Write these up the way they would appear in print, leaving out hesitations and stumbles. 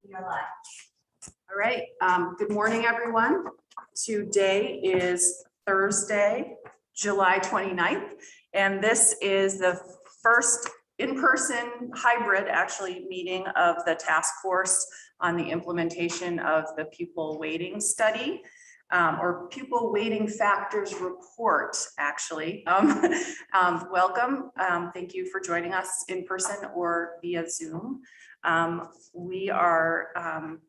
We are live. All right. Good morning, everyone. Today is Thursday, July 29th, and this is the first in-person hybrid meeting of the task force on the implementation of the pupil weighting study. Or pupil weighting factors report, actually. Welcome. Thank you for joining us in person or via Zoom. We are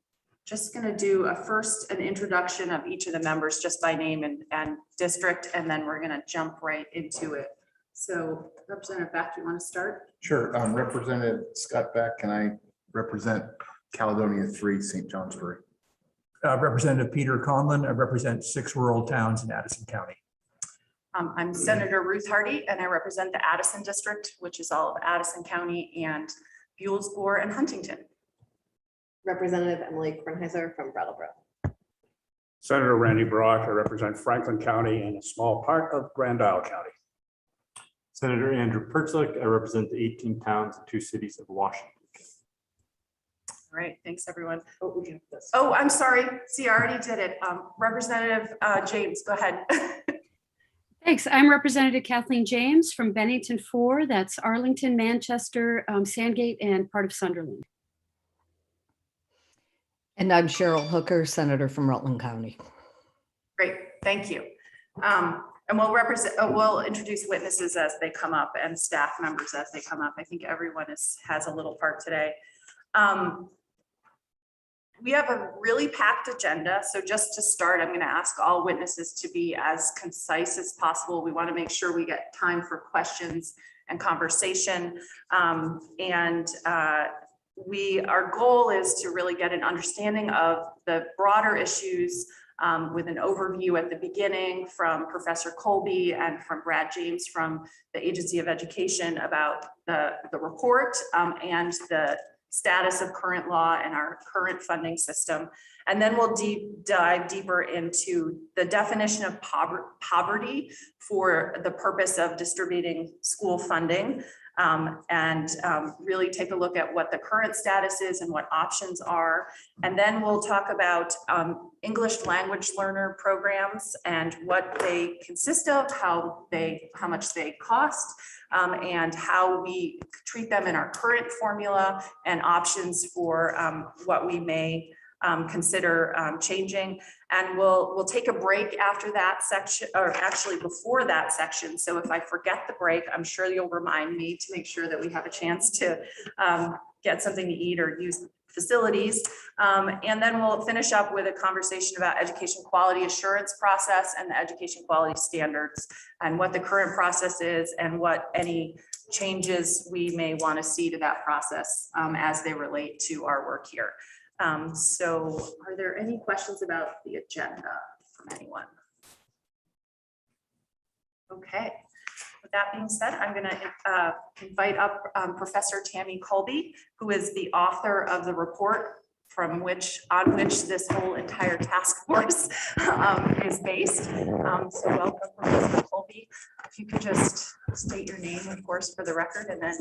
just going to do an introduction of each of the members just by name and district, and then we're going to jump right into it. So Representative Beck, you want to start? Sure. Representative Scott Beck, and I represent Caledonia 3, St. Johnsbury. Representative Peter Conlon. I represent 6 rural towns in Addison County. I'm Senator Ruth Hardy, and I represent the Addison district, which is all of Addison County and Buellsboro and Huntington. Representative Emily Kornheiser from Brattleboro. Senator Randy Brock. I represent Franklin County and a small part of Grand Isle County. Senator Andrew Pertzlick. I represent the 18 towns and 2 cities of Washington. All right, thanks everyone. Oh, we have this. Oh, I'm sorry. See, I already did it. Representative James, go ahead. Thanks. I'm Representative Kathleen James from Bennington 4. That's Arlington, Manchester, Sandgate, and part of Sunderland. And I'm Cheryl Hooker, Senator from Rutland County. Great, thank you. And we'll introduce witnesses as they come up and staff members as they come up. I think everyone has a little part today. We have a really packed agenda. So just to start, I'm going to ask all witnesses to be as concise as possible. We want to make sure we get time for questions and conversation. Our goal is to really get an understanding of the broader issues with an overview at the beginning from Professor Colby and from Brad James from the Agency of Education about the report and the status of current law and our current funding system. And then we'll dive deeper into the definition of poverty for the purpose of distributing school funding, and really take a look at what the current status is and what options are. And then we'll talk about English language learner programs and what they consist of, how much they cost, and how we treat them in our current formula and options for what we may consider changing. And we'll take a break after that section, or actually before that section. So if I forget the break, I'm sure you'll remind me to make sure that we have a chance to get something to eat or use facilities. And then we'll finish up with a conversation about education quality assurance process and the education quality standards and what the current process is and what any changes we may want to see to that process as they relate to our work here. So are there any questions about the agenda from anyone? Okay. With that being said, I'm going to invite up Professor Tammy Colby, who is the author of the report on which this whole entire task force is based. So welcome, Professor Colby. If you could just state your name, of course, for the record, and then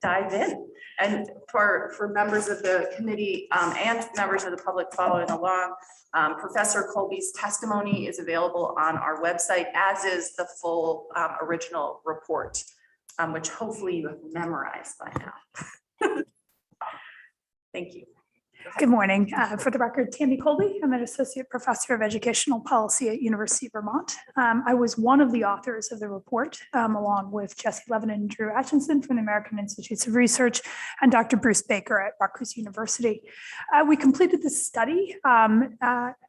dive in. And for members of the committee and members of the public following along, Professor Colby's testimony is available on our website, as is the full original report, which hopefully you have memorized by now. Thank you. Good morning. For the record, Tammy Colby. I'm an associate professor of educational policy at University of Vermont. I was one of the authors of the report, along with Jesse Levin and Drew Atchison from the American Institutes of Research and Dr. Bruce Baker at Rutgers University. We completed this study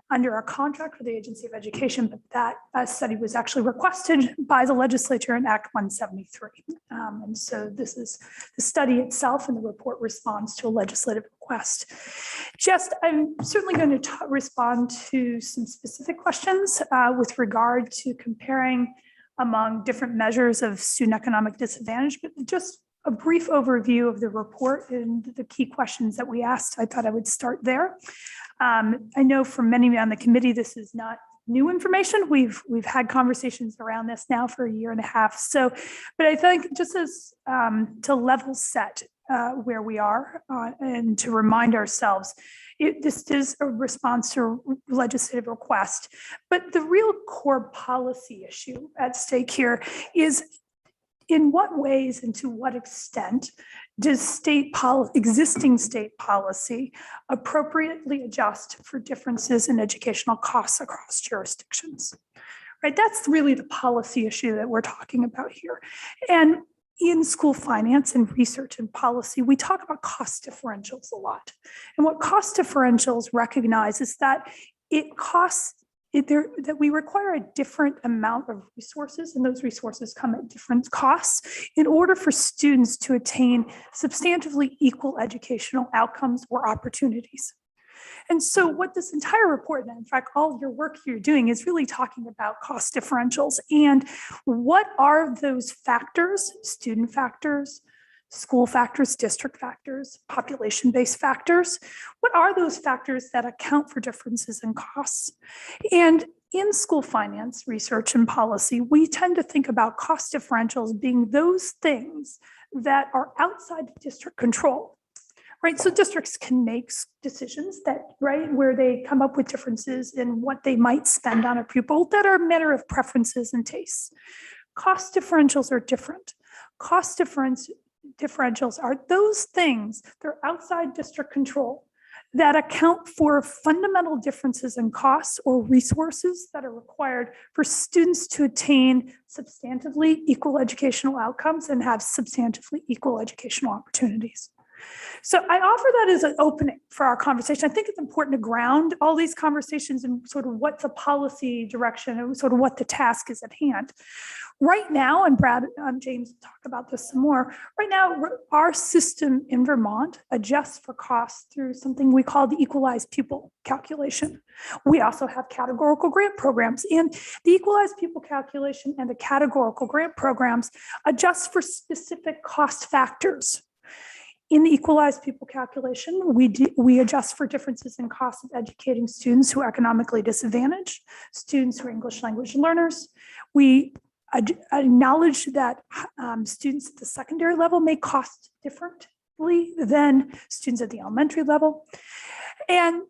under our contract with the Agency of Education, but that study was actually requested by the legislature in Act 173. And so this is the study itself, and the report responds to a legislative request. I'm certainly going to respond to some specific questions with regard to comparing among different measures of student economic disadvantage, but just a brief overview of the report and the key questions that we asked. I thought I would start there. I know for many on the committee, this is not new information. We've had conversations around this now for a year and a half. So, but I think just as to level set where we are and to remind ourselves, This is a response to a legislative request. But the real core policy issue at stake here is in what ways and to what extent does existing state policy appropriately adjust for differences in educational costs across jurisdictions? Right, that's really the policy issue that we're talking about here. And in school finance and research and policy, we talk about cost differentials a lot. And what cost differentials recognize is that that we require a different amount of resources, and those resources come at different costs in order for students to attain substantively equal educational outcomes or opportunities. And so what this entire report, and in fact, all of your work you're doing is really talking about cost differentials and what are those factors, student factors, school factors, district factors, population-based factors. What are those factors that account for differences in costs? And in school finance, research, and policy, we tend to think about cost differentials being those things that are outside district control. Right, so districts can make decisions that, right, where they come up with differences in what they might spend on a pupil that are a matter of preferences and tastes. Cost differentials are different. Cost differentials are those things that are outside district control that account for fundamental differences in costs or resources that are required for students to attain substantively equal educational outcomes and have substantively equal educational opportunities. So I offer that as an opening for our conversation. I think it's important to ground all these conversations in sort of what's a policy direction and sort of what the task is at hand. Right now, and Brad James will talk about this some more, right now our system in Vermont adjusts for costs through something we call the equalized pupil calculation. We also have categorical grant programs, and the equalized pupil calculation and the categorical grant programs adjust for specific cost factors. In the equalized pupil calculation, we adjust for differences in costs of educating students who are economically disadvantaged, students who are English language learners. We acknowledge that students at the secondary level may cost differently than students at the elementary level. And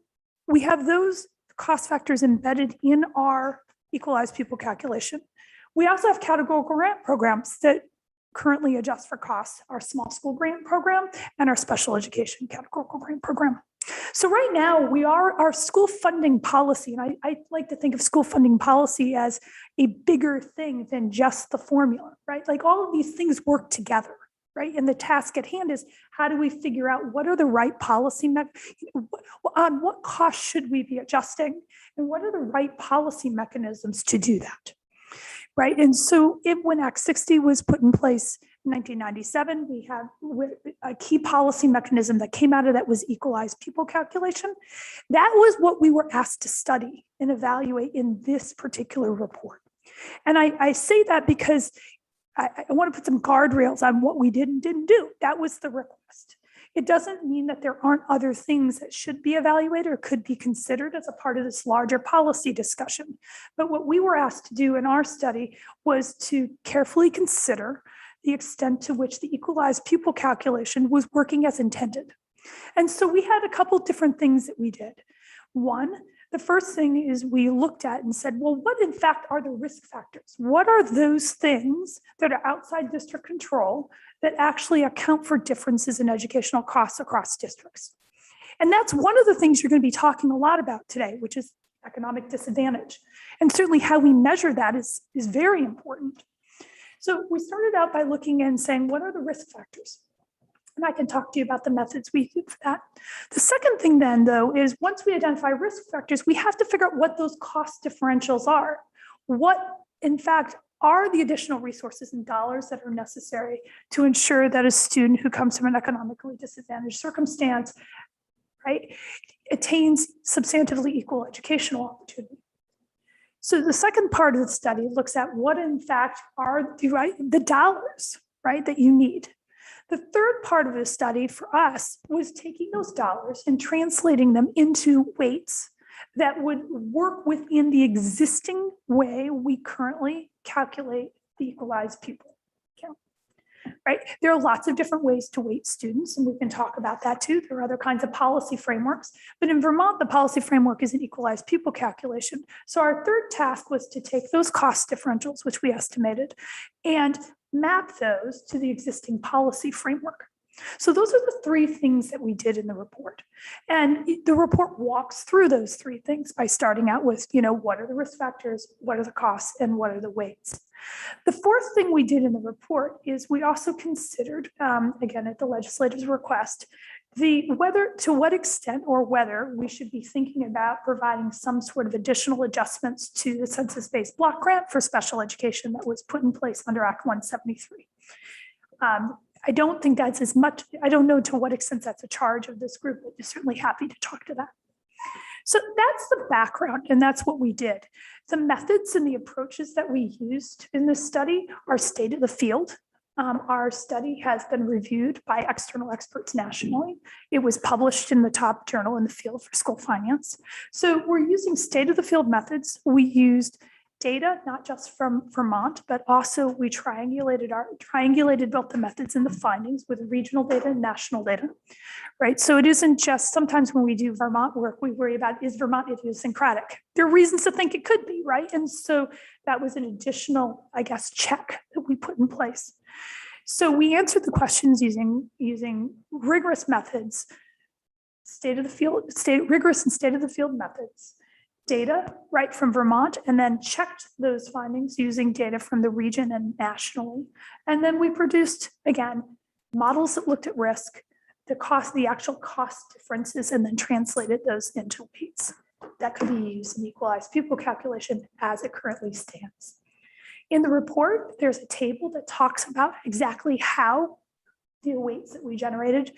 we have those cost factors embedded in our equalized pupil calculation. We also have categorical grant programs that currently adjust for costs, our small school grant program and our special education categorical grant program. So right now our school funding policy, and I like to think of school funding policy as a bigger thing than just the formula, right? Like all of these things work together, right? And the task at hand is how do we figure out what are the right policy, on what costs should we be adjusting and what are the right policy mechanisms to do that? Right, and so when Act 60 was put in place in 1997, we had a key policy mechanism that came out of that was equalized pupil calculation. That was what we were asked to study and evaluate in this particular report. And I say that because I want to put some guardrails on what we did and didn't do. That was the request. It doesn't mean that there aren't other things that should be evaluated or could be considered as a part of this larger policy discussion. But what we were asked to do in our study was to carefully consider the extent to which the equalized pupil calculation was working as intended. And so we had a couple different things that we did. One, the first thing is we looked at and said, well, what in fact are the risk factors? What are those things that are outside district control that actually account for differences in educational costs across districts? And that's one of the things you're going to be talking a lot about today, which is economic disadvantage. And certainly how we measure that is very important. So we started out by looking and saying, what are the risk factors? And I can talk to you about the methods we use for that. The second thing then, though, is once we identify risk factors, we have to figure out what those cost differentials are. What, in fact, are the additional resources and dollars that are necessary to ensure that a student who comes from an economically disadvantaged circumstance, right, attains substantively equal educational opportunity. So the second part of the study looks at what, in fact, are the dollars, right, that you need. The third part of the study for us was taking those dollars and translating them into weights that would work within the existing way we currently calculate the equalized pupil count. right? There are lots of different ways to weight students, and we can talk about that too. There are other kinds of policy frameworks, but in Vermont, the policy framework is an equalized pupil calculation. So our third task was to take those cost differentials, which we estimated, and map those to the existing policy framework. So those are the three things that we did in the report. And the report walks through those three things by starting out with, what are the risk factors, what are the costs, and what are the weights. The fourth thing we did in the report is we also considered, again, at the legislature's request, to what extent or whether we should be thinking about providing some sort of additional adjustments to the census-based block grant for special education that was put in place under Act 173. I don't think that's as much, I don't know to what extent that's a charge of this group, but we're certainly happy to talk to that. So that's the background, and that's what we did. The methods and the approaches that we used in this study are state of the field. Our study has been reviewed by external experts nationally. It was published in the top journal in the field for school finance. So we're using state of the field methods. We used data, not just from Vermont, but also we triangulated both the methods and the findings with regional data and national data, right? So it isn't just, sometimes when we do Vermont work, we worry about, is Vermont idiosyncratic? There are reasons to think it could be, right? And so that was an additional, I guess, check that we put in place. So we answered the questions using rigorous methods, rigorous and state of the field methods, data right from Vermont, and then checked those findings using data from the region and nationally. And then we produced, again, models that looked at risk, the actual cost differences, and then translated those into weights that could be used in the equalized pupil calculation as it currently stands. In the report, there's a table that talks about exactly how the weights that we generated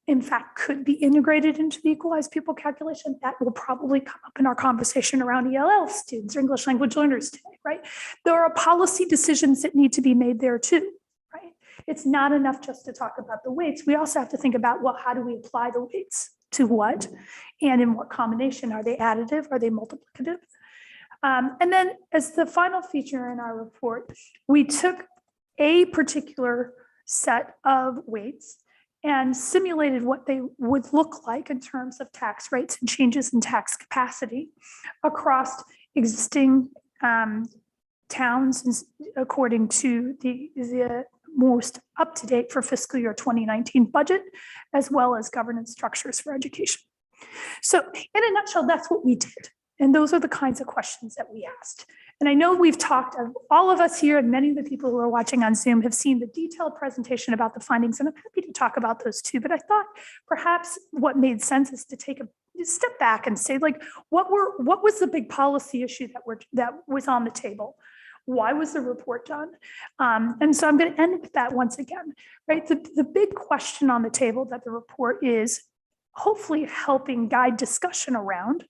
in fact, could be integrated into the equalized pupil calculation. That will probably come up in our conversation around ELL students or English language learners today, right? There are policy decisions that need to be made there too, right? It's not enough just to talk about the weights. We also have to think about, well, how do we apply the weights to what? And in what combination? Are they additive? Are they multiplicative? And then as the final feature in our report, we took a particular set of weights and simulated what they would look like in terms of tax rates and changes in tax capacity across existing towns according to the most up-to-date for fiscal year 2019 budget, as well as governance structures for education. So in a nutshell, that's what we did. And those are the kinds of questions that we asked. And I know we've talked, all of us here and many of the people who are watching on Zoom have seen the detailed presentation about the findings, and I'm happy to talk about those too. But I thought perhaps what made sense is to take a step back and say, like, what was the big policy issue that was on the table? Why was the report done? And so I'm going to end with that once again, right? The big question on the table that the report is hopefully helping guide discussion around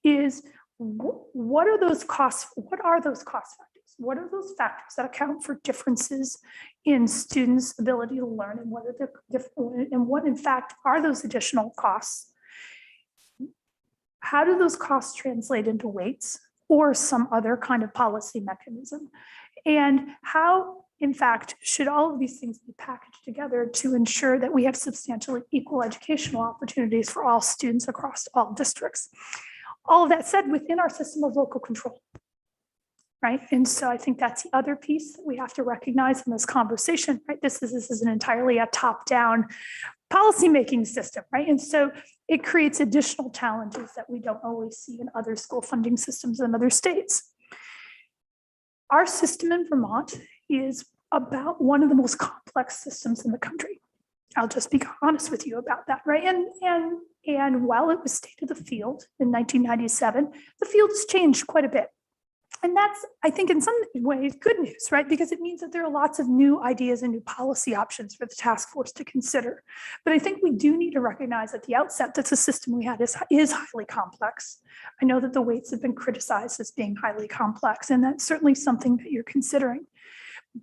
is, what are those costs? What are those cost factors? What are those factors that account for differences in students' ability to learn, and what are and what in fact are those additional costs? How do those costs translate into weights or some other kind of policy mechanism? And how, in fact, should all of these things be packaged together to ensure that we have substantially equal educational opportunities for all students across all districts? All of that said, within our system of local control, right? And so I think that's the other piece that we have to recognize in this conversation, right? This is an entirely a top-down policymaking system, right? And so it creates additional challenges that we don't always see in other school funding systems in other states. Our system in Vermont is about one of the most complex systems in the country. I'll just be honest with you about that, right? And while it was state of the field in 1997, the field has changed quite a bit. And that's, I think, in some ways, good news, right? Because it means that there are lots of new ideas and new policy options for the task force to consider. But I think we do need to recognize at the outset that the system we had is highly complex. I know that the weights have been criticized as being highly complex, and that's certainly something that you're considering.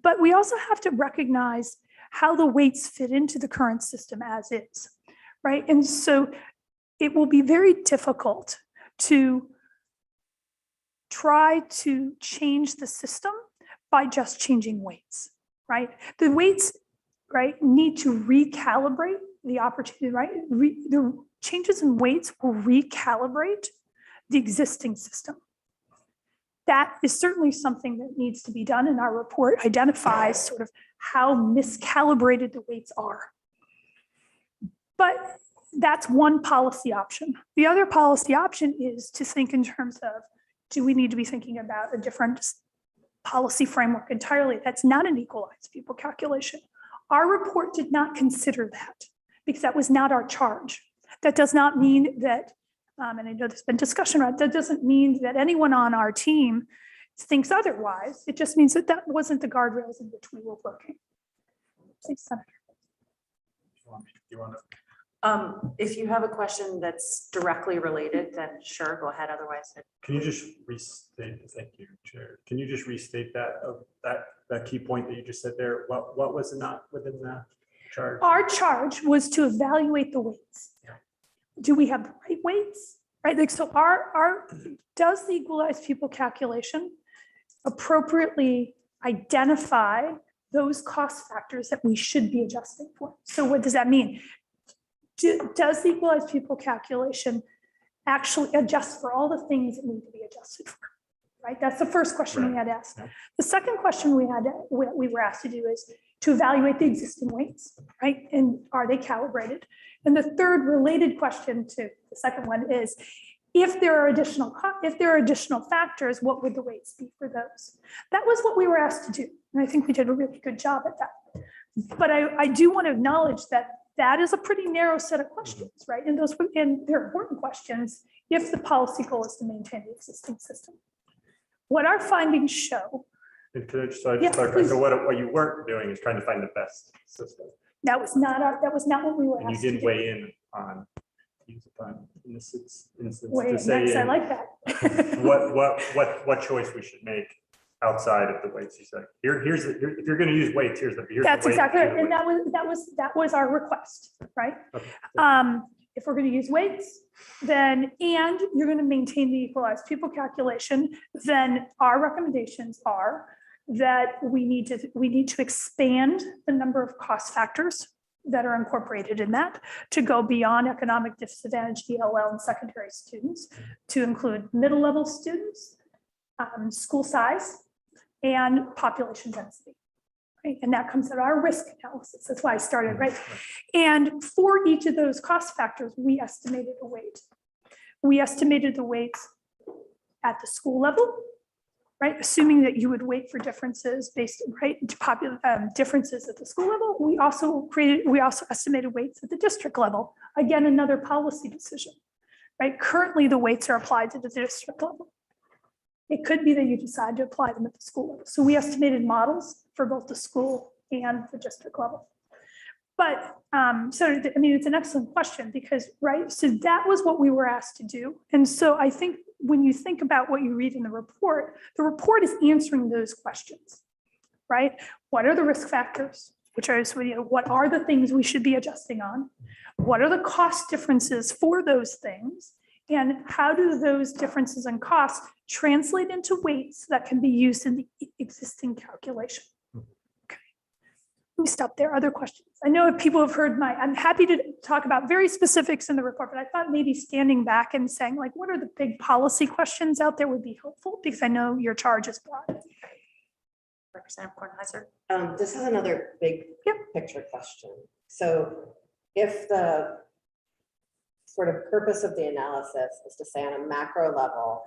But we also have to recognize how the weights fit into the current system as is, right? And so it will be very difficult to try to change the system by just changing weights, right? The weights right, need to recalibrate the opportunity, right? The changes in weights will recalibrate the existing system. That is certainly something that needs to be done, and our report identifies sort of how miscalibrated the weights are. But that's one policy option. The other policy option is to think in terms of, do we need to be thinking about a different policy framework entirely? That's not an equalized pupil calculation. Our report did not consider that because that was not our charge. That does not mean that, and I know there's been discussion around, that doesn't mean that anyone on our team thinks otherwise. It just means that that wasn't the guardrails in which we were working. Thanks, Senator. If you have a question that's directly related, then sure, go ahead. Otherwise, Can you just restate, thank you, Chair. Can you just restate that key point that you just said there? What was not within the charge? Our charge was to evaluate the weights. Yeah. Do we have the right weights? Right, like, so does the equalized pupil calculation appropriately identify those cost factors that we should be adjusting for? So what does that mean? Does the equalized pupil calculation actually adjust for all the things that need to be adjusted for? Right, that's the first question we had asked. The second question we were asked to do is to evaluate the existing weights, right? And are they calibrated? And the third related question to the second one is, if there are additional factors, what would the weights be for those? That was what we were asked to do. And I think we did a really good job at that. But I do want to acknowledge that that is a pretty narrow set of questions, right? And they're important questions if the policy goal is to maintain the existing system. What our findings show. And could I just clarify? Please. So what you weren't doing is trying to find the best system. That was not what we were And you asked to didn't do. weigh in on in this instance Wait, to say next, I like that. what choice we should make outside of the weights. You said here's if you're going to use weights, here's That's the weight, exactly here's right. the And weight. that was our request, right? Okay. If we're going to use weights, then, and you're going to maintain the equalized pupil calculation, then our recommendations are that we need to expand the number of cost factors that are incorporated in that to go beyond economic disadvantage, ELL, and secondary students, to include middle level students, school size, and population density. Right? And that comes at our risk analysis. That's why I started, right? And for each of those cost factors, we estimated a weight. We estimated the weights at the school level, right? Assuming that you would wait for differences based, right, differences at the school level. We also estimated weights at the district level. Again, another policy decision, right? Currently, the weights are applied to the district level. It could be that you decide to apply them at the school level. So we estimated models for both the school and the district level. But it's an excellent question because, right, so that was what we were asked to do. And so I think when you think about what you read in the report is answering those questions, right? What are the risk factors? What are the things we should be adjusting on? What are the cost differences for those things? And how do those differences in costs translate into weights that can be used in the existing calculation? Okay. Let me stop there. Other questions? I know if people have heard I'm happy to talk about very specifics in the report, but I thought maybe standing back and saying, like, what are the big policy questions out there would be helpful because I know your charge is broad. Representative Kornheiser. This is another big picture question. So if the sort of purpose of the analysis is to say on a macro level,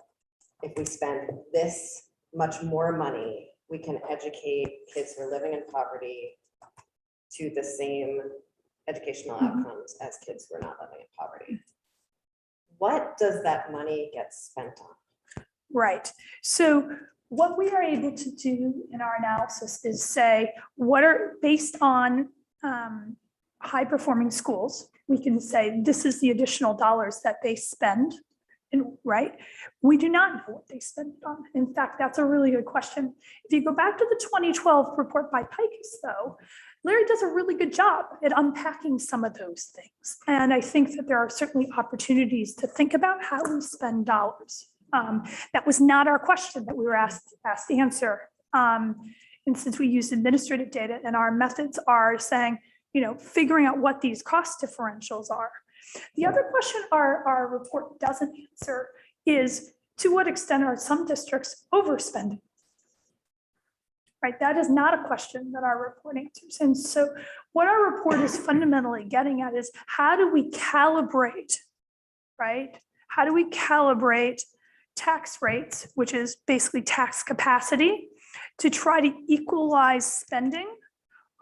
if we spend this much more money, we can educate kids who are living in poverty to the same educational outcomes as kids who are not living in poverty. What does that money get spent on? Right. So what we are able to do in our analysis is say, what are based on high performing schools, we can say this is the additional dollars that they spend, and right? We do not know what they spend it on. In fact, that's a really good question. If you go back to the 2012 report by Pikus, though, Larry does a really good job at unpacking some of those things. And I think that there are certainly opportunities to think about how we spend dollars. That was not our question that we were asked to answer. And since we use administrative data and our methods are saying, figuring out what these cost differentials are. The other question our report doesn't answer is, to what extent are some districts overspending? Right, that is not a question that our report answers. And so what our report is fundamentally getting at is, how do we calibrate, right? How do we calibrate tax rates, which is basically tax capacity, to try to equalize spending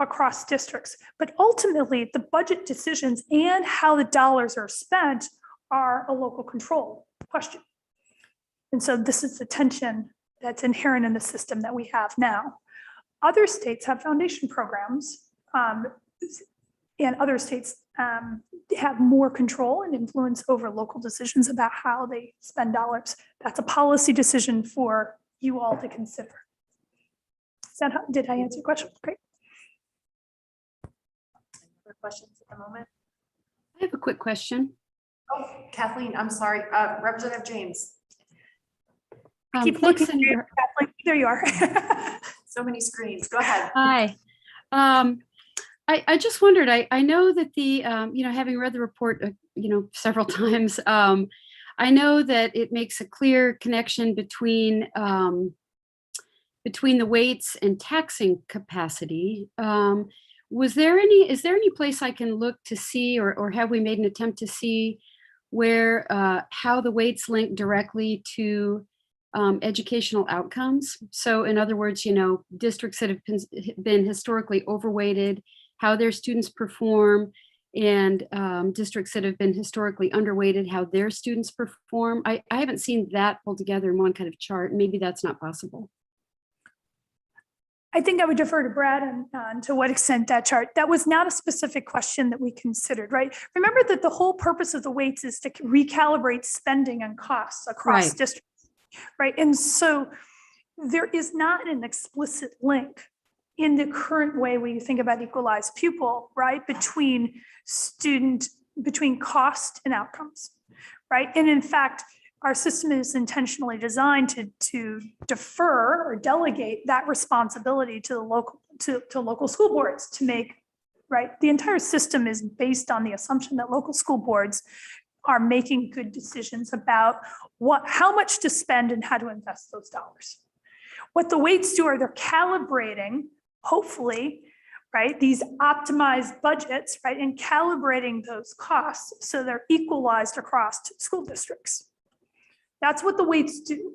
across districts? But ultimately, the budget decisions and how the dollars are spent are a local control question. And so this is the tension that's inherent in the system that we have now. Other states have foundation programs, and other states have more control and influence over local decisions about how they spend dollars. That's a policy decision for you all to consider. Did I answer your question? Great. Other questions at the moment? I have a quick question. Oh, Kathleen, I'm sorry, Representative James. Keep Thanks, looking. Senator. There you are. So many screens. Go ahead. Hi. I just wondered, I know that the, having read the report, several times, I know that it makes a clear connection between the weights and taxing capacity. Is there any place I can look to see, or have we made an attempt to see where, how the weights link directly to educational outcomes? So in other words, districts that have been historically overweighted, how their students perform, and districts that have been historically underweighted, how their students perform. I haven't seen that pulled together in one kind of chart. Maybe that's not possible. I think I would defer to Brad on to what extent that chart, that was not a specific question that we considered, right? Remember that the whole purpose of the weights is to recalibrate spending and costs across Right. districts, right? And so there is not an explicit link in the current way when you think about equalized pupil, right? Between cost and outcomes, right? And in fact, our system is intentionally designed to defer or delegate that responsibility to the local school boards to make, right? The entire system is based on the assumption that local school boards are making good decisions about how much to spend and how to invest those dollars. What the weights do are they're calibrating, hopefully, right, these optimized budgets, right, and calibrating those costs so they're equalized across school districts. That's what the weights do.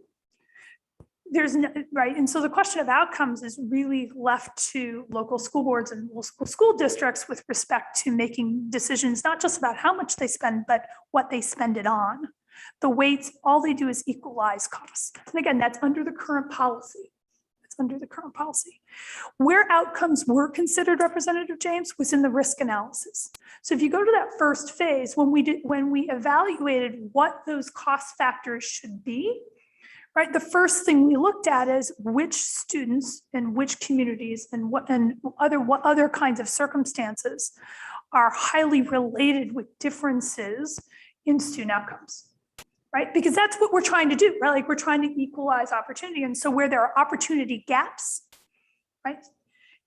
Right, and so the question of outcomes is really left to local school boards and local school districts with respect to making decisions, not just about how much they spend, but what they spend it on. The weights, all they do is equalize costs. And again, that's under the current policy. It's under the current policy. Where outcomes were considered, Representative James, was in the risk analysis. So if you go to that first phase, when we evaluated what those cost factors should be, right, the first thing we looked at is which students and which communities and what other kinds of circumstances are highly related with differences in student outcomes. Right? Because that's what we're trying to do, right? Like we're trying to equalize opportunity. And so where there are opportunity gaps, right?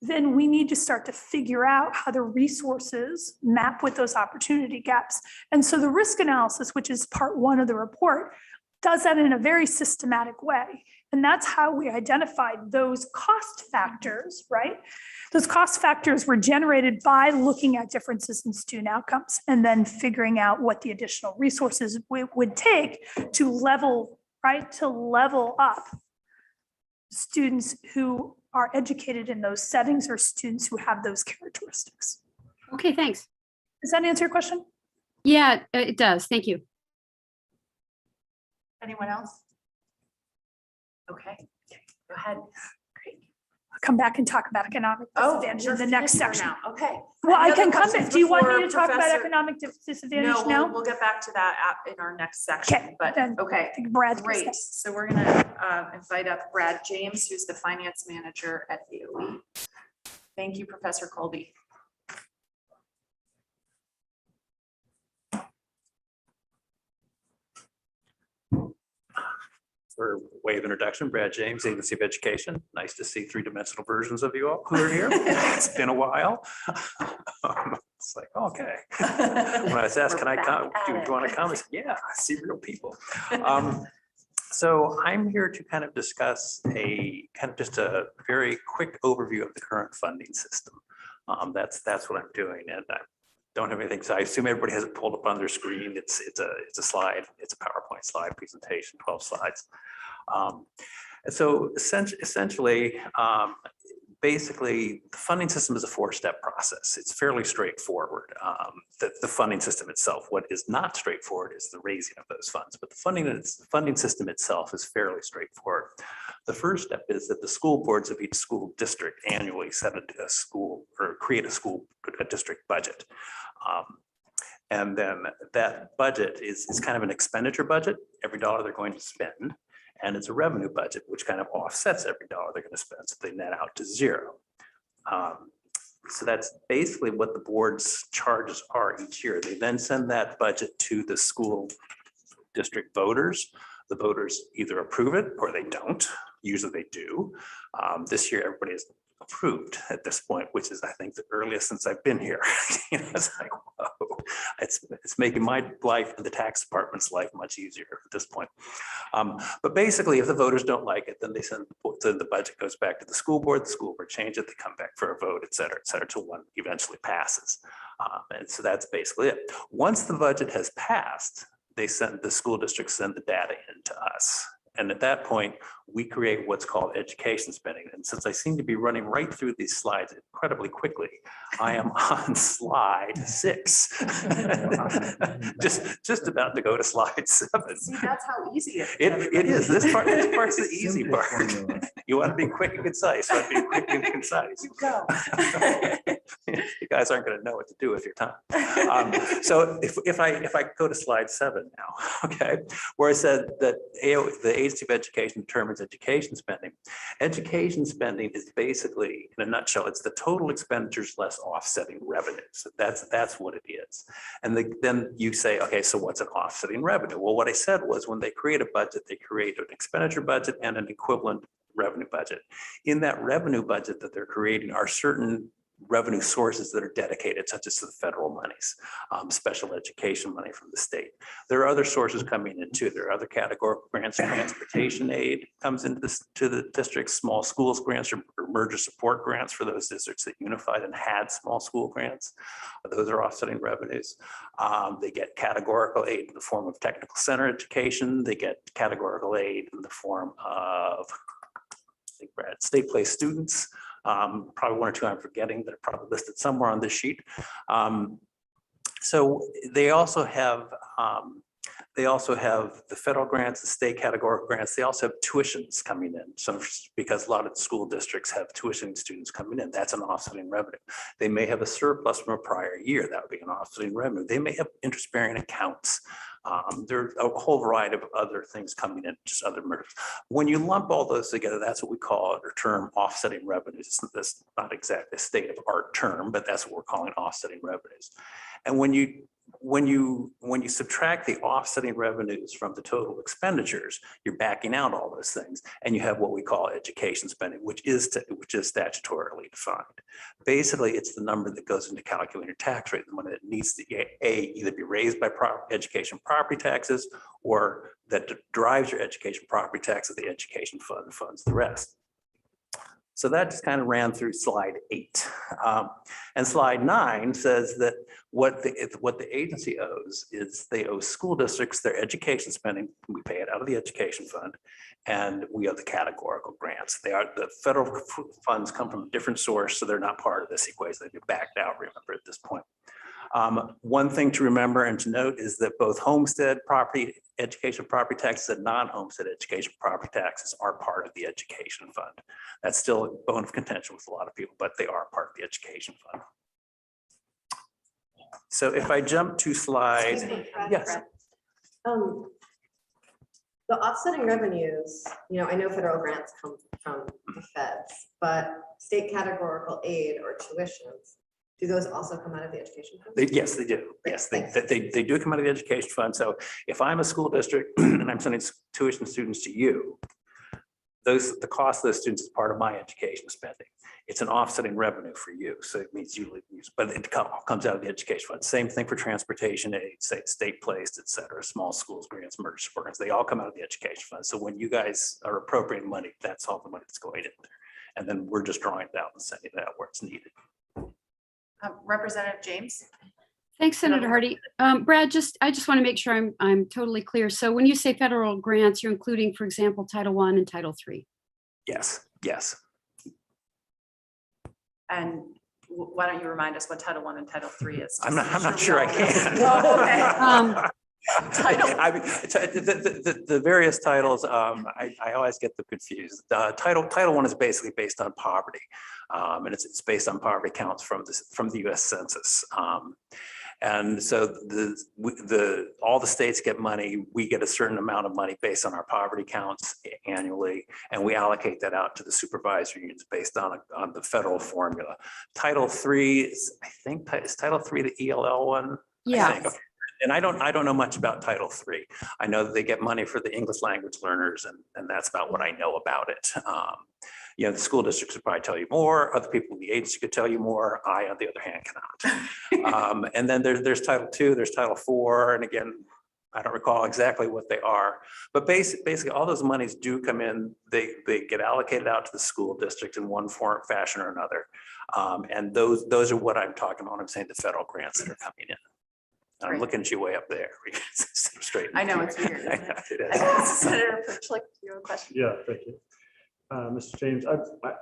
Then we need to start to figure out how the resources map with those opportunity gaps. And so the risk analysis, which is part one of the report, does that in a very systematic way. And that's how we identified those cost factors, right? Those cost factors were generated by looking at differences in student outcomes and then figuring out what the additional resources would take to level, right, to level up students who are educated in those settings or students who have those characteristics. Okay, thanks. Does that answer your question? Yeah, it does. Thank you. Anyone else? Okay, go ahead. Great. I'll come back and talk about economic disadvantage in the next finished section. now. Okay. Well, I Any can other come back. questions Do you want me before to talk about Professor- economic disadvantage No, now? we'll get back to that in our next section, Okay, but then okay. I think Brad. Great. So we're gonna invite up Brad James, who's the finance manager at AOE. Thank you, Professor Colby. For way of introduction, Brad James, Agency of Education. Nice to see three-dimensional versions of you all who are here. It's been a while. It's like, okay. When I was asked, We're can I back come? at Do you it. want to come? I said, yeah, I see real people. So I'm here to kind of discuss just a very quick overview of the current funding system. That's what I'm doing, and I don't have anything. So I assume everybody has it pulled up on their screen. It's a slide. It's a PowerPoint slide presentation, 12 slides. And so essentially, basically, the funding system is a four-step process. It's fairly straightforward. The funding system itself, what is not straightforward is the raising of those funds, but the funding system itself is fairly straightforward. The first step is that the school boards of each school district annually set a school or create a district budget. And then that budget is kind of an expenditure budget, every dollar they're going to spend. And it's a revenue budget, which kind of offsets every dollar they're going to spend. So they net out to zero. So that's basically what the board's charges are each year. They then send that budget to the school district voters. The voters either approve it or they don't. Usually they do. This year, everybody is approved at this point, which is, I think, the earliest since I've been here. It's like, whoa, it's making my life and the tax department's life much easier at this point. But basically, if the voters don't like it, then they send the budget goes back to the school board change it, they come back for a vote, et cetera, till one eventually passes. And so that's basically it. Once the budget has passed, the school districts send the data in to us. And at that point, we create what's called education spending. And since I seem to be running right through these slides incredibly quickly, I am on slide 6. just about to go to slide 7. See, that's how easy it is. It is. This part's the easy Simple part. formula. You want to be quick and concise. So be quick and concise. You go. You guys aren't going to know what to do with your time. So if I go to slide 7 now, okay, where I said that the Agency of Education determines education spending. Education spending is basically, in a nutshell, it's the total expenditures less offsetting revenues. That's what it is. And then you say, okay, so what's an offsetting revenue? Well, what I said was when they create a budget, they create an expenditure budget and an equivalent revenue budget. In that revenue budget that they're creating are certain revenue sources that are dedicated, such as the federal monies, special education money from the state. There are other sources coming in too. There are other categorical grants. Transportation aid comes into the districts, small schools grants or merger support grants for those districts that unified and had small school grants. Those are offsetting revenues. They get categorical aid in the form of technical center education. They get categorical aid in the form of, I think, Brad, state place students. Probably one or two I'm forgetting that are probably listed somewhere on this sheet. So they also have the federal grants, the state categorical grants. They also have tuitions coming in. So because a lot of school districts have tuition students coming in, that's an offsetting revenue. They may have a surplus from a prior year. That would be an offsetting revenue. They may have interest-bearing accounts. There's a whole variety of other things coming in, just other mergers. When you lump all those together, that's what we call or term offsetting revenues. It's not exactly a state of art term, but that's what we're calling offsetting revenues. And when you subtract the offsetting revenues from the total expenditures, you're backing out all those things, and you have what we call education spending, which is statutorily defined. Basically, it's the number that goes into calculating your tax rate, the money that needs to either be raised by education property taxes, or that drives your education property taxes. The education fund funds the rest. So that just kind of ran through slide 8. And slide 9 says that what the agency owes is they owe school districts their education spending. We pay it out of the education fund, and we owe the categorical grants. The federal funds come from a different source, so they're not part of this equation. They've been backed out, remember, at this point. One thing to remember and to note is that both homestead property, education property taxes and non-homestead education property taxes are part of the education fund. That's still a bone of contention with a lot of people, but they are part of the education fund. So if I jump to slide, Excuse me, Fred, yes. Fred. The offsetting revenues, I know federal grants come from the feds, but state categorical aid or tuitions, Do those also come out of the education fund? Yes, they do. Yes, Thanks. they do come out of the education fund. So if I'm a school district and I'm sending tuition students to you, the cost of those students is part of my education spending. It's an offsetting revenue for you. So it means you use, but it comes out of the education fund. Same thing for transportation aid, say state placed, et cetera, small schools, grants, emergency programs. They all come out of the education fund. So when you guys are appropriating money, that's all the money that's going in there. And then we're just drawing it out and sending it out where it's needed. Representative James? Thanks, Senator Hardy. Brad, I just want to make sure I'm totally clear. So when you say federal grants, you're including, for example, Title I and Title III. Yes, yes. And why don't you remind us what Title I and Title III is? I'm not sure I can. Oh, okay. Title- I mean, the various titles, I always get them confused. Title I is basically based on poverty. And it's based on poverty counts from the US Census. And so all the states get money. We get a certain amount of money based on our poverty counts annually, and we allocate that out to the supervisory unions based on the federal formula. Title III is, I think, is Title III the ELL one? Yeah. I think. And I don't know much about Title III. I know that they get money for the English language learners, and that's about what I know about it. You know, the school districts would probably tell you more. Other people in the agency could tell you more. I, on the other hand, cannot. And then there's Title II, there's Title IV, and again, I don't recall exactly what they are. But basically, all those monies do come in. They get allocated out to the school district in one form, fashion, or another. And those are what I'm talking about when I'm saying the federal grants that are coming in. I'm Great. looking at you way up there. Straight. I know, it's weird, isn't it? It is. Senator Perchlik, you have a question? Yeah, thank you. Mr. James,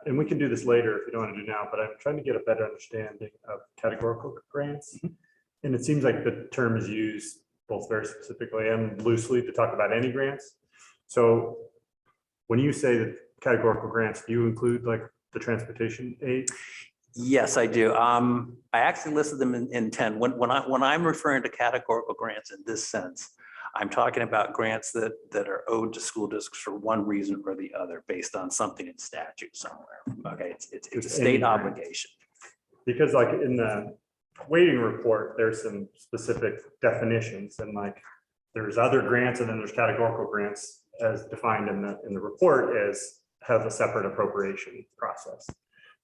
and we can do this later if you don't want to do now, but I'm trying to get a better understanding of categorical grants. And it seems like the term is used both very specifically and loosely to talk about any grants. So when you say that categorical grants, do you include like the transportation aid? Yes, I do. I actually listed them in 10. When I'm referring to categorical grants in this sense, I'm talking about grants that are owed to school districts for one reason or the other based on something in statute somewhere. Okay, it's a state obligation. Because like in the weighting report, there's some specific definitions, and like there's other grants and then there's categorical grants as defined in the report as have a separate appropriation process.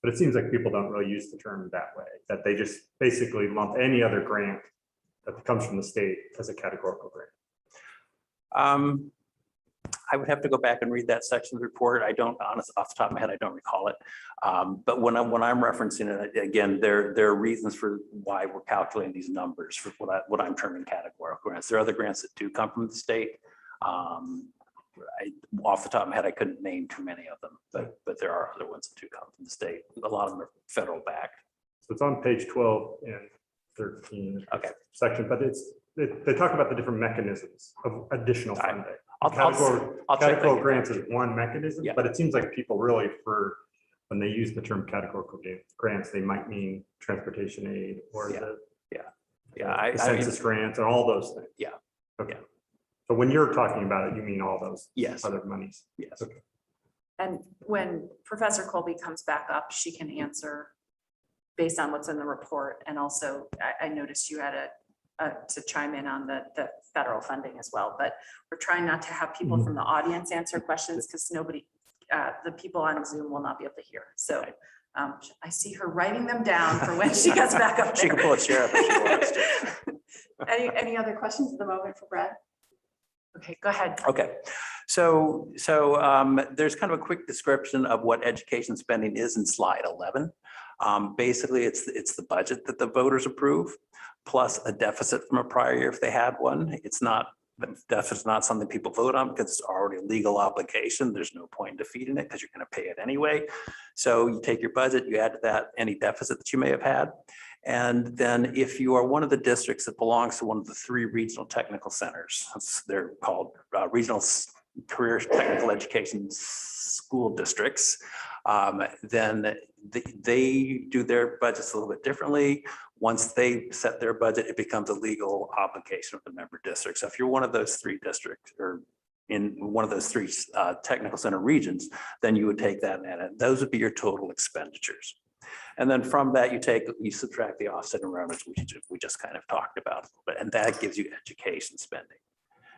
But it seems like people don't really use the term that way, that they just basically lump any other grant that comes from the state as a categorical grant. I would have to go back and read that section of the report. I don't, honestly, off the top of my head, I don't recall it. But when I'm referencing it, again, there are reasons for why we're calculating these numbers for what I'm terming categorical grants. There are other grants that do come from the state. Off the top of my head, I couldn't name too many of them, but there are other ones that do come from the state. A lot of them are federal backed. So it's on page 12 and 13. Okay. Section, but they talk about the different mechanisms of additional funding. I'll check Categorical that. grants is one mechanism, Yeah. but it seems like people really, when they use the term categorical grants, they might mean transportation aid or Yeah, the census grants and all those things. Yeah. Okay. Yeah. So when you're talking about it, you mean all those Yes. other monies? Yes. Okay. And when Professor Colby comes back up, she can answer based on what's in the report. And also, I noticed you had to chime in on the federal funding as well, but we're trying not to have people from the audience answer questions because nobody, the people on Zoom will not be able to hear. So I see her writing them down for when she gets back up She can there. pull a chair up if she wants to. Any other questions at the moment for Brad? Okay, go ahead. Okay, so there's kind of a quick description of what education spending is in slide 11. Basically, it's the budget that the voters approve, plus a deficit from a prior year if they had one. The deficit's not something people vote on because it's already a legal obligation. There's no point in defeating it because you're going to pay it anyway. So you take your budget, you add to that any deficit that you may have had. And then if you are one of the districts that belongs to one of the 3 regional technical centers, they're called regional career technical education school districts, then they do their budgets a little bit differently. Once they set their budget, it becomes a legal obligation of the member district. So if you're one of those 3 districts or in one of those 3 technical center regions, then you would take that and those would be your total expenditures. And then from that, you subtract the offsetting revenues, which we just kind of talked about, but and that gives you education spending.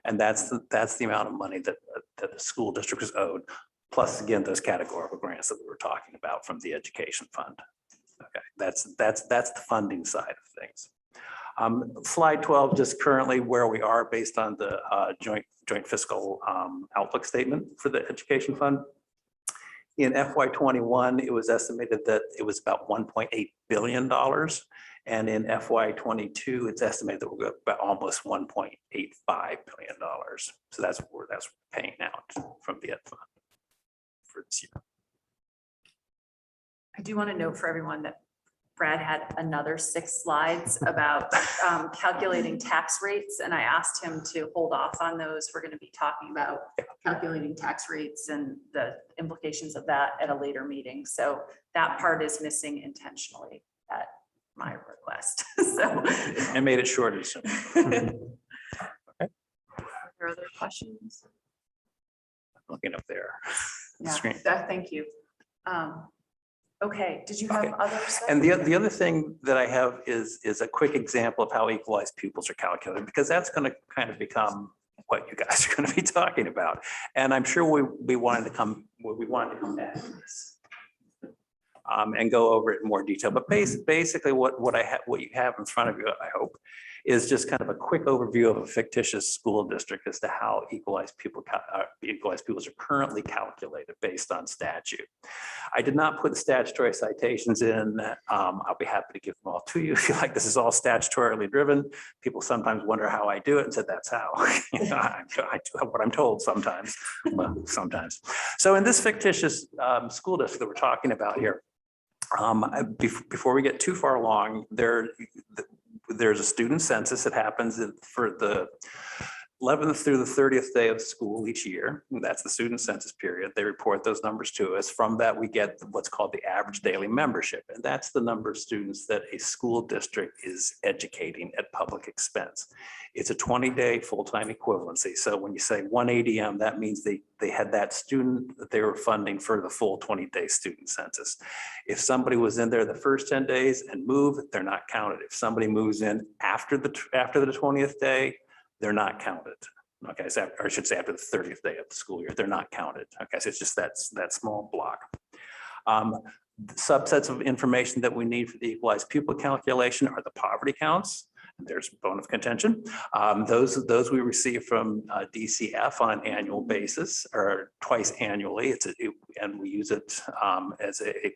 And that's the amount of money that the school district is owed, plus again, those categorical grants that we were talking about from the education fund. Okay, that's the funding side of things. Slide 12, just currently where we are based on the joint fiscal outlook statement for the education fund. In FY21, it was estimated that it was about $1.8 billion. And in FY22, it's estimated that we'll go about almost $1.85 billion. So that's where that's paying out from the ed fund for this year. I do want to note for everyone that Brad had another 6 slides about calculating tax rates, and I asked him to hold off on those. We're going to be talking about calculating tax rates and the implications of that at a later meeting. So that part is missing intentionally at my request. So I made it shorter. So. Are there other questions? Looking up there. Yeah, Screen. thank you. Okay, did you have Okay. others? And the other thing that I have is a quick example of how equalized pupils are calculated, because that's going to kind of become what you guys are going to be talking about. And I'm sure we wanted to come back to this and go over it in more detail. But basically what you have in front of you, I hope, is just kind of a quick overview of a fictitious school district as to how equalized pupils are currently calculated based on statute. I did not put the statutory citations in. I'll be happy to give them all to you if you like. This is all statutorily driven. People sometimes wonder how I do it and said that's how. You know, I do what I'm told sometimes. Well, sometimes. So in this fictitious school district that we're talking about here, before we get too far along, there's a student census that happens for the 11th through the 30th day of school each year. That's the student census period. They report those numbers to us. From that, we get what's called the average daily membership. And that's the number of students that a school district is educating at public expense. It's a 20-day full-time equivalency. So when you say 1 ADM, that means they had that student that they were funding for the full 20-day student census. If somebody was in there the first 10 days and moved, they're not counted. If somebody moves in after the 20th day, they're not counted. Okay, so, or I should say after the 30th day of the school year, they're not counted. Okay, so it's just that small block. Subsets of information that we need for the equalized pupil calculation are the poverty counts. There's a bone of contention. Those we receive from DCF on an annual basis or twice annually. And we use it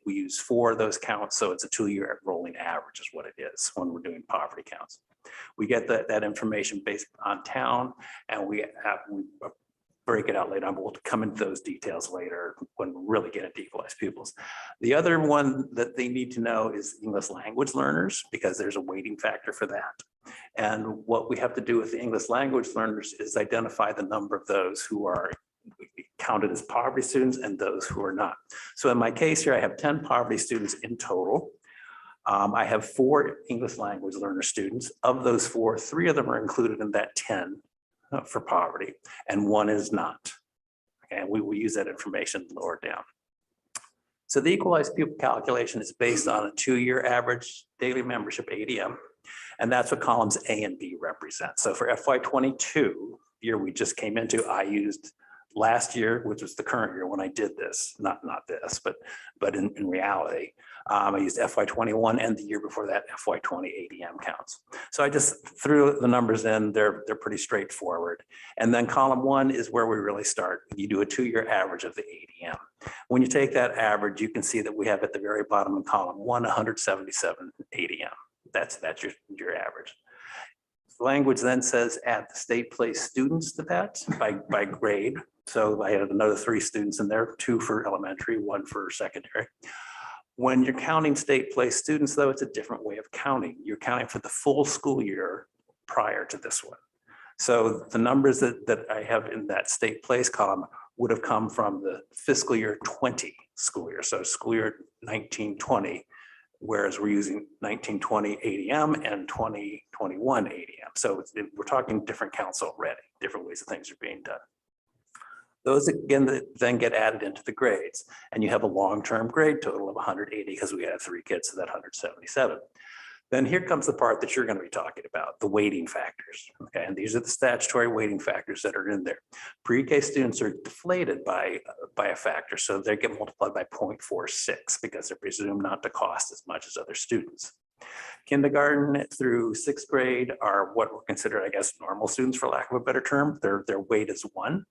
we use 4 of those counts. So it's a 2-year rolling average is what it is when we're doing poverty counts. We get that information based on town, and we break it out later on, but we'll come into those details later when we really get into equalized pupils. The other one that they need to know is English language learners, because there's a weighting factor for that. And what we have to do with the English language learners is identify the number of those who are counted as poverty students and those who are not. So in my case here, I have 10 poverty students in total. I have 4 English language learner students. Of those 4, 3 of them are included in that 10 for poverty, and 1 is not. Okay, and we will use that information lower down. So the equalized pupil calculation is based on a 2-year average daily membership ADM, and that's what columns A and B represent. So for FY22, year we just came into, I used last year, which was the current year when I did this, not this, but in reality, I used FY21 and the year before that FY20 ADM counts. So I just threw the numbers in, they're pretty straightforward. And then column 1 is where we really start. You do a 2-year average of the ADM. When you take that average, you can see that we have at the very bottom in column 1, 177 ADM. That's your average. Language then says add the state place students to that by grade. So I had another 3 students in there, 2 for elementary, 1 for secondary. When you're counting state place students, though, it's a different way of counting. You're counting for the full school year prior to this one. So the numbers that I have in that state place column would have come from the fiscal year 20 school year. So school year 1920, whereas we're using 1920 ADM and 2021 ADM. So we're talking different counts already, different ways that things are being done. Those again then get added into the grades, and you have a long-term grade total of 180 because we had 3 kids, so that 177. Then here comes the part that you're going to be talking about, the weighting factors. Okay, and these are the statutory weighting factors that are in there. Pre-K students are deflated by a factor, so they get multiplied by 0.46 because they're presumed not to cost as much as other students. Kindergarten through 6th grade are what were considered, I guess, normal students, for lack of a better term. Their weight is 1.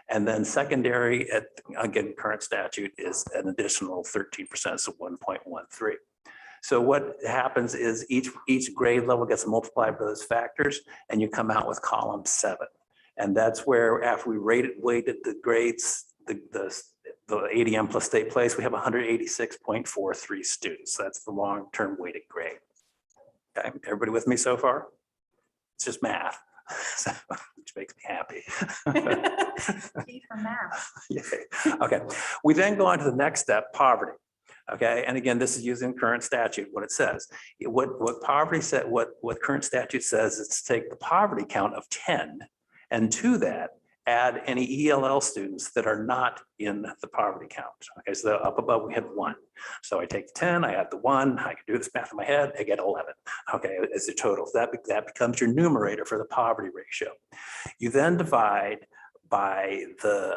And then secondary, at again, current statute is an additional 13%, so 1.13. So what happens is each grade level gets multiplied by those factors, and you come out with column 7. And that's where, after we weighted the grades, the ADM plus state place, we have 186.43 students. That's the long-term weighted grade. Okay, everybody with me so far? It's just math, which makes me happy. E for math. Yay. Okay, we then go on to the next step, poverty. Okay, and again, this is using current statute, what it says. What poverty said, what current statute says is to take the poverty count of 10, and to that, add any ELL students that are not in the poverty count. Okay, so up above we had 1. So I take the 10, I add the 1, I can do this math in my head, I get 11. Okay, as the total. That becomes your numerator for the poverty ratio. You then divide by the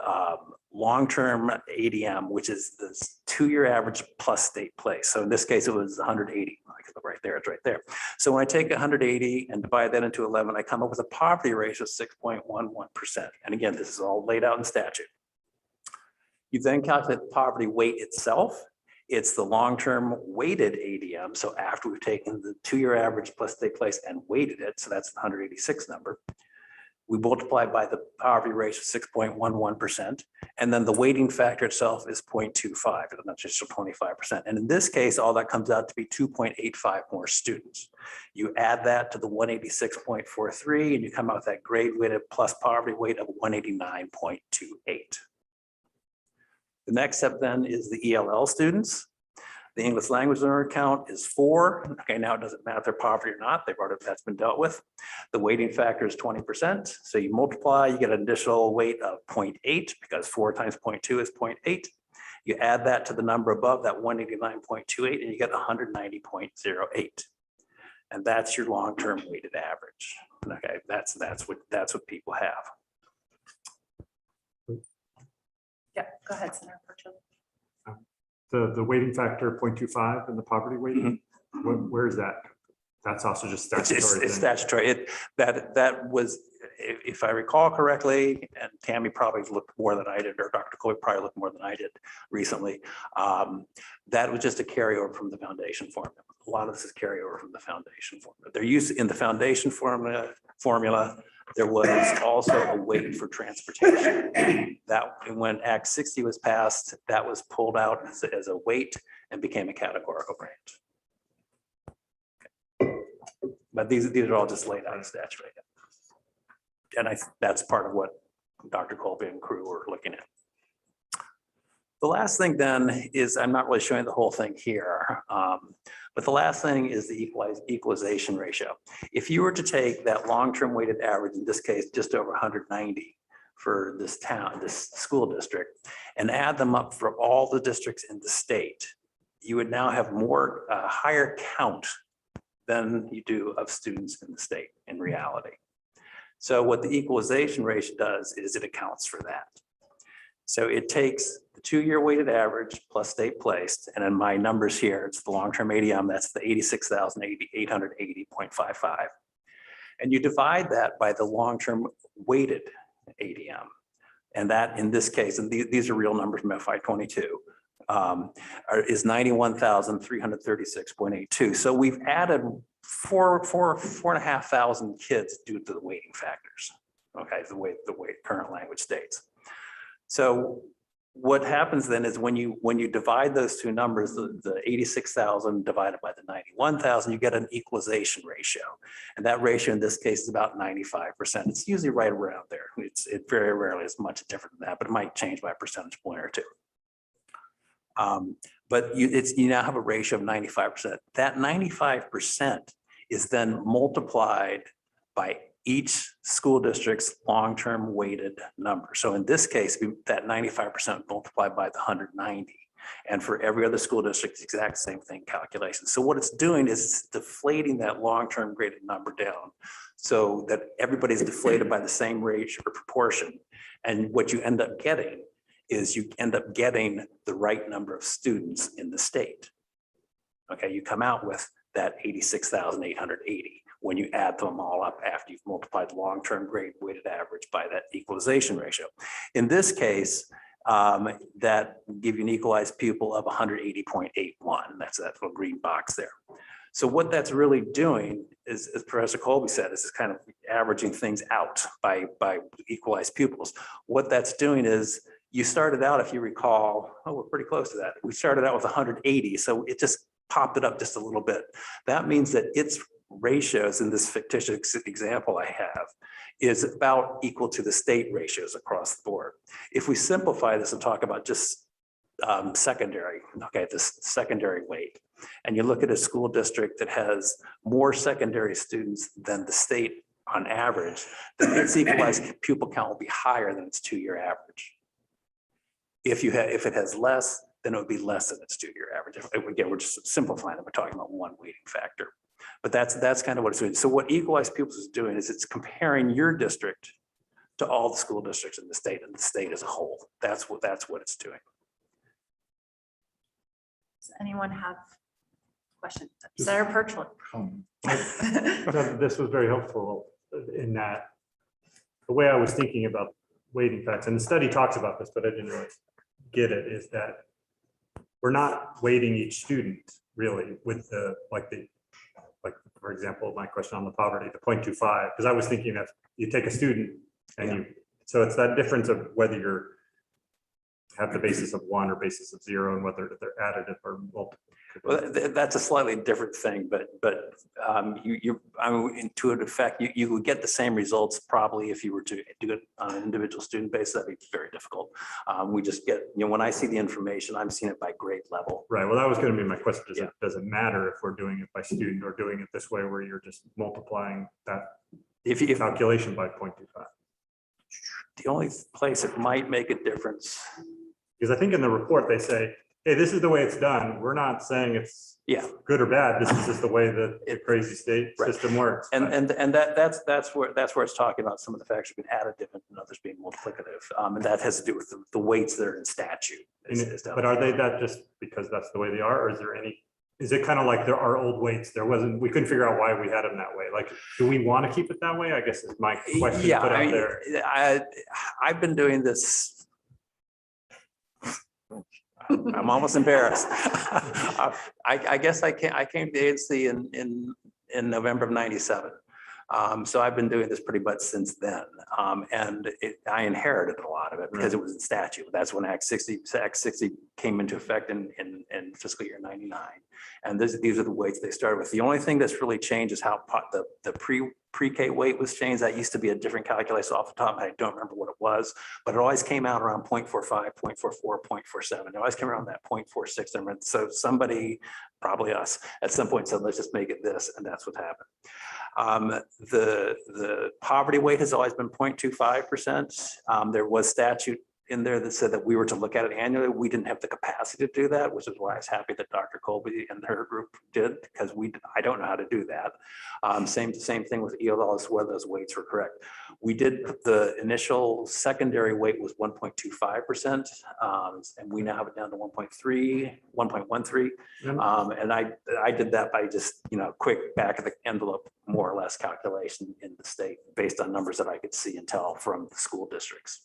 long-term ADM, which is the 2-year average plus state place. So in this case, it was 180. Right there, it's right there. So when I take 180 and divide that into 11, I come up with a poverty ratio of 6.11%. And again, this is all laid out in statute. You then calculate the poverty weight itself. It's the long-term weighted ADM. So after we've taken the 2-year average plus state place and weighted it, so that's the 186 number. We multiply by the poverty ratio of 6.11%, and then the weighting factor itself is 0.25, and that's just 25%. And in this case, all that comes out to be 2.85 more students. You add that to the 186.43, and you come out with that grade weighted plus poverty weight of 189.28. The next step then is the ELL students. The English language learner count is 4. Okay, now it doesn't matter if they're poverty or not. That's been dealt with. The weighting factor is 20%. So you multiply, you get an additional weight of 0.8 because 4 times 0.2 is 0.8. You add that to the number above, that 189.28, and you get 190.08. And that's your long-term weighted average. Okay, that's what people have. Yeah, go ahead, Senator Purchase. The weighting factor 0.25 and the poverty weighting, where is that? That's also just statutory. It's statutory. That was, if I recall correctly, and Tammy probably looked more than I did, or Dr. Colby probably looked more than I did recently. That was just a carryover from the foundation formula. A lot of this is carryover from the foundation formula. They're used in the foundation formula. There was also a weight for transportation. That when Act 60 was passed, that was pulled out as a weight and became a categorical grant. Okay. But these are all just laid out in statute right now. And that's part of what Dr. Colby and crew were looking at. The last thing then is, I'm not really showing the whole thing here, but the last thing is the equalization ratio. If you were to take that long-term weighted average, in this case, just over 190 for this town, this school district, and add them up for all the districts in the state, you would now have more, higher count than you do of students in the state in reality. So what the equalization ratio does is it accounts for that. So it takes the 2-year weighted average plus state placed, and in my numbers here, it's the long-term ADM, that's the 86,880.55. And you divide that by the long-term weighted ADM. And that, in this case, and these are real numbers from FY22, is 91,336.82. So we've added 4,500 kids due to the weighting factors. Okay, the way current language states. So what happens then is when you divide those two numbers, the 86,000 divided by the 91,000, you get an equalization ratio. And that ratio in this case is about 95%. It's usually right around there. It very rarely is much different than that, but it might change by a percentage point or two. But you now have a ratio of 95%. That 95% is then multiplied by each school district's long-term weighted number. So in this case, that 95% multiplied by the 190. And for every other school district, the exact same thing calculation. So what it's doing is it's deflating that long-term graded number down so that everybody's deflated by the same ratio or proportion. And what you end up getting is you end up getting the right number of students in the state. Okay, you come out with that 86,880 when you add them all up after you've multiplied long-term grade weighted average by that equalization ratio. In this case, that will give you an equalized pupil of 180.81. That's that little green box there. So what that's really doing is, as Professor Colby said, is kind of averaging things out by equalized pupils. What that's doing is you started out, if you recall, oh, we're pretty close to that. We started out with 180, so it just popped it up just a little bit. That means that its ratios in this fictitious example I have is about equal to the state ratios across the board. If we simplify this and talk about just secondary, okay, this secondary weight, and you look at a school district that has more secondary students than the state on average, then its equalized pupil count will be higher than its 2-year average. If it has less, then it would be less than its 2-year average. Again, we're just simplifying it. We're talking about one weighting factor. But that's kind of what it's doing. So what equalized pupils is doing is it's comparing your district to all the school districts in the state and the state as a whole. That's what it's doing. Does anyone have questions? Senator Perchler. This was very helpful in that the way I was thinking about weighting factors, and the study talks about this, but I didn't really get it, is that we're not weighting each student really with like for example, my question on the poverty, the 0.25, because I was thinking that you take a student and so it's that difference of whether you're have the basis of 1 or basis of 0 and whether they're additive or multiple. Well, that's a slightly different thing, but intuitive effect, you would get the same results probably if you were to do it on an individual student basis. That'd be very difficult. We just get, when I see the information, I'm seeing it by grade level. Right. Well, that was going to be my question. Does it matter if we're doing it by student or doing it this way, where you're just multiplying that calculation by 0.25? The only place it might make a difference, because I think in the report they say, hey, this is the way it's done. We're not saying it's good or bad. This is just the way that the crazy state system works. And that's where it's talking about some of the factors being additive and others being multiplicative. And that has to do with the weights that are in statute. But are they that just because that's the way they are, or is there any? Is it kind of like there are old weights? We couldn't figure out why we had them that way. Like, do we want to keep it that way? I guess is my question put out there. I've been doing this. I'm almost embarrassed. I guess I came to the agency in November of '97. So I've been doing this pretty much since then. And I inherited a lot of it because it was in statute. That's when Act 60 came into effect in fiscal year '99. And these are the weights they started with. The only thing that's really changed is how the pre-K weight was changed. That used to be a different calculation off the top. I don't remember what it was, but it always came out around 0.45, 0.44, 0.47. It always came around that 0.46 number. So somebody, probably us, at some point said, let's just make it this, and that's what happened. The poverty weight has always been 0.25%. There was statute in there that said that we were to look at it annually. We didn't have the capacity to do that, which is why I was happy that Dr. Colby and her group did, because I don't know how to do that. Same thing with ELLs, whether those weights were correct. We did the initial secondary weight was 1.25%, and we now have it down to 1.13. And I did that by just quick back of the envelope, more or less calculation in the state based on numbers that I could see and tell from the school districts.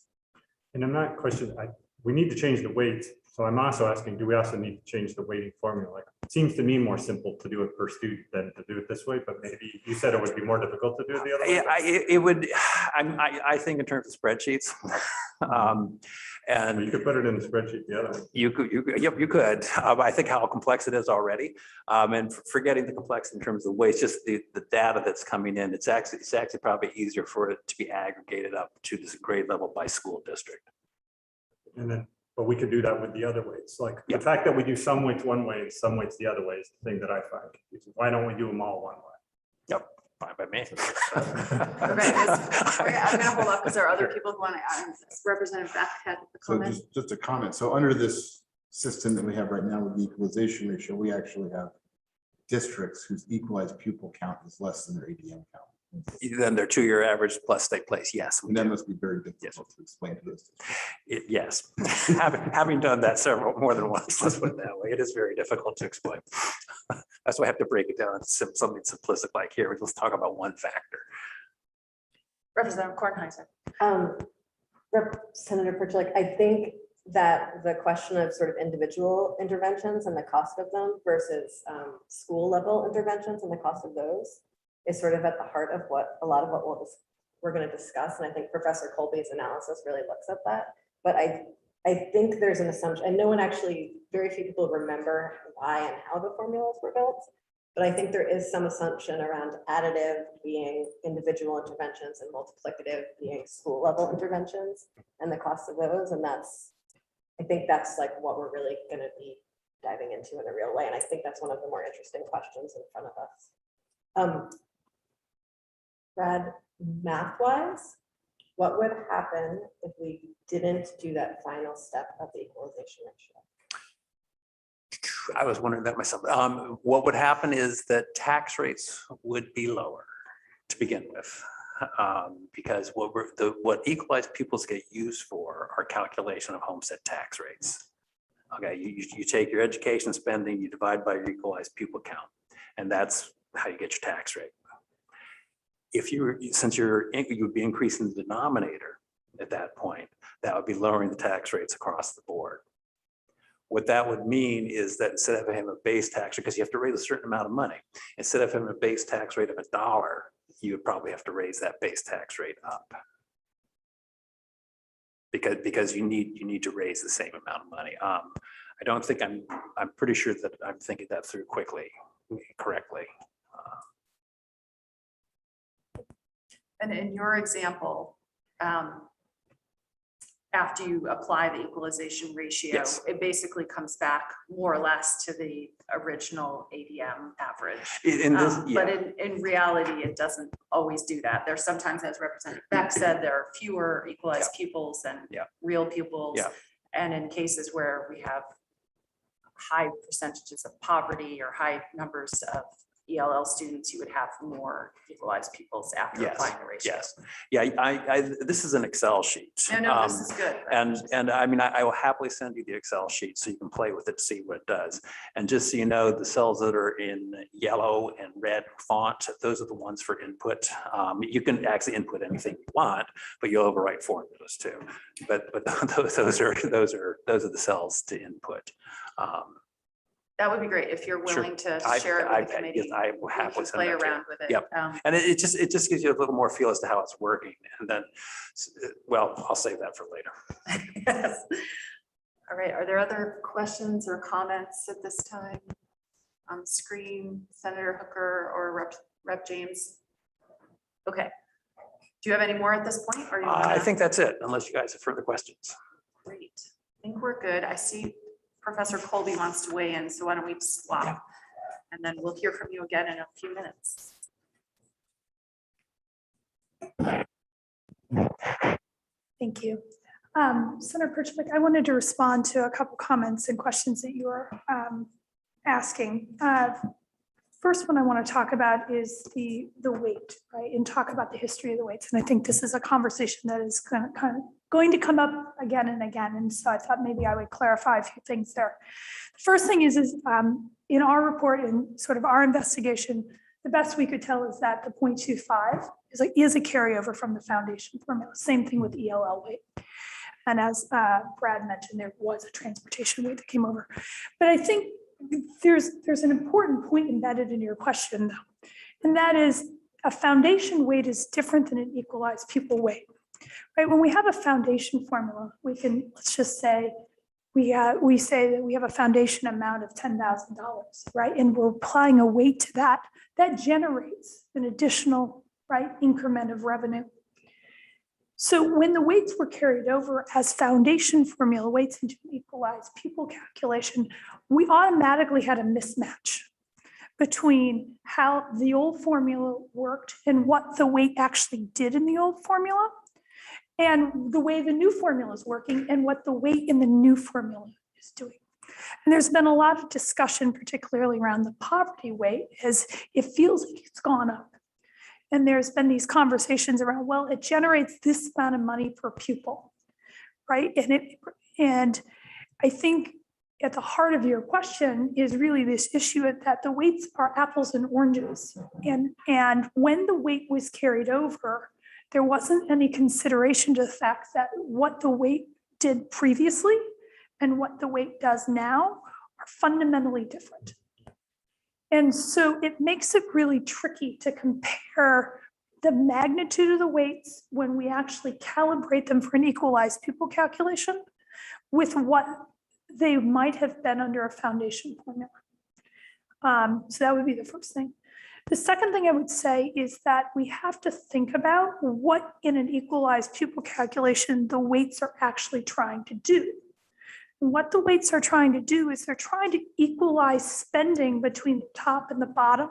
And I'm not questioning, we need to change the weight. So I'm also asking, do we also need to change the weighting formula? It seems to me more simple to do it per student than to do it this way, but maybe you said it would be more difficult to do it the other way. Yeah, it would. I think in terms of spreadsheets. And you could put it in the spreadsheet the other way. You could. I think how complex it is already, and forgetting the complexity in terms of the weights, just the data that's coming in. It's actually probably easier for it to be aggregated up to this grade level by school district. And then, but we could do that with the other weights. Like the fact that we do some weights one way and some weights the other way is the thing that I find confusing. Why don't we do them all one way? Yep. Fine by me. Okay, I'm gonna hold up because there are other people who want to, Representative Beck had a So comment. just a comment. So under this system that we have right now with the equalization ratio, we actually have districts whose equalized pupil count is less than their ADM count. Then their 2-year average plus state place, yes. And that must be very difficult to explain to those. Yes, having done that more than once, let's put it that way, it is very difficult to explain. That's why I have to break it down into something simplistic like here. Let's talk about one factor. Representative Kornheiser. Senator Perchlik, I think that the question of sort of individual interventions and the cost of them versus school level interventions and the cost of those is sort of at the heart of what a lot of what we're going to discuss. And I think Professor Colby's analysis really looks at that. But I think there's an assumption, and no one actually, very few people remember why and how the formulas were built. But I think there is some assumption around additive being individual interventions and multiplicative being school level interventions and the cost of those. And I think that's like what we're really going to be diving into in a real way. And I think that's one of the more interesting questions in front of us. Brad, math-wise, what would happen if we didn't do that final step of the equalization ratio? I was wondering that myself. What would happen is that tax rates would be lower to begin with. Because what equalized pupils get used for are calculation of homestead tax rates. Okay, you take your education spending, you divide by your equalized pupil count, and that's how you get your tax rate. Since you would be increasing the denominator at that point, that would be lowering the tax rates across the board. What that would mean is that instead of having a base tax rate, because you have to raise a certain amount of money, instead of having a base tax rate of $1, you would probably have to raise that base tax rate up. Because you need to raise the same amount of money. I don't think I'm pretty sure that I'm thinking that through correctly. And in your example, after you apply the equalization ratio, Yes. it basically comes back more or less to the original ADM average. But in reality, it doesn't always do that. There's sometimes, as Representative Beck said, there are fewer equalized pupils than real pupils. Yeah. And in cases where we have high percentages of poverty or high numbers of ELL students, you would have more equalized pupils after applying the ratio. Yes. Yeah, this is an Excel sheet. No, this is good. And I mean, I will happily send you the Excel sheet so you can play with it to see what it does. And just so you know, the cells that are in yellow and red font, those are the ones for input. You can actually input anything you want, but you'll overwrite formulas too. But those are the cells to input. That would be great if you're willing to share it with the committee. Yes, I will happily send play that to you. around with it. Yep. And it just gives you a little more feel as to how it's working. And then, well, I'll save that for later. Yes. All right. Are there other questions or comments at this time on the screen, Senator Hooker or Rep James? Okay. Do you have any more at this point? Or I think that's it, unless you guys have further questions. Great. I think we're good. I see Professor Colby wants to weigh in, so why don't we swap? Yeah. And then we'll hear from you again in a few minutes. Thank you. Senator Perchlik, I wanted to respond to a couple comments and questions that you were asking. First one I want to talk about is the weight, right? And talk about the history of the weights. And I think this is a conversation that is going to come up again and again. And so I thought maybe I would clarify a few things there. The first thing is in our report and sort of our investigation, the best we could tell is that the 0.25 is a carryover from the foundation formula. Same thing with ELL weight. And as Brad mentioned, there was a transportation weight that came over. But I think there's an important point embedded in your question, though, and that is a foundation weight is different than an equalized pupil weight, right? When we have a foundation formula, let's just say we say that we have a foundation amount of $10,000, right? And we're applying a weight to that generates an additional, right, increment of revenue. So when the weights were carried over as foundation formula weights into an equalized pupil calculation, we automatically had a mismatch between how the old formula worked and what the weight actually did in the old formula, and the way the new formula is working and what the weight in the new formula is doing. And there's been a lot of discussion, particularly around the poverty weight, as it feels like it's gone up. And there's been these conversations around, well, it generates this amount of money per pupil, right? And I think at the heart of your question is really this issue that the weights are apples and oranges. And when the weight was carried over, there wasn't any consideration to the fact that what the weight did previously and what the weight does now are fundamentally different. And so it makes it really tricky to compare the magnitude of the weights when we actually calibrate them for an equalized pupil calculation with what they might have been under a foundation formula. So that would be the first thing. The second thing I would say is that we have to think about what in an equalized pupil calculation the weights are actually trying to do. And what the weights are trying to do is they're trying to equalize spending between the top and the bottom.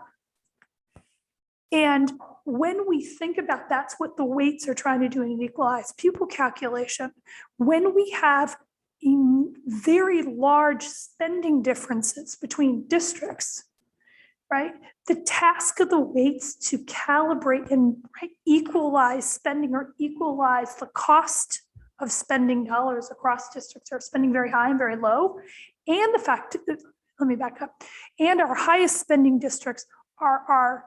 And when we think about that's what the weights are trying to do in an equalized pupil calculation, when we have very large spending differences between districts, right? The task of the weights to calibrate and equalize spending or equalize the cost of spending dollars across districts are spending very high and very low. And the fact, let me back up, and our highest spending districts are our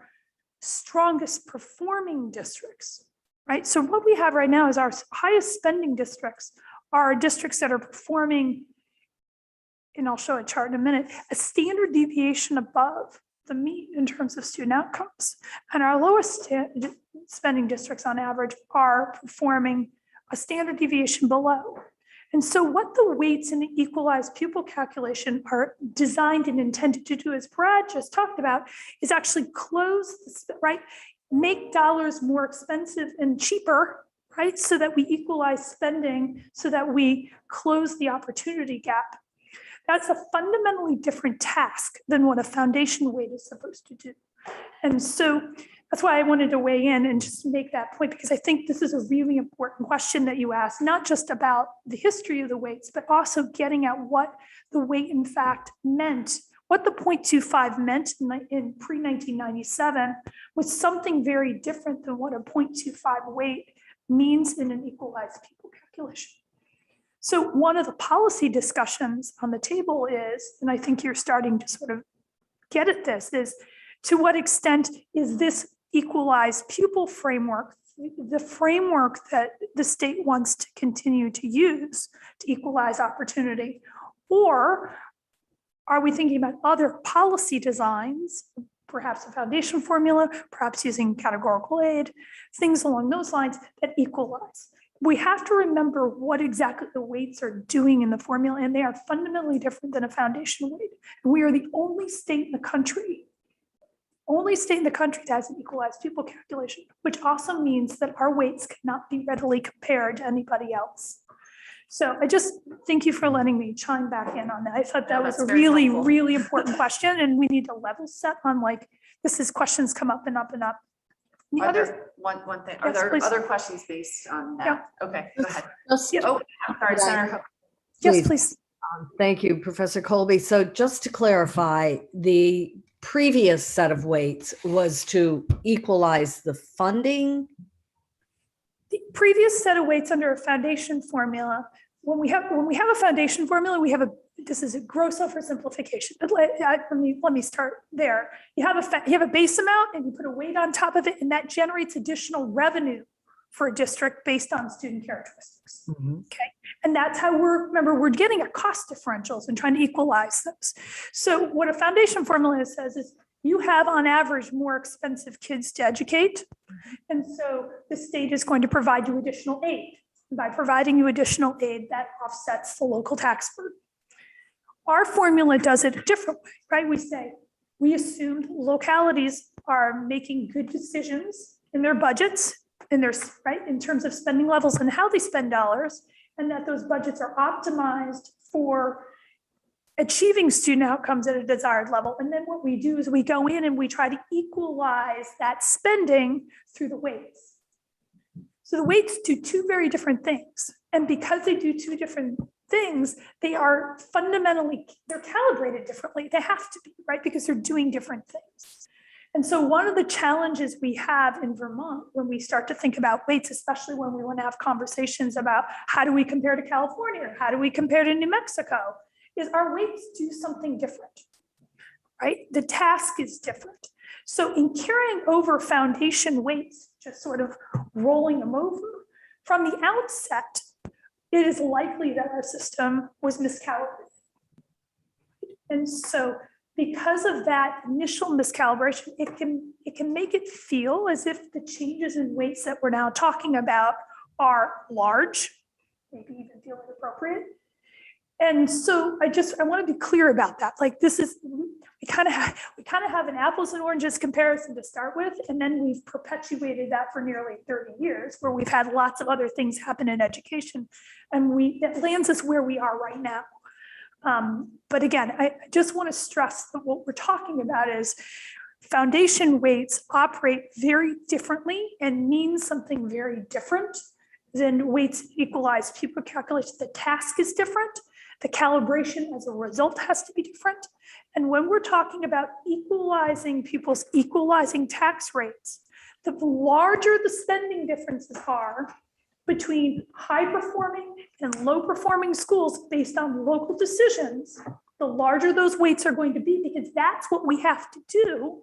strongest performing districts, right? So what we have right now is our highest spending districts are districts that are performing, and I'll show a chart in a minute, a standard deviation above the mean in terms of student outcomes. And our lowest spending districts on average are performing a standard deviation below. And so what the weights in the equalized pupil calculation are designed and intended to do, as Brad just talked about, is actually close, right? Make dollars more expensive and cheaper, right? So that we equalize spending, so that we close the opportunity gap. That's a fundamentally different task than what a foundation weight is supposed to do. And so that's why I wanted to weigh in and just make that point, because I think this is a really important question that you asked, not just about the history of the weights, but also getting at what the weight in fact meant. What the 0.25 meant in pre-1997 was something very different than what a 0.25 weight means in an equalized pupil calculation. So one of the policy discussions on the table is, and I think you're starting to sort of get at this, is to what extent is this equalized pupil framework the framework that the state wants to continue to use to equalize opportunity? Or are we thinking about other policy designs, perhaps a foundation formula, perhaps using categorical aid, things along those lines that equalize? We have to remember what exactly the weights are doing in the formula, and they are fundamentally different than a foundation weight. And we are the only state in the country that has an equalized pupil calculation, which also means that our weights cannot be readily compared to anybody else. So I just thank you for letting me chime back in on that. I thought that was a really, really important question, and we need to level set on, like, this is questions come up and up and up. One thing, are there other questions based on that? Yeah. Okay, go ahead. Just- Oh, I'm sorry, Senator. Yes, please. Thank you, Professor Colby. So just to clarify, the previous set of weights was to equalize the funding. The previous set of weights under a foundation formula, when we have a foundation formula, this is a gross oversimplification, but let me start there. You have a base amount and you put a weight on top of it, and that generates additional revenue for a district based on student characteristics. Mm-hmm. Okay, and that's how we're getting at cost differentials and trying to equalize those. So what a foundation formula says is you have on average more expensive kids to educate, and so the state is going to provide you additional aid. By providing you additional aid, that offsets the local tax burden. Our formula does it a different way, right? We assume localities are making good decisions in their budgets, in terms of spending levels and how they spend dollars, and that those budgets are optimized for achieving student outcomes at a desired level. And then what we do is we go in and we try to equalize that spending through the weights. So the weights do two very different things. And because they do two different things, they are fundamentally, they're calibrated differently. They have to be, right? Because they're doing different things. And so one of the challenges we have in Vermont when we start to think about weights, especially when we want to have conversations about how do we compare to California, or how do we compare to New Mexico, is our weights do something different, right? The task is different. So in carrying over foundation weights, just sort of rolling them over, from the outset, it is likely that our system was miscalibrated. And so because of that initial miscalibration, it can make it feel as if the changes in weights that we're now talking about are large, maybe even feel inappropriate. And so I want to be clear about that. Like this is, we kind of have an apples and oranges comparison to start with, and then we've perpetuated that for nearly 30 years, where we've had lots of other things happen in education, and it lands us where we are right now. But again, I just want to stress that what we're talking about is foundation weights operate very differently and mean something very different than weights equalized pupil calculation. The task is different. The calibration as a result has to be different. And when we're talking about equalizing pupils, equalizing tax rates, the larger the spending differences are between high performing and low performing schools based on local decisions, the larger those weights are going to be, because that's what we have to do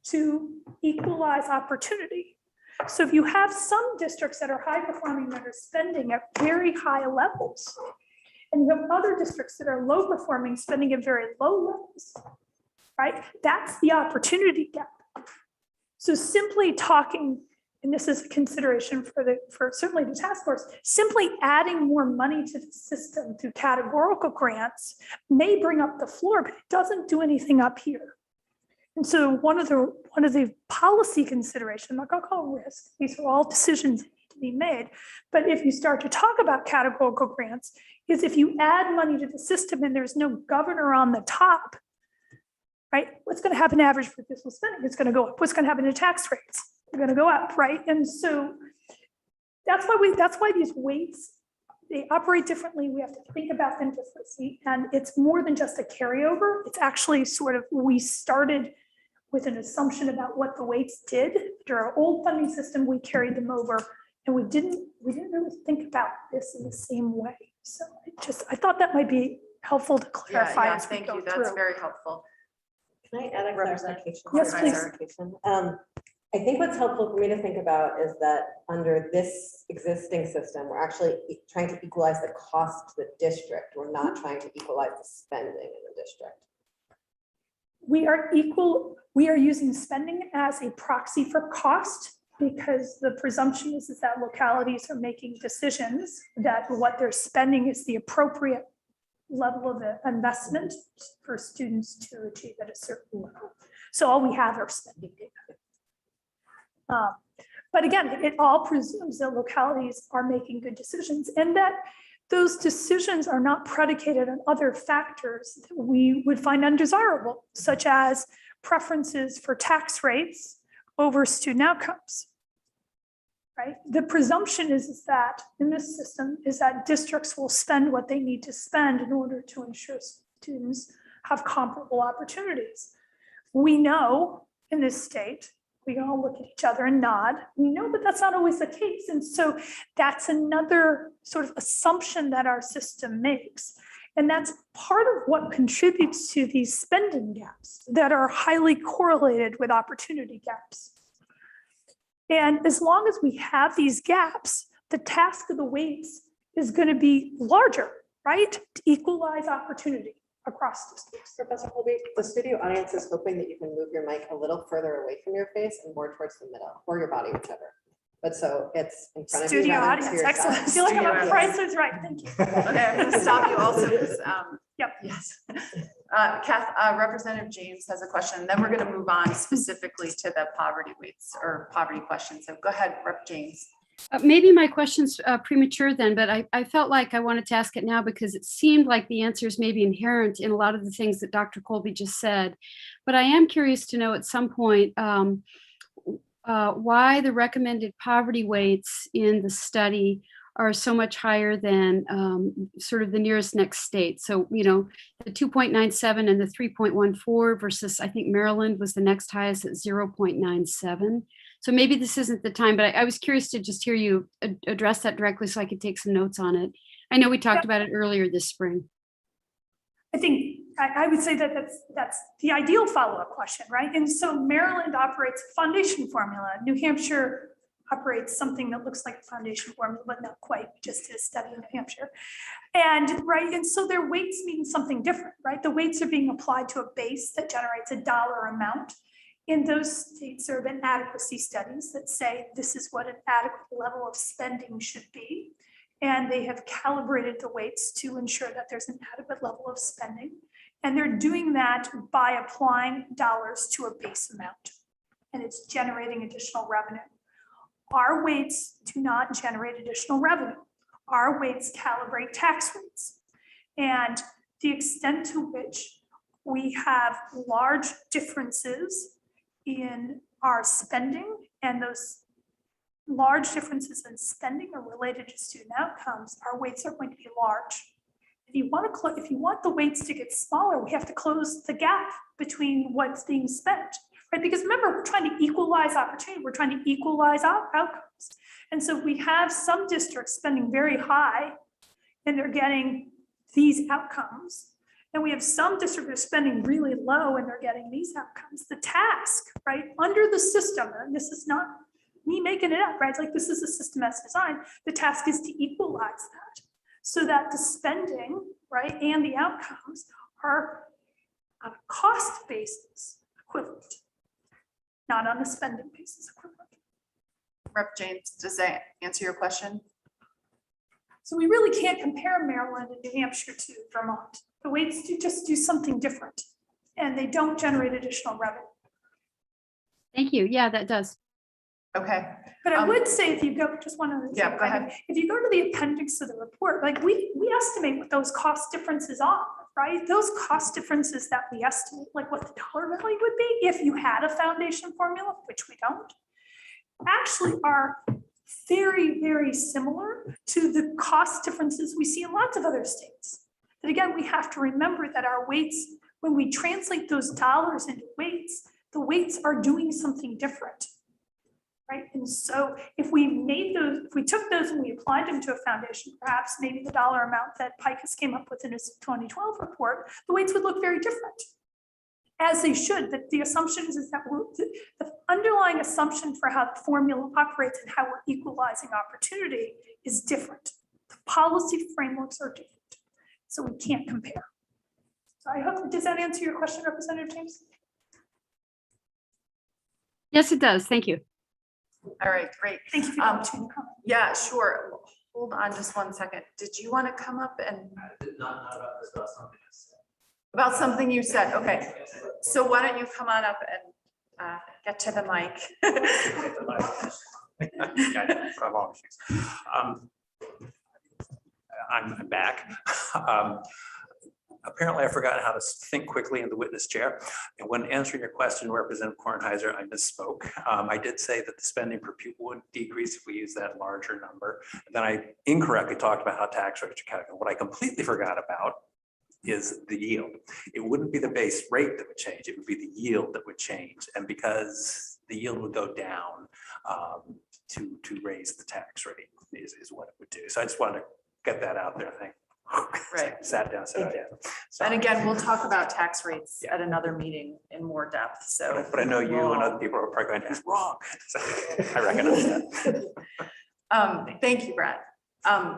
to equalize opportunity. So if you have some districts that are high performing that are spending at very high levels, and you have other districts that are low performing spending at very low levels, right? That's the opportunity gap. So simply talking, and this is a consideration for certainly the task force, simply adding more money to the system through categorical grants may bring up the floor, but it doesn't do anything up here. And so one of the policy considerations, I'm not going to call risk, these are all decisions that need to be made. But if you start to talk about categorical grants, is if you add money to the system and there's no governor on the top, right? What's going to happen to average pupil spending? It's going to go up. What's going to happen to tax rates? They're going to go up, right? And so that's why these weights, they operate differently. We have to think about them differently. And it's more than just a carryover. It's actually sort of, we started with an assumption about what the weights did. Under our old funding system, we carried them over, and we didn't really think about this in the same way. So I thought that might be helpful to clarify. Yeah, as we thank go you. That's through. very helpful. Can I add a clarification? Yes, please. Clarification. I think what's helpful for me to think about is that under this existing system, we're actually trying to equalize the cost to the district. We're not trying to equalize the spending in the district. We are using spending as a proxy for cost, because the presumption is that localities are making decisions that what they're spending is the appropriate level of investment for students to achieve at a certain level. So all we have are spending data. But again, it all presumes that localities are making good decisions, and that those decisions are not predicated on other factors that we would find undesirable, such as preferences for tax rates over student outcomes. Right? The presumption is that in this system is that districts will spend what they need to spend in order to ensure students have comparable opportunities. We know in this state, we can all look at each other and nod. We know that that's not always the case. And so that's another sort of assumption that our system makes. And that's part of what contributes to these spending gaps that are highly correlated with opportunity gaps. And as long as we have these gaps, the task of the weights is going to be larger, right? To equalize opportunity across districts. Professor Colby, the studio audience is hoping that you can move your mic a little further away from your face and more towards the middle, or your body, whichever. But so it's in front of you. Studio rather than to audience, your excellent. side. I feel like I'm Studio a Price is Right. Thank you. Okay, I'm gonna stop you also. Yep. Yes. Representative James has a question, and then we're gonna move on specifically to the poverty weights or poverty questions. So go ahead, Rep. James. Maybe my question's premature then, but I felt like I wanted to ask it now because it seemed like the answers may be inherent in a lot of the things that Dr. Colby just said. But I am curious to know at some point why the recommended poverty weights in the study are so much higher than sort of the nearest next state. So, you know, the 2.97 and the 3.14 versus I think Maryland was the next highest at 0.97. So maybe this isn't the time, but I was curious to just hear you address that directly so I could take some notes on it. I know we talked about it earlier this spring. I think I would say that that's the ideal follow-up question, right? And so Maryland operates a foundation formula. New Hampshire operates something that looks like a foundation formula, but not quite, just a study in New Hampshire. And right, and so their weights mean something different, right? The weights are being applied to a base that generates a dollar amount. In those states, there have been adequacy studies that say this is what an adequate level of spending should be. And they have calibrated the weights to ensure that there's an adequate level of spending. And they're doing that by applying dollars to a base amount. And it's generating additional revenue. Our weights do not generate additional revenue. Our weights calibrate tax rates. And the extent to which we have large differences in our spending, and those large differences in spending are related to student outcomes, our weights are going to be large. If you want the weights to get smaller, we have to close the gap between what's being spent, right? Because remember, we're trying to equalize opportunity, we're trying to equalize outcomes. And so we have some districts spending very high and they're getting these outcomes. And we have some districts that are spending really low and they're getting these outcomes. The task, right, under the system, and this is not me making it up, right? It's like this is a system as designed. The task is to equalize that so that the spending, right, and the outcomes are on a cost basis equivalent, not on a spending basis equivalent. Rep. James, does that answer your question? So we really can't compare Maryland and New Hampshire to Vermont. The weights do something different and they don't generate additional revenue. Thank you. Yeah, that does. Okay. But I would say if you go, just one other thing. Yeah, go ahead. If you go to the appendix of the report, like we estimate what those cost differences are, right? Those cost differences that we estimate, like what the dollar value would be if you had a foundation formula, which we don't, actually are very, very similar to the cost differences we see in lots of other states. But again, we have to remember that our weights, when we translate those dollars into weights, the weights are doing something different, right? And so if we took those and we applied them to a foundation, perhaps maybe the dollar amount that Picus came up with in his 2012 report, the weights would look very different, as they should. But the assumption is that the underlying assumption for how the formula operates and how we're equalizing opportunity is different. The policy frameworks are different. So we can't compare. So I hope, does that answer your question, Representative James? Yes, it does. Thank you. All right, great. Thank you for the opportunity to comment. Yeah, sure. Hold on just one second. Did you want to come up and? Not about this, about something else. About something you said, okay. So why don't you come on up and get to the mic? I'm back. Apparently, I forgot how to think quickly in the witness chair. And when answering your question, Representative Kornheiser, I misspoke. I did say that the spending per pupil would decrease if we use that larger number. And then I incorrectly talked about how tax rates are calculated. What I completely forgot about is the yield. It wouldn't be the base rate that would change. It would be the yield that would change. And because the yield would go down to raise the tax rate is what it would do. So I just wanted to get that out there. I think. Right. Sat down, said, oh, yeah. So, And again, we'll talk about tax rates at another meeting in more depth. So, but I know you and other people are probably going, it's wrong. So, I recognize that. Thank you, Brad.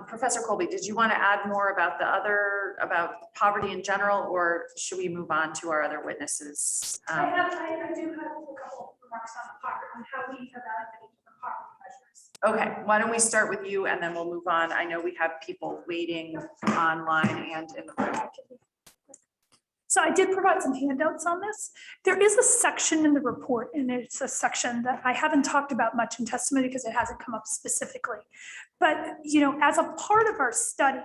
Professor Colby, did you want to add more about about poverty in general, or should we move on to our other witnesses? I do have a couple of remarks on how we evaluate different poverty measures. Okay, why don't we start with you and then we'll move on. I know we have people waiting online and in the room. So I did provide some handouts on this. There is a section in the report, and it's a section that I haven't talked about much in testimony because it hasn't come up specifically. But, as a part of our study,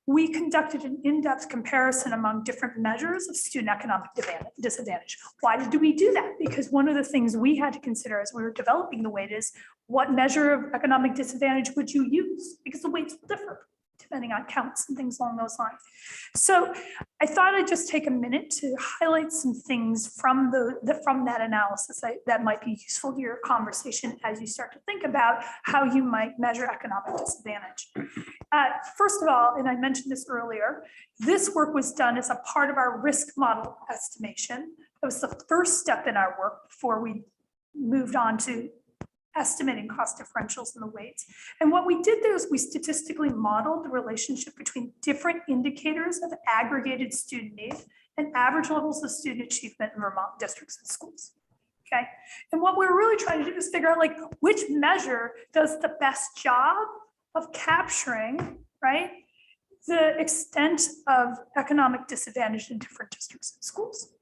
we conducted an in-depth comparison among different measures of student economic disadvantage. Why did we do that? Because one of the things we had to consider as we were developing the weight is what measure of economic disadvantage would you use? Because the weights will differ depending on counts and things along those lines. So I thought I'd just take a minute to highlight some things from from that analysis that might be useful to your conversation as you start to think about how you might measure economic disadvantage. First of all, and I mentioned this earlier, this work was done as a part of our risk model estimation. It was the first step in our work before we moved on to estimating cost differentials in the weights. And what we did there is we statistically modeled the relationship between different indicators of aggregated student need and average levels of student achievement in Vermont districts and schools. Okay. And what we're really trying to do is figure out which measure does the best job of capturing, right, the extent of economic disadvantage in different districts and schools.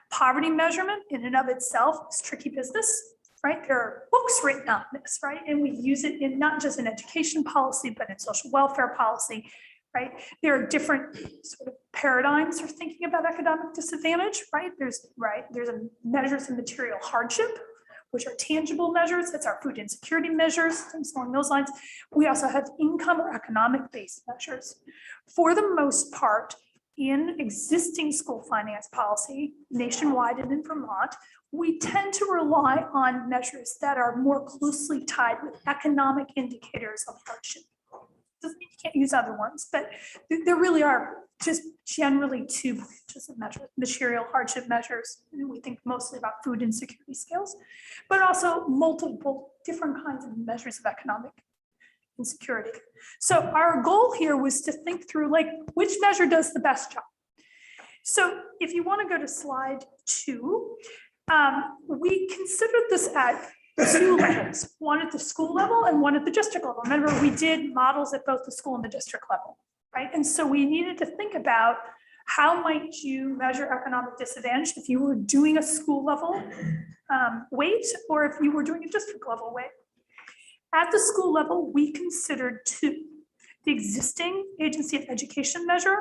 Poverty measurement in and of itself is tricky business. Right, there are books written on this, right? And we use it in not just in education policy, but in social welfare policy, right? There are different sort of paradigms for thinking about economic disadvantage, right? There's measures of material hardship, which are tangible measures. That's our food insecurity measures, things along those lines. We also have income or economic-based measures. For the most part, in existing school finance policy, nationwide and in Vermont, we tend to rely on measures that are more closely tied with economic indicators of hardship. Doesn't mean you can't use other ones, but there really are just generally two branches of measures: material hardship measures, and we think mostly about food insecurity scales, but also multiple different kinds of measures of economic insecurity. So our goal here was to think through which measure does the best job. So if you want to go to slide 2, we considered this at 2 levels, one at the school level and one at the district level. Remember, we did models at both the school and the district level, right? And so we needed to think about how might you measure economic disadvantage if you were doing a school level weight or if you were doing a district level weight. At the school level, we considered 2: the existing agency of education measure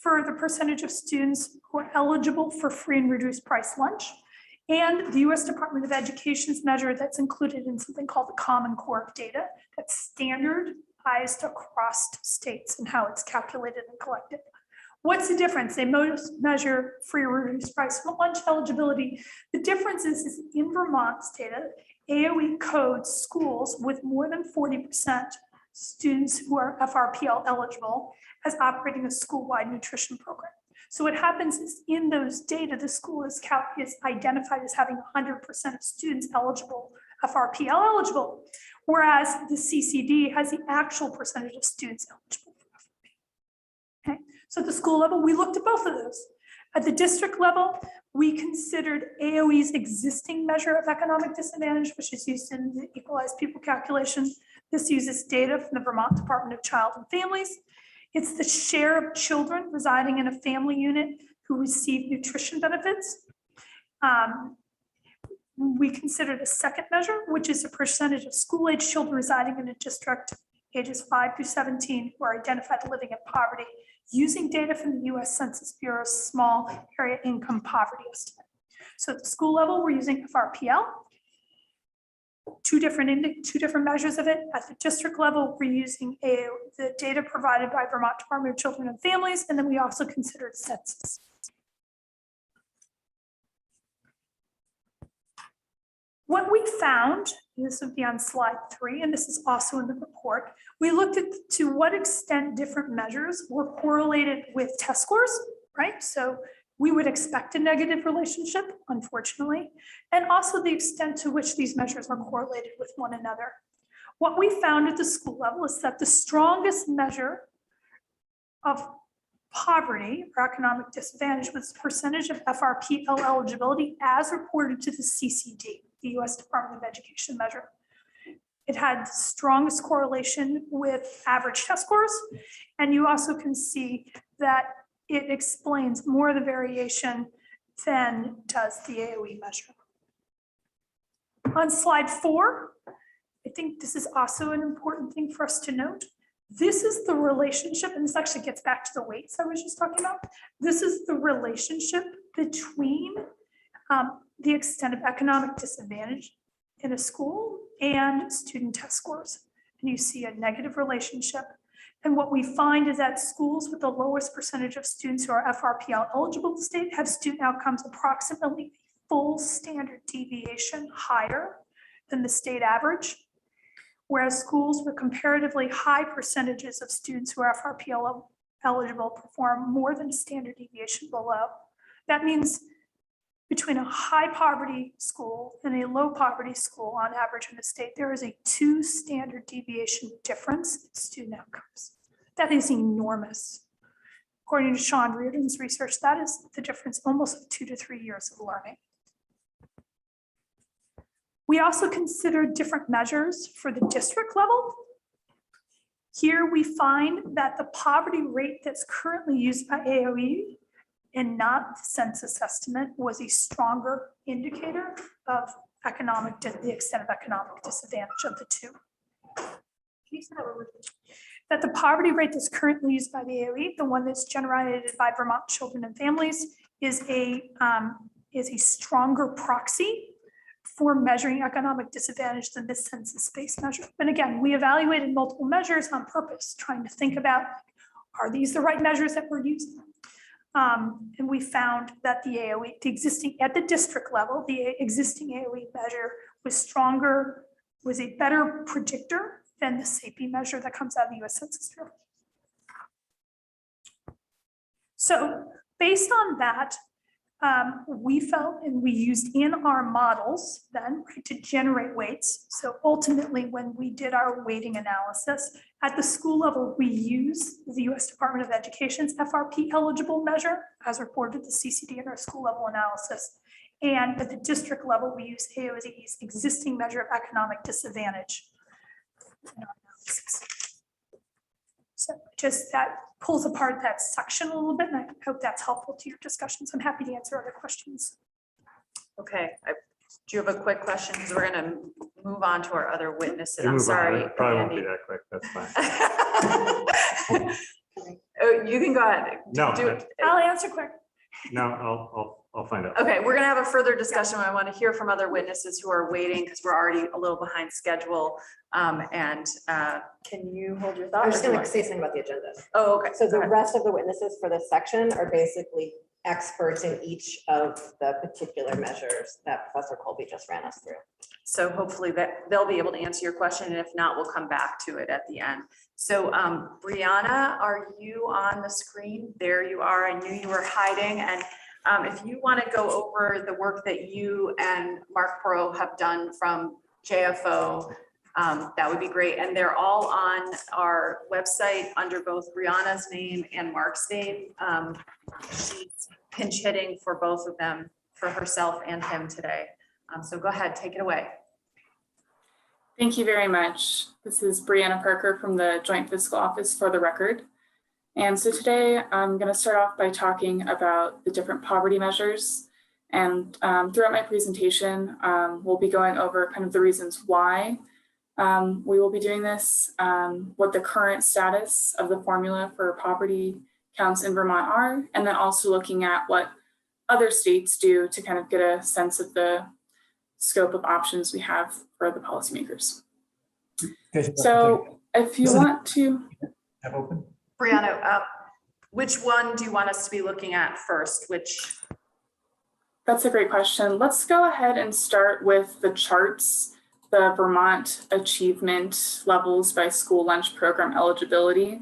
for the percentage of students who are eligible for free and reduced price lunch, and the U.S. Department of Education's measure that's included in something called the Common Core of Data that's standardized across states and how it's calculated and collected. What's the difference? They measure free or reduced price lunch eligibility. The difference is in Vermont's data, AOE codes schools with more than 40% students who are FRPL eligible as operating a school-wide nutrition program. So what happens is in those data, the school is identified as having 100% of students eligible, FRPL eligible, whereas the CCD has the actual percentage of students eligible for FRP. Okay, so at the school level, we looked at both of those. At the district level, we considered AOE's existing measure of economic disadvantage, which is used in the equalized pupil calculation. This uses data from the Vermont Department of Child and Families. It's the share of children residing in a family unit who receive nutrition benefits. We considered a second measure, which is a percentage of school-age children residing in a district ages 5 through 17 who are identified living in poverty, using data from the U.S. Census Bureau's small area income poverty estimate. So at the school level, we're using FRPL. Two different measures of it. At the district level, we're using the data provided by Vermont Department of Children and Families, and then we also considered census. What we found, and this would be on slide 3, and this is also in the report, we looked at to what extent different measures were correlated with test scores, right? So we would expect a negative relationship, unfortunately, and also the extent to which these measures are correlated with one another. What we found at the school level is that the strongest measure of poverty or economic disadvantage was the percentage of FRPL eligibility as reported to the CCD, the U.S. Department of Education measure. It had the strongest correlation with average test scores, and you also can see that it explains more of the variation than does the AOE measure. On slide 4, I think this is also an important thing for us to note. This is the relationship, and this actually gets back to the weights I was just talking about. This is the relationship between the extent of economic disadvantage in a school and student test scores. And you see a negative relationship. And what we find is that schools with the lowest percentage of students who are FRPL eligible in the state have student outcomes approximately a full standard deviation higher than the state average. Whereas schools with comparatively high percentages of students who are FRPL eligible perform more than a standard deviation below. That means between a high poverty school and a low poverty school on average in the state, there is a 2 standard deviation difference in student outcomes. That is enormous. According to Sean Reardon's research, that is the difference almost of 2 to 3 years of learning. We also considered different measures for the district level. Here we find that the poverty rate that's currently used by AOE and not the census estimate was a stronger indicator of the extent of economic disadvantage of the two. That the poverty rate that's currently used by the AOE, the one that's generated by Vermont Children and Families, is a stronger proxy for measuring economic disadvantage than this census-based measure. And again, we evaluated multiple measures on purpose, trying to think about, are these the right measures that we're using? And we found that the AOE, at the district level, the existing AOE measure was stronger, was a better predictor than the SAPI measure that comes out of the US Census Bureau. So based on that, we felt, and we used in our models then, right, to generate weights. So ultimately, when we did our weighting analysis, at the school level, we use the US Department of Education's FRP eligible measure as reported to the CCD in our school level analysis. And at the district level, we use AOE's existing measure of economic disadvantage in our analysis. So just that pulls apart that section a little bit, and I hope that's helpful to your discussions. I'm happy to answer other questions. Okay, do you have a quick question? Because we're gonna move on to our other witnesses. You I'm move on. sorry. It probably won't be Andy. that quick, that's fine. Oh, you can go ahead. No, I'll answer quick. no, I'll find out. Okay, we're gonna have a further discussion. I want to hear from other witnesses who are waiting because we're already a little behind schedule. Can you hold your thought? I was just gonna say something about the agenda. Oh, okay. So Go the ahead. rest of the witnesses for this section are basically experts in each of the particular measures that Professor Colby just ran us through. So hopefully that they'll be able to answer your question, and if not, we'll come back to it at the end. So Brianna, are you on the screen? There you are. I knew you were hiding. And if you want to go over the work that you and Mark Pro have done from JFO, that would be great. And they're all on our website under both Brianna's name and Mark's name. She's pinch hitting for both of them, for herself and him today. So go ahead, take it away. Thank you very much. This is Brianna Parker from the Joint Fiscal Office for the record. And so today I'm going to start off by talking about the different poverty measures. And throughout my presentation, we'll be going over kind of the reasons why we will be doing this, what the current status of the formula for poverty counts in Vermont are, and then also looking at what other states do to kind of get a sense of the scope of options we have for the policymakers. Okay, So if you want to have open. Brianna, which one do you want us to be looking at first? That's a great question. Let's go ahead and start with the charts, the Vermont achievement levels by school lunch program eligibility.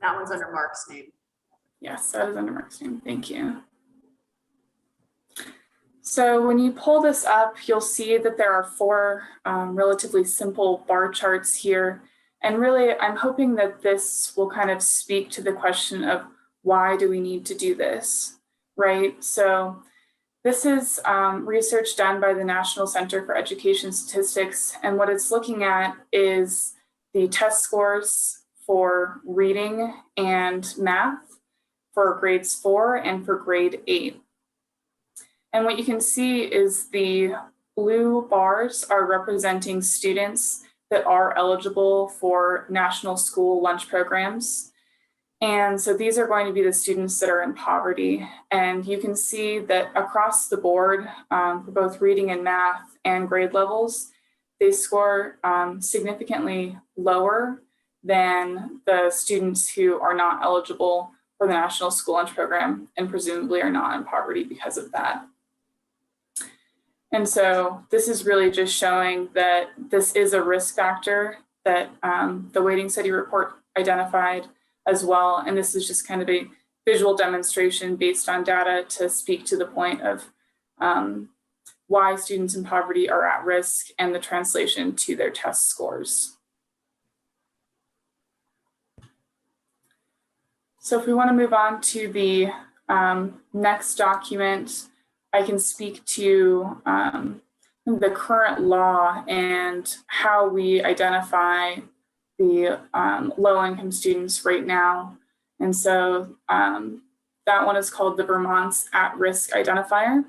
That one's under Mark's name. Yes, that is under Mark's name. Thank you. So when you pull this up, you'll see that there are 4 relatively simple bar charts here. And really, I'm hoping that this will kind of speak to the question of why do we need to do this, right? So this is research done by the National Center for Education Statistics. And what it's looking at is the test scores for reading and math for grades 4 and for grade 8. And what you can see is the blue bars are representing students that are eligible for national school lunch programs. And so these are going to be the students that are in poverty. And you can see that across the board, for both reading and math and grade levels, they score significantly lower than the students who are not eligible for the National School Lunch Program and presumably are not in poverty because of that. And so this is really just showing that this is a risk factor that the weighting study report identified as well. And this is just kind of a visual demonstration based on data to speak to the point of why students in poverty are at risk and the translation to their test scores. So if we want to move on to the next document, I can speak to the current law and how we identify the low-income students right now. And so that one is called the Vermont's at-risk identifier.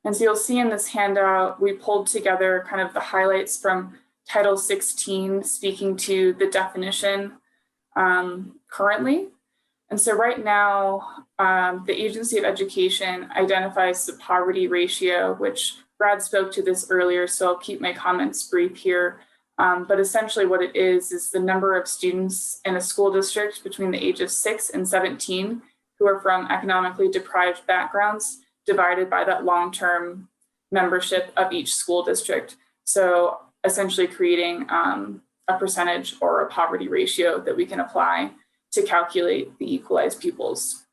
And so you'll see in this handout, we pulled together kind of the highlights from Title 16, speaking to the definition currently. And so right now, the Agency of Education identifies the poverty ratio, which Brad spoke to this earlier, so I'll keep my comments brief here. But essentially what it is the number of students in a school district between the age of 6 and 17 who are from economically deprived backgrounds divided by that long-term membership of each school district. So essentially creating a percentage or a poverty ratio that we can apply to calculate the equalized pupils.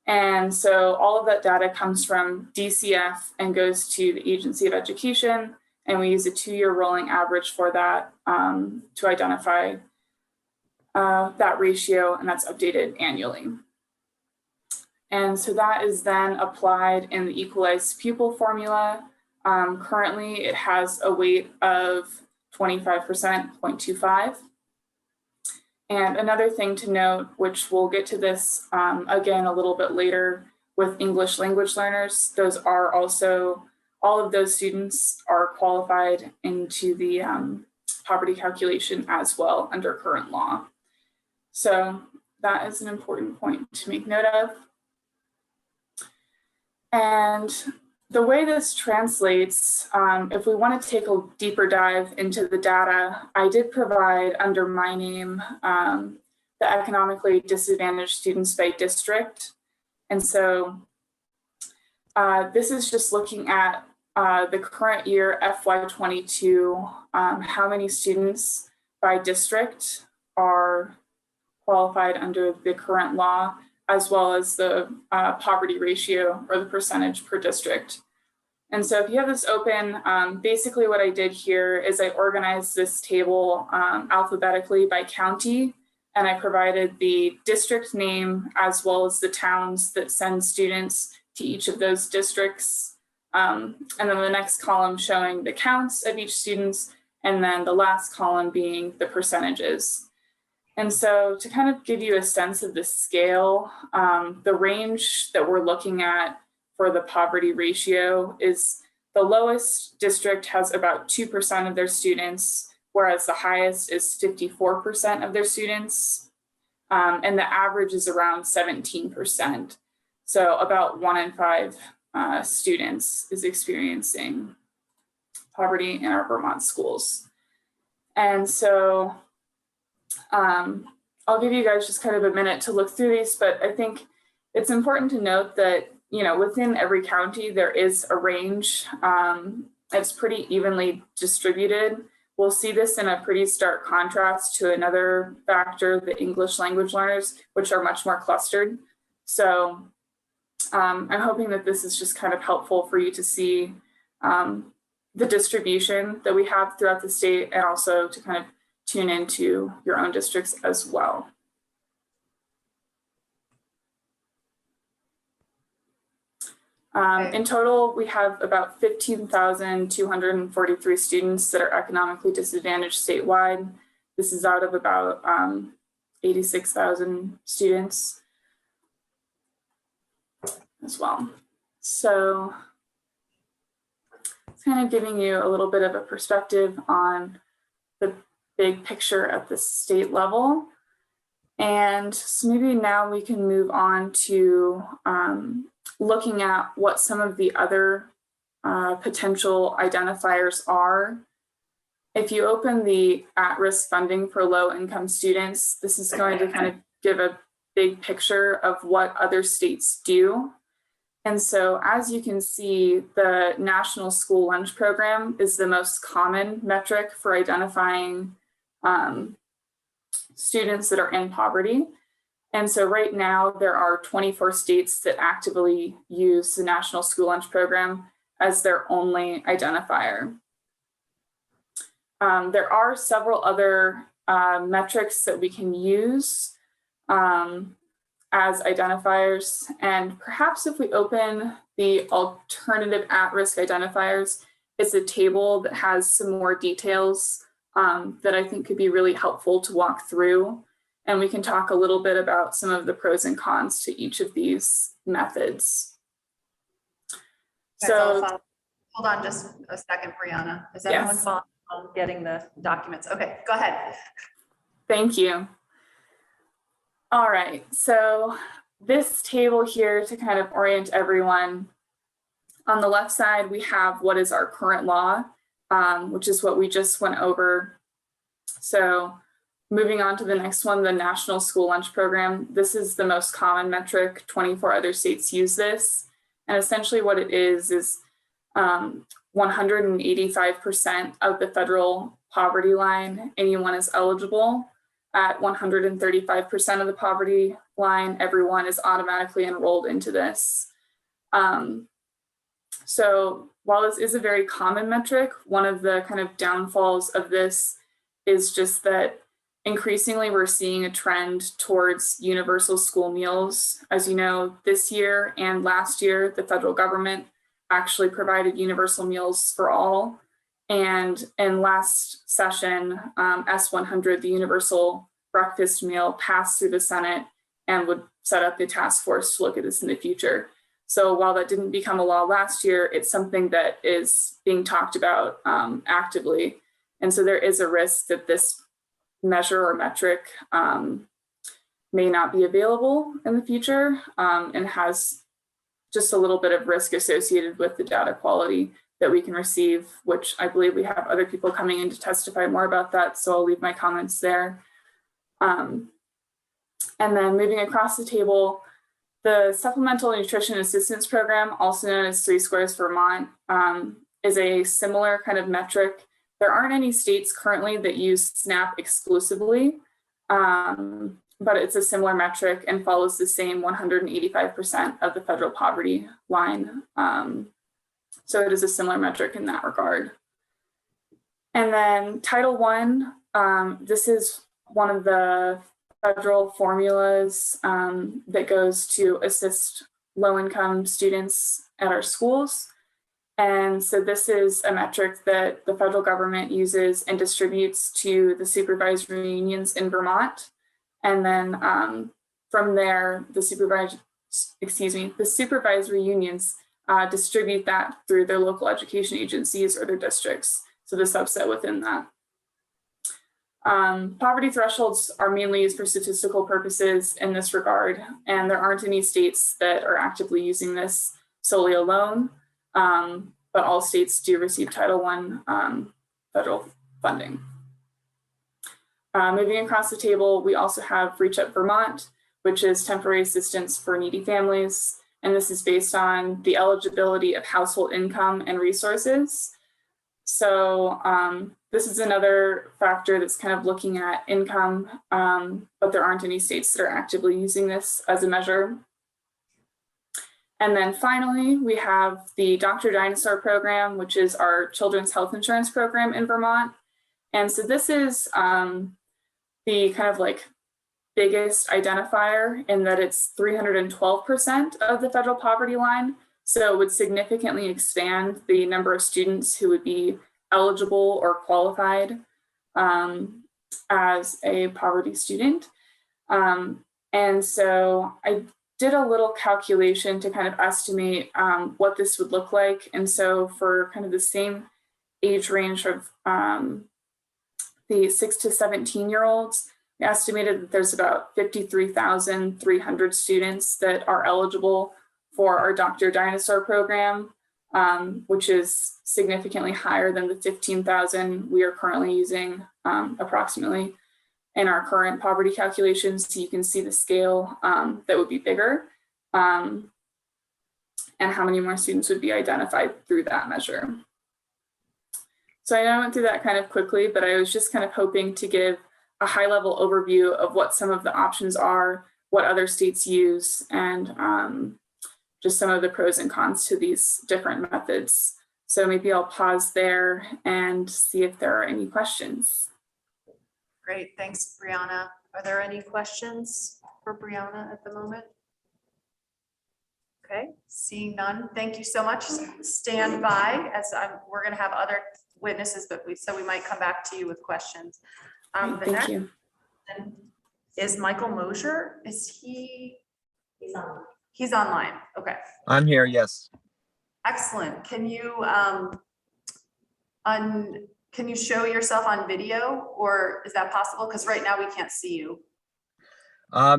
And so all of that data comes from DCF and goes to the Agency of Education. And we use a 2-year rolling average for that to identify that ratio, and that's updated annually. And so that is then applied in the equalized pupil formula. Currently, it has a weight of 25%, 0.25. And another thing to note, which we'll get to this again a little bit later with English language learners, those are also, all of those students are qualified into the poverty calculation as well under current law. So that is an important point to make note of. And the way this translates, if we want to take a deeper dive into the data, I did provide under my name the economically disadvantaged students by district. And so this is just looking at the current year FY22, how many students by district are qualified under the current law, as well as the poverty ratio or the percentage per district. And so if you have this open, basically what I did here is I organized this table alphabetically by county, and I provided the district name as well as the towns that send students to each of those districts. And then the next column showing the counts of each students, and then the last column being the percentages. And so to kind of give you a sense of the scale, the range that we're looking at for the poverty ratio is the lowest district has about 2% of their students, whereas the highest is 54% of their students. And the average is around 17%. So about 1 in 5 students is experiencing poverty in our Vermont schools. And so I'll give you guys just kind of a minute to look through these, but I think it's important to note that, you know, within every county, there is a range. It's pretty evenly distributed. We'll see this in a pretty stark contrast to another factor, the English language learners, which are much more clustered. So I'm hoping that this is just kind of helpful for you to see the distribution that we have throughout the state, and also to kind of tune into your own districts as well. In total, we have about 15,243 students that are economically disadvantaged statewide. This is out of about 86,000 students as well. So it's kind of giving you a little bit of a perspective on the big picture at the state level. And so maybe now we can move on to looking at what some of the other potential identifiers are. If you open the at-risk funding for low-income students, this is going to kind of give a big picture of what other states do. And so as you can see, the National School Lunch Program is the most common metric for identifying students that are in poverty. And so right now there are 24 states that actively use the National School Lunch Program as their only identifier. There are several other metrics that we can use as identifiers. And perhaps if we open the alternative at-risk identifiers, it's a table that has some more details that I think could be really helpful to walk through. And we can talk a little bit about some of the pros and cons to each of these methods. So hold on just a second, Brianna. Is everyone yes. following on getting the documents? Okay, go ahead. Thank you. All right, so this table here to kind of orient everyone. On the left side, we have what is our current law, which is what we just went over. So moving on to the next one, the National School Lunch Program. This is the most common metric. 24 other states use this. And essentially what it is 185% of the federal poverty line, anyone is eligible. At 135% of the poverty line, everyone is automatically enrolled into this. So while this is a very common metric, one of the kind of downfalls of this is just that increasingly we're seeing a trend towards universal school meals. As you know, this year and last year, the federal government actually provided universal meals for all. And in last session, S100, the universal breakfast meal, passed through the Senate and would set up the task force to look at this in the future. So while that didn't become a law last year, it's something that is being talked about actively. And so there is a risk that this measure or metric may not be available in the future and has just a little bit of risk associated with the data quality that we can receive, which I believe we have other people coming in to testify more about that. So I'll leave my comments there. And then moving across the table, the Supplemental Nutrition Assistance Program, also known as 3 Squares Vermont, is a similar kind of metric. There aren't any states currently that use SNAP exclusively, but it's a similar metric and follows the same 185% of the federal poverty line. So it is a similar metric in that regard. And then Title I, this is one of the federal formulas that goes to assist low-income students at our schools. And so this is a metric that the federal government uses and distributes to the supervisory unions in Vermont. And then from there, the supervisory unions distribute that through their local education agencies or their districts. So the subset within that. Poverty thresholds are mainly used for statistical purposes in this regard, and there aren't any states that are actively using this solely alone, but all states do receive Title I federal funding. Moving across the table, we also have Reach Up Vermont, which is temporary assistance for needy families, and this is based on the eligibility of household income and resources. So this is another factor that's kind of looking at income, but there aren't any states that are actively using this as a measure. And then finally, we have the Dr. Dinosaur program, which is our children's health insurance program in Vermont. And so this is the kind of like biggest identifier in that it's 312% of the federal poverty line. So it would significantly expand the number of students who would be eligible or qualified as a poverty student. And so I did a little calculation to kind of estimate what this would look like. And so for kind of the same age range of the 6 to 17-year-olds, we estimated that there's about 53,300 students that are eligible for our Dr. Dinosaur program, which is significantly higher than the 15,000 we are currently using approximately in our current poverty calculations. So you can see the scale that would be bigger and how many more students would be identified through that measure. So I know I went through that kind of quickly, but I was just kind of hoping to give a high level overview of what some of the options are, what other states use, and just some of the pros and cons to these different methods. So maybe I'll pause there and see if there are any questions. Great, thanks, Brianna. Are there any questions for Brianna at the moment? Okay, seeing none, thank you so much. Stand by as we're gonna have other witnesses, but we might come back to you with questions. The Thank next you. is Michael Mosier. Is he? He's online. He's online, okay. I'm here, yes. Excellent. Can you can you show yourself on video, or is that possible? Because right now we can't see you.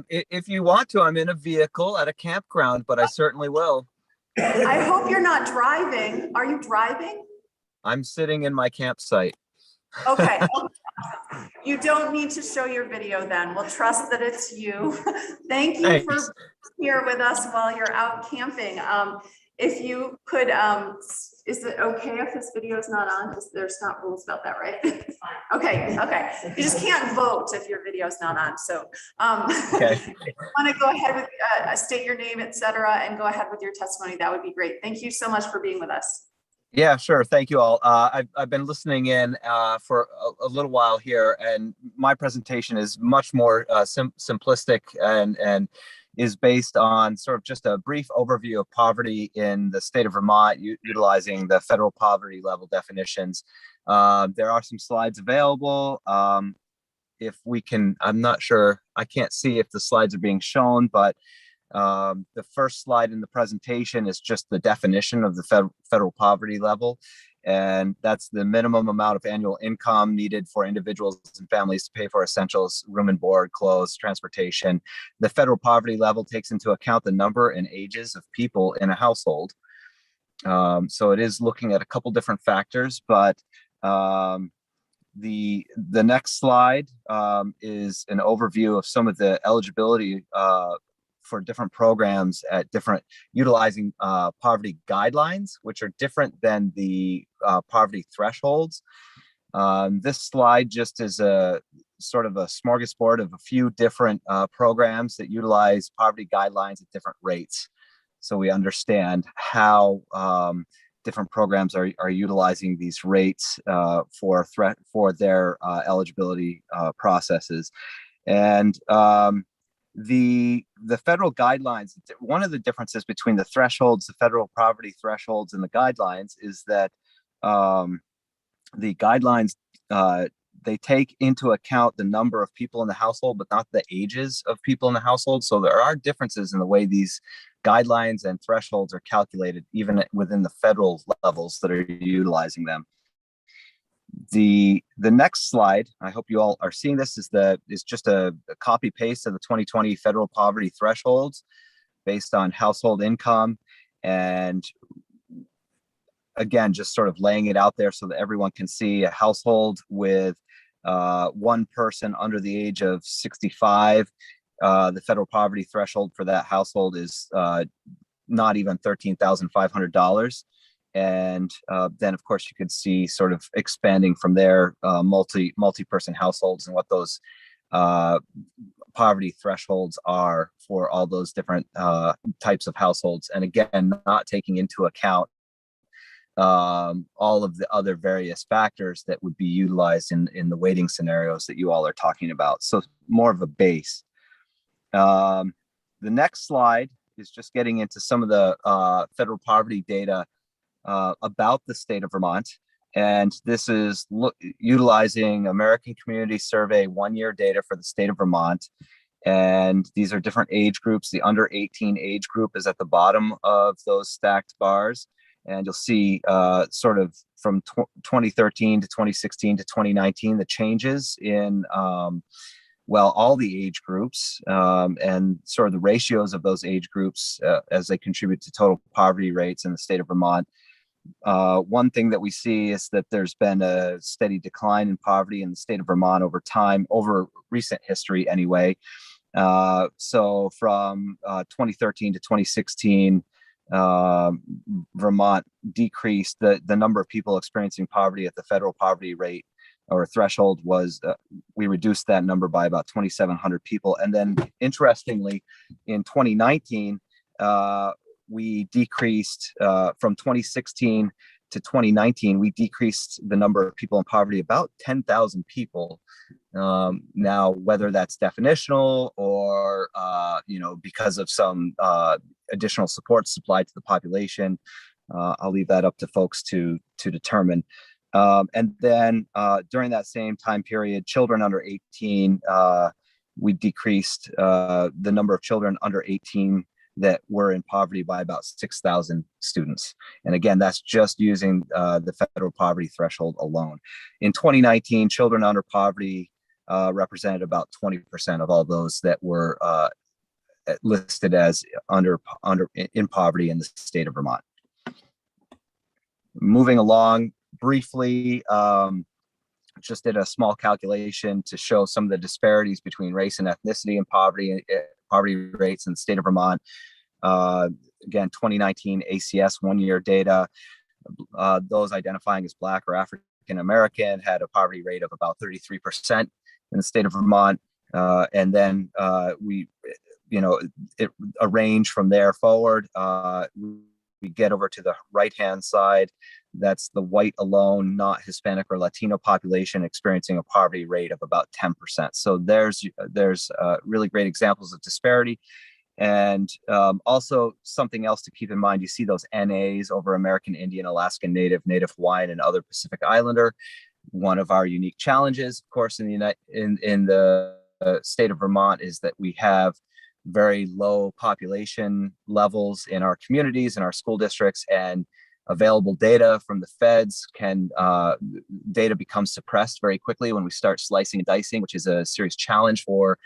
If you want to, I'm in a vehicle at a campground, but I certainly will. I hope you're not driving. Are you driving? I'm sitting in my campsite. Okay. You don't need to show your video then. We'll trust that it's you. Thank you for Thanks. being here with us while you're out camping. If you could, is it okay if this video is not on? There's not rules about that, right? Okay, okay. You just can't vote if your video is not on. So Okay. if you want to go ahead with state your name, etc., and go ahead with your testimony, that would be great. Thank you so much for being with us. Yeah, sure. Thank you all. I've been listening in for a little while here, and my presentation is much more simplistic and is based on sort of just a brief overview of poverty in the state of Vermont, utilizing the federal poverty level definitions. There are some slides available. If we can, I'm not sure, I can't see if the slides are being shown, but the first slide in the presentation is just the definition of the federal poverty level. And that's the minimum amount of annual income needed for individuals and families to pay for essentials, room and board, clothes, transportation. The federal poverty level takes into account the number and ages of people in a household. So it is looking at a couple different factors, but the next slide is an overview of some of the eligibility for different programs at different, utilizing poverty guidelines, which are different than the poverty thresholds. This slide just is a sort of a smorgasbord of a few different programs that utilize poverty guidelines at different rates. So we understand how different programs are utilizing these rates for their eligibility processes. And the federal guidelines, one of the differences between the thresholds, the federal poverty thresholds and the guidelines is that the guidelines, they take into account the number of people in the household, but not the ages of people in the household. So there are differences in the way these guidelines and thresholds are calculated, even within the federal levels that are utilizing them. The next slide, I hope you all are seeing this, is just a copy paste of the 2020 federal poverty thresholds based on household income. And again, just sort of laying it out there so that everyone can see a household with one person under the age of 65. The federal poverty threshold for that household is not even $13,500. And then, of course, you could see sort of expanding from there, multi-person households and what those poverty thresholds are for all those different types of households. And again, not taking into account all of the other various factors that would be utilized in the weighting scenarios that you all are talking about. So more of a base. The next slide is just getting into some of the federal poverty data about the state of Vermont. And this is utilizing American Community Survey 1-year data for the state of Vermont. And these are different age groups. The under 18 age group is at the bottom of those stacked bars. And you'll see sort of from 2013 to 2016 to 2019, the changes in, well, all the age groups and sort of the ratios of those age groups as they contribute to total poverty rates in the state of Vermont. One thing that we see is that there's been a steady decline in poverty in the state of Vermont over time, over recent history anyway. So from 2013 to 2016, Vermont decreased the number of people experiencing poverty at the federal poverty rate or threshold was, we reduced that number by about 2,700 people. And then interestingly, in 2019, we decreased from 2016 to 2019, we decreased the number of people in poverty about 10,000 people. Now, whether that's definitional or, because of some additional support supplied to the population, I'll leave that up to folks to determine. And then during that same time period, children under 18, we decreased the number of children under 18 that were in poverty by about 6,000 students. And again, that's just using the federal poverty threshold alone. In 2019, children under poverty represented about 20% of all those that were listed as in poverty in the state of Vermont. Moving along briefly, just did a small calculation to show some of the disparities between race and ethnicity and poverty rates in the state of Vermont. Again, 2019 ACS one-year data, those identifying as Black or African American had a poverty rate of about 33% in the state of Vermont. And then a range from there forward. We get over to the right-hand side. That's the white alone, not Hispanic or Latino population experiencing a poverty rate of about 10%. So there's really great examples of disparity. And also something else to keep in mind, you see those NAs over American Indian, Alaskan Native, Native Hawaiian, and other Pacific Islander. One of our unique challenges, of course, in the state of Vermont is that we have very low population levels in our communities and our school districts, and available data from the feds data becomes suppressed very quickly when we start slicing and dicing, which is a serious challenge for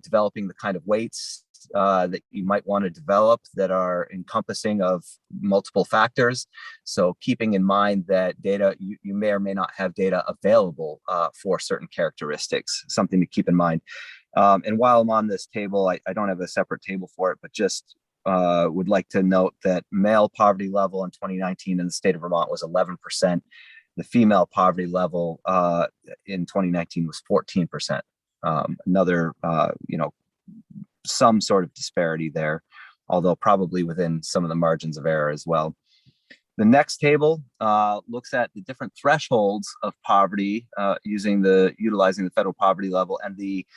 developing the kind of weights that you might want to develop that are encompassing of multiple factors. So keeping in mind that data, you may or may not have data available for certain characteristics, something to keep in mind. And while I'm on this table, I don't have a separate table for it, but just would like to note that male poverty level in 2019 in the state of Vermont was 11%. The female poverty level in 2019 was 14%. Another, some sort of disparity there, although probably within some of the margins of error as well. The next table looks at the different thresholds of poverty utilizing the federal poverty level and the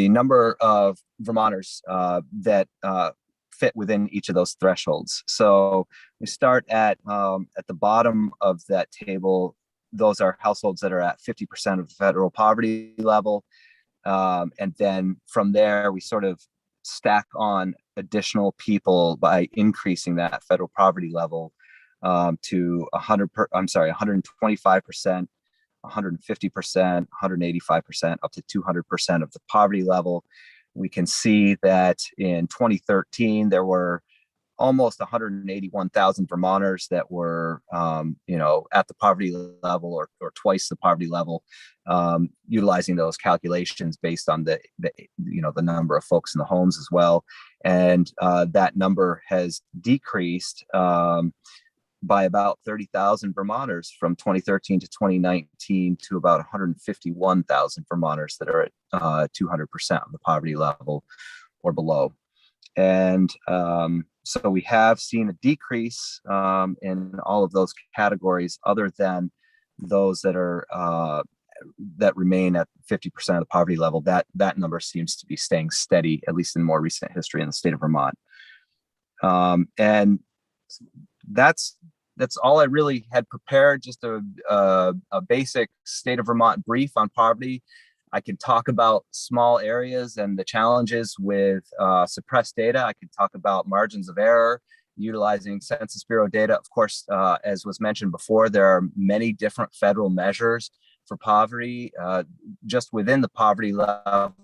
number of Vermonters that fit within each of those thresholds. So we start at the bottom of that table. Those are households that are at 50% of the federal poverty level. And then from there, we sort of stack on additional people by increasing that federal poverty level to 125%, 150%, 185%, up to 200% of the poverty level. We can see that in 2013, there were almost 181,000 Vermonters that were, at the poverty level or twice the poverty level, utilizing those calculations based on the number of folks in the homes as well. And that number has decreased by about 30,000 Vermonters from 2013 to 2019 to about 151,000 Vermonters that are at 200% of the poverty level or below. And so we have seen a decrease in all of those categories, other than those that are that remain at 50% of the poverty level. That number seems to be staying steady, at least in more recent history in the state of Vermont. And that's all I really had prepared, just a basic state of Vermont brief on poverty. I can talk about small areas and the challenges with suppressed data. I can talk about margins of error, utilizing Census Bureau data. Of course, as was mentioned before, there are many different federal measures for poverty. Just within the poverty level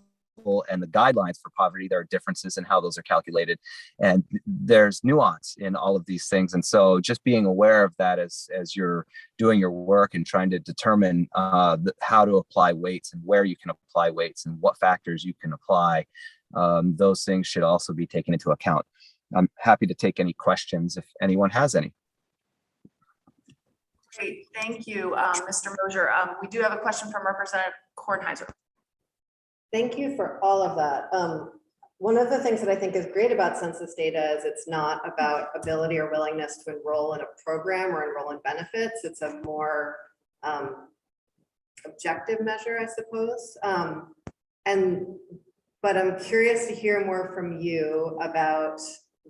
and the guidelines for poverty, there are differences in how those are calculated. And there's nuance in all of these things. And so just being aware of that as you're doing your work and trying to determine how to apply weights and where you can apply weights and what factors you can apply, those things should also be taken into account. I'm happy to take any questions if anyone has any. Great, thank you, Mr. Mosier. We do have a question from Representative Kornheiser. Thank you for all of that. One of the things that I think is great about census data is it's not about ability or willingness to enroll in a program or enroll in benefits. It's a more objective measure, I suppose. But I'm curious to hear more from you about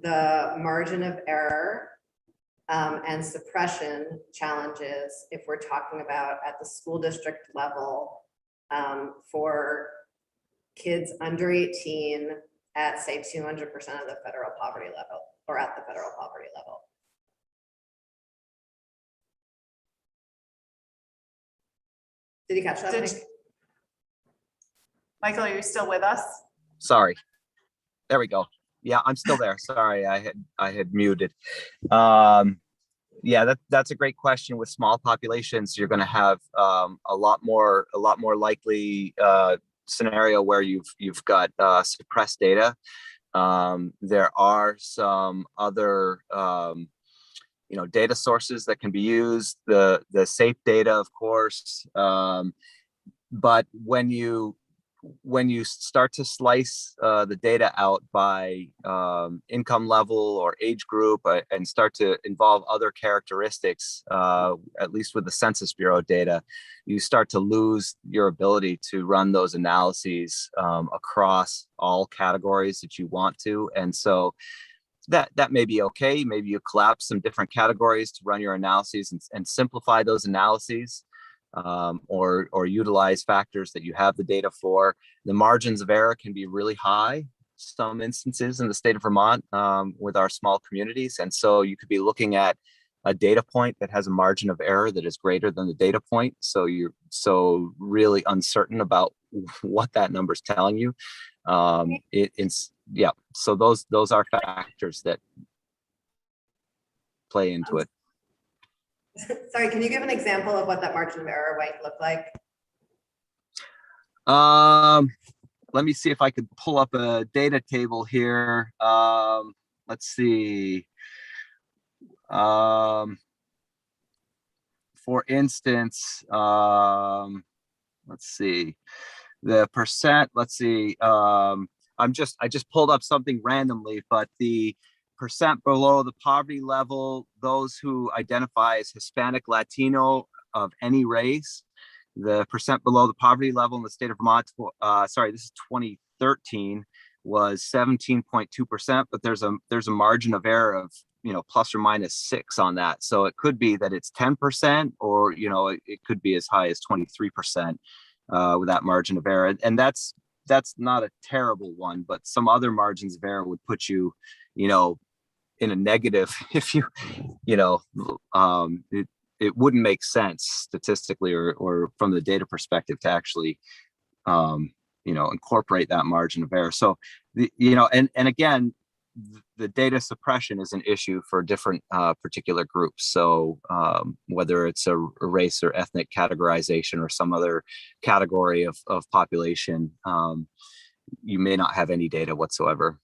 the margin of error and suppression challenges if we're talking about at the school district level for kids under 18 at, say, 200% of the federal poverty level, or at the federal poverty level. Did you catch that? Mike? Michael, are you still with us? Sorry. There we go. Yeah, I'm still there. Sorry, I had muted. Yeah, that's a great question. With small populations, you're going to have a lot more likely scenario where you've got suppressed data. There are some other data sources that can be used. The SAFE data, of course, but when you start to slice the data out by income level or age group and start to involve other characteristics, at least with the Census Bureau data, you start to lose your ability to run those analyses across all categories that you want to. And so that may be okay. Maybe you collapse some different categories to run your analyses and simplify those analyses. Or utilize factors that you have the data for. The margins of error can be really high, some instances in the state of Vermont with our small communities. And so you could be looking at a data point that has a margin of error that is greater than the data point. So you're so really uncertain about what that number is telling you. So those are factors that play into it. Sorry, can you give an example of what that margin of error might look like? Let me see if I could pull up a data table here. Let's see. For instance, let's see. The percent, let's see. I just pulled up something randomly, but the percent below the poverty level, those who identify as Hispanic, Latino of any race, the percent below the poverty level in the state of Vermont, this is 2013, was 17.2%, but there's a margin of error of plus or minus 6 on that. So it could be that it's 10%, or it could be as high as 23% with that margin of error. And that's not a terrible one, but some other margins of error would put you, in a negative if it wouldn't make sense statistically or from the data perspective to actually incorporate that margin of error. So and again, the data suppression is an issue for different particular groups. So whether it's a race or ethnic categorization or some other category of population, you may not have any data whatsoever.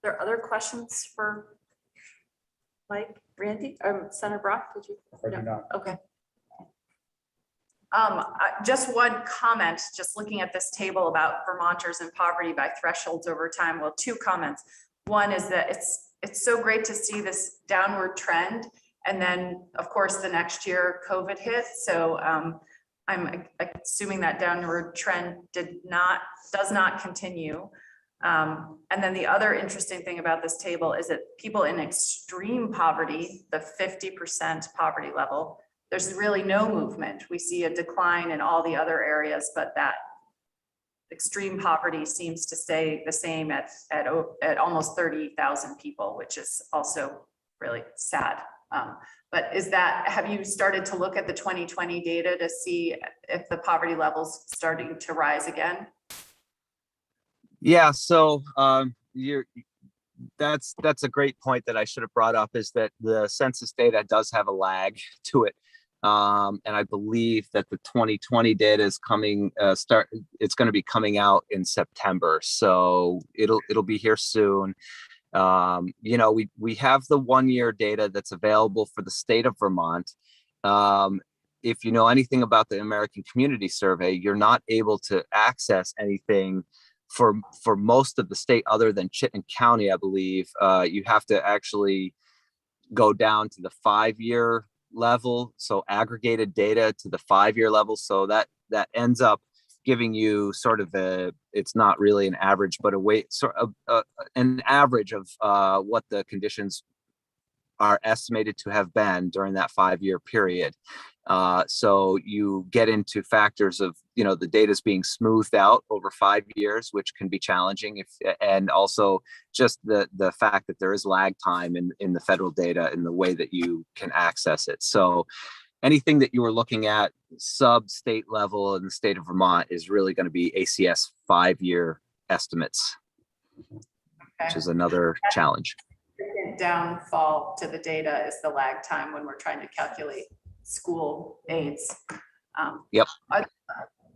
Are there other questions for Mike, Randy, Senator Brock? Did you? No. Okay. Just one comment, just looking at this table about Vermonters in poverty by thresholds over time. Well, 2 comments. One is that it's so great to see this downward trend. And then, of course, the next year COVID hit. So I'm assuming that downward trend does not continue. And then the other interesting thing about this table is that people in extreme poverty, the 50% poverty level, there's really no movement. We see a decline in all the other areas, but that extreme poverty seems to stay the same at almost 30,000 people, which is also really sad. But have you started to look at the 2020 data to see if the poverty level's starting to rise again? Yeah, so that's a great point that I should have brought up, is that the census data does have a lag to it. And I believe that the 2020 data is coming, it's going to be coming out in September. So it'll be here soon. You know, we have the 1-year data that's available for the state of Vermont. If you know anything about the American Community Survey, you're not able to access anything for most of the state other than Chittenden County, I believe. You have to actually go down to the 5-year level, so aggregated data to the 5-year level. So that ends up giving you sort of it's not really an average, but an average of what the conditions are estimated to have been during that 5-year period. So you get into factors of, you know, the data is being smoothed out over 5 years, which can be challenging, and also just the fact that there is lag time in the federal data in the way that you can access it. So anything that you were looking at sub-state level in the state of Vermont is really going to be ACS 5-year estimates, which is another challenge. Downfall to the data is the lag time when we're trying to calculate school aids. Yep.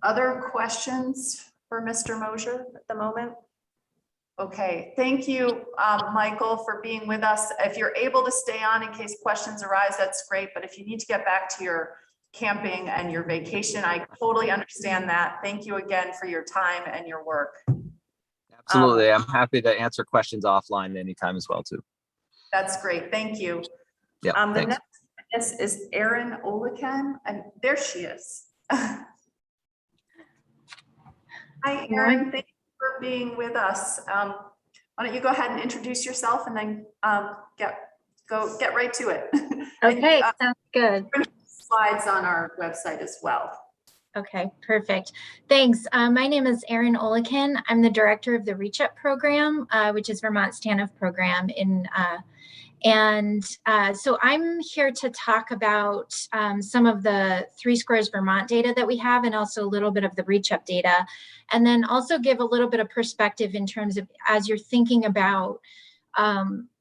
Other questions for Mr. Mosier at the moment? Okay, thank you, Michael, for being with us. If you're able to stay on in case questions arise, that's great. But if you need to get back to your camping and your vacation, I totally understand that. Thank you again for your time and your work. Absolutely. I'm happy to answer questions offline anytime as well, too. That's great. Thank you. Yeah. The next witness is Erin Olican, and there she is. Hi, Erin. Thank you for being with us. Why don't you go ahead and introduce yourself, and then get right to it. Okay, sounds good. Slides on our website as well. Okay, perfect. Thanks. My name is Erin Olican. I'm the director of the Reach Up program, which is Vermont's TANF program. So I'm here to talk about some of the 3 Squares Vermont data that we have, and also a little bit of the Reach Up data, and then also give a little bit of perspective in terms of, as you're thinking about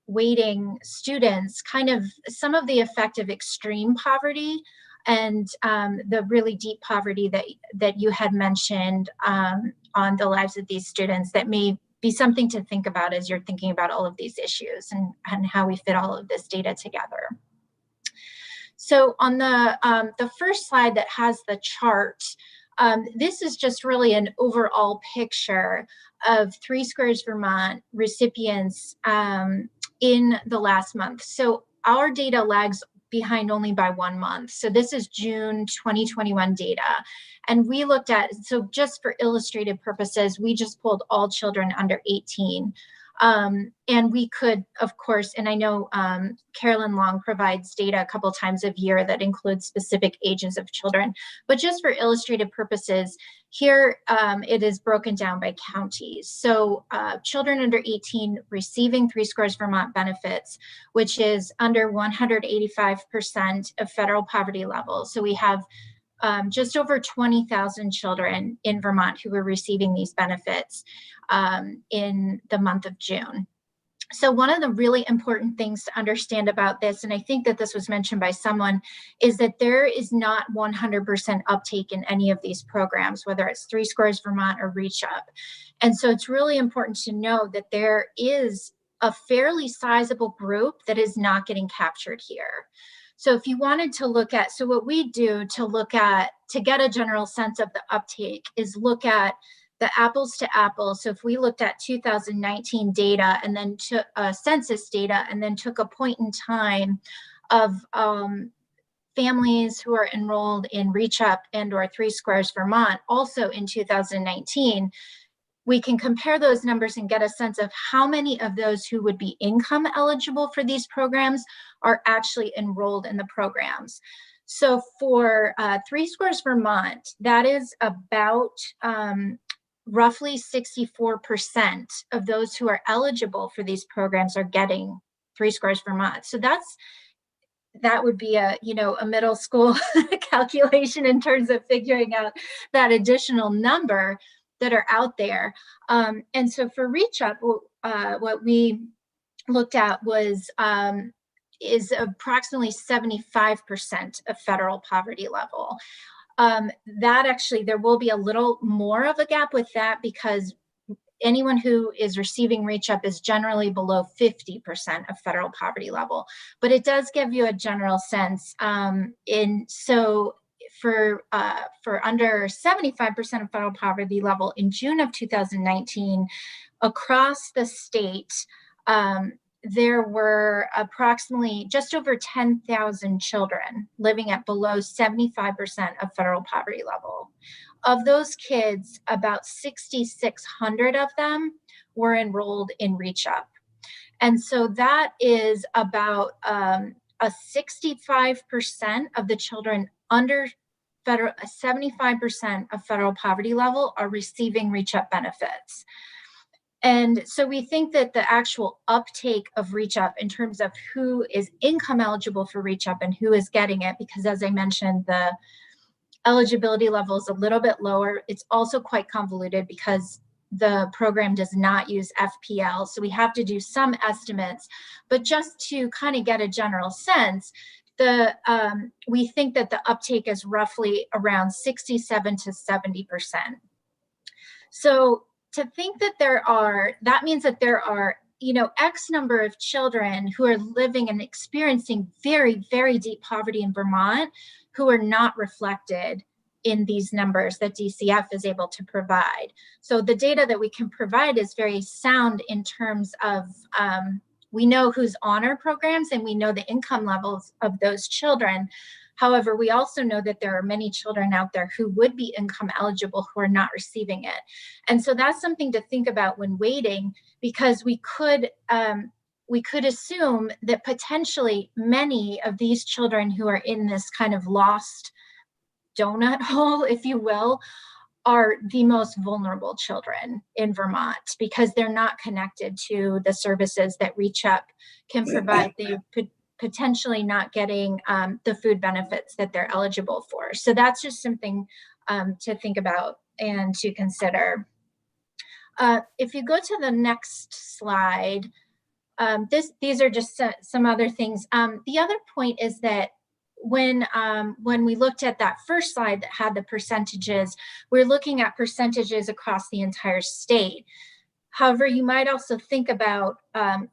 weighting students, kind of some of the effect of extreme poverty and the really deep poverty that you had mentioned on the lives of these students, that may be something to think about as you're thinking about all of these issues and how we fit all of this data together. So on the first slide that has the chart, this is just really an overall picture of 3 Squares Vermont recipients in the last month. So our data lags behind only by 1 month. So this is June 2021 data. And we looked at, so just for illustrative purposes, we just pulled all children under 18. And we could, of course, and I know Carolyn Long provides data a couple times a year that includes specific ages of children, but just for illustrative purposes, here it is broken down by counties. So children under 18 receiving 3 Squares Vermont benefits, which is under 185% of federal poverty level. So we have just over 20,000 children in Vermont who were receiving these benefits in the month of June. So one of the really important things to understand about this, and I think that this was mentioned by someone, is that there is not 100% uptake in any of these programs, whether it's 3 Squares Vermont or Reach Up. And so it's really important to know that there is a fairly sizable group that is not getting captured here. So if you wanted to look at, so what we do to get a general sense of the uptake is look at the apples to apples. So if we looked at 2019 data and then took census data and then took a point in time of families who are enrolled in Reach Up and or 3 Squares Vermont also in 2019, we can compare those numbers and get a sense of how many of those who would be income eligible for these programs are actually enrolled in the programs. So for Three Scores Vermont, that is about roughly 64% of those who are eligible for these programs are getting Three Scores Vermont. So that would be a middle school calculation in terms of figuring out that additional number that are out there. And so for Reach Up, what we looked at was is approximately 75% of federal poverty level. That actually, there will be a little more of a gap with that because anyone who is receiving Reach Up is generally below 50% of federal poverty level, but it does give you a general sense. So for under 75% of federal poverty level in June of 2019, across the state, there were approximately just over 10,000 children living at below 75% of federal poverty level. Of those kids, about 6,600 of them were enrolled in Reach Up. And so that is about a 65% of the children under 75% of federal poverty level are receiving Reach Up benefits. And so we think that the actual uptake of Reach Up in terms of who is income eligible for Reach Up and who is getting it, because as I mentioned, the eligibility level is a little bit lower. It's also quite convoluted because the program does not use FPL. So we have to do some estimates, but just to kind of get a general sense, we think that the uptake is roughly around 67 to 70%. So to think that that means that there are, X number of children who are living and experiencing very, very deep poverty in Vermont who are not reflected in these numbers that DCF is able to provide. So the data that we can provide is very sound in terms of, we know who's on our programs and we know the income levels of those children. However, we also know that there are many children out there who would be income eligible who are not receiving it. And so that's something to think about when weighting, because we could assume that potentially many of these children who are in this kind of lost donut hole, if you will, are the most vulnerable children in Vermont because they're not connected to the services that Reach Up can provide. They potentially not getting the food benefits that they're eligible for. So that's just something to think about and to consider. If you go to the next slide, these are just some other things. The other point is that when we looked at that first slide that had the percentages, we're looking at percentages across the entire state. However, you might also think about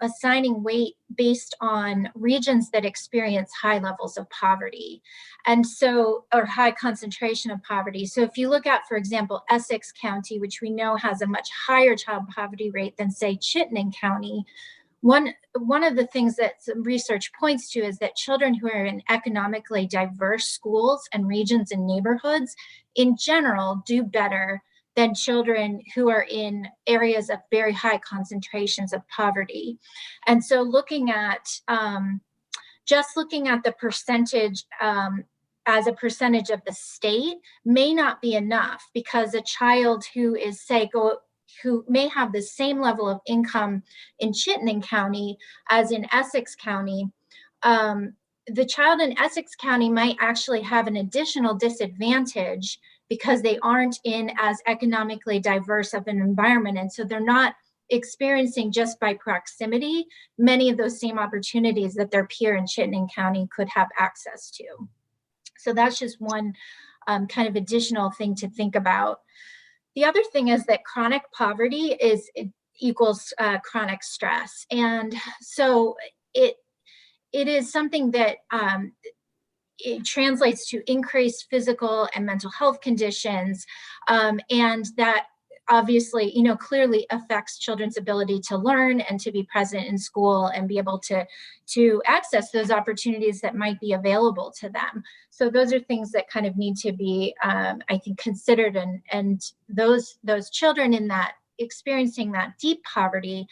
assigning weight based on regions that experience high levels of poverty, and so, or high concentration of poverty. So if you look at, for example, Essex County, which we know has a much higher child poverty rate than, say, Chittenden County, one of the things that some research points to is that children who are in economically diverse schools and regions and neighborhoods in general do better than children who are in areas of very high concentrations of poverty. And so looking at, just looking at the percentage as a percentage of the state may not be enough, because a child who is, say, who may have the same level of income in Chittenden County as in Essex County, the child in Essex County might actually have an additional disadvantage because they aren't in as economically diverse of an environment. And so they're not experiencing, just by proximity, many of those same opportunities that their peer in Chittenden County could have access to. So that's just one kind of additional thing to think about. The other thing is that chronic poverty equals chronic stress. And so it is something that it translates to increased physical and mental health conditions, and that obviously, clearly affects children's ability to learn and to be present in school and be able to access those opportunities that might be available to them. So those are things that kind of need to be, I think, considered, and those children in that experiencing that deep poverty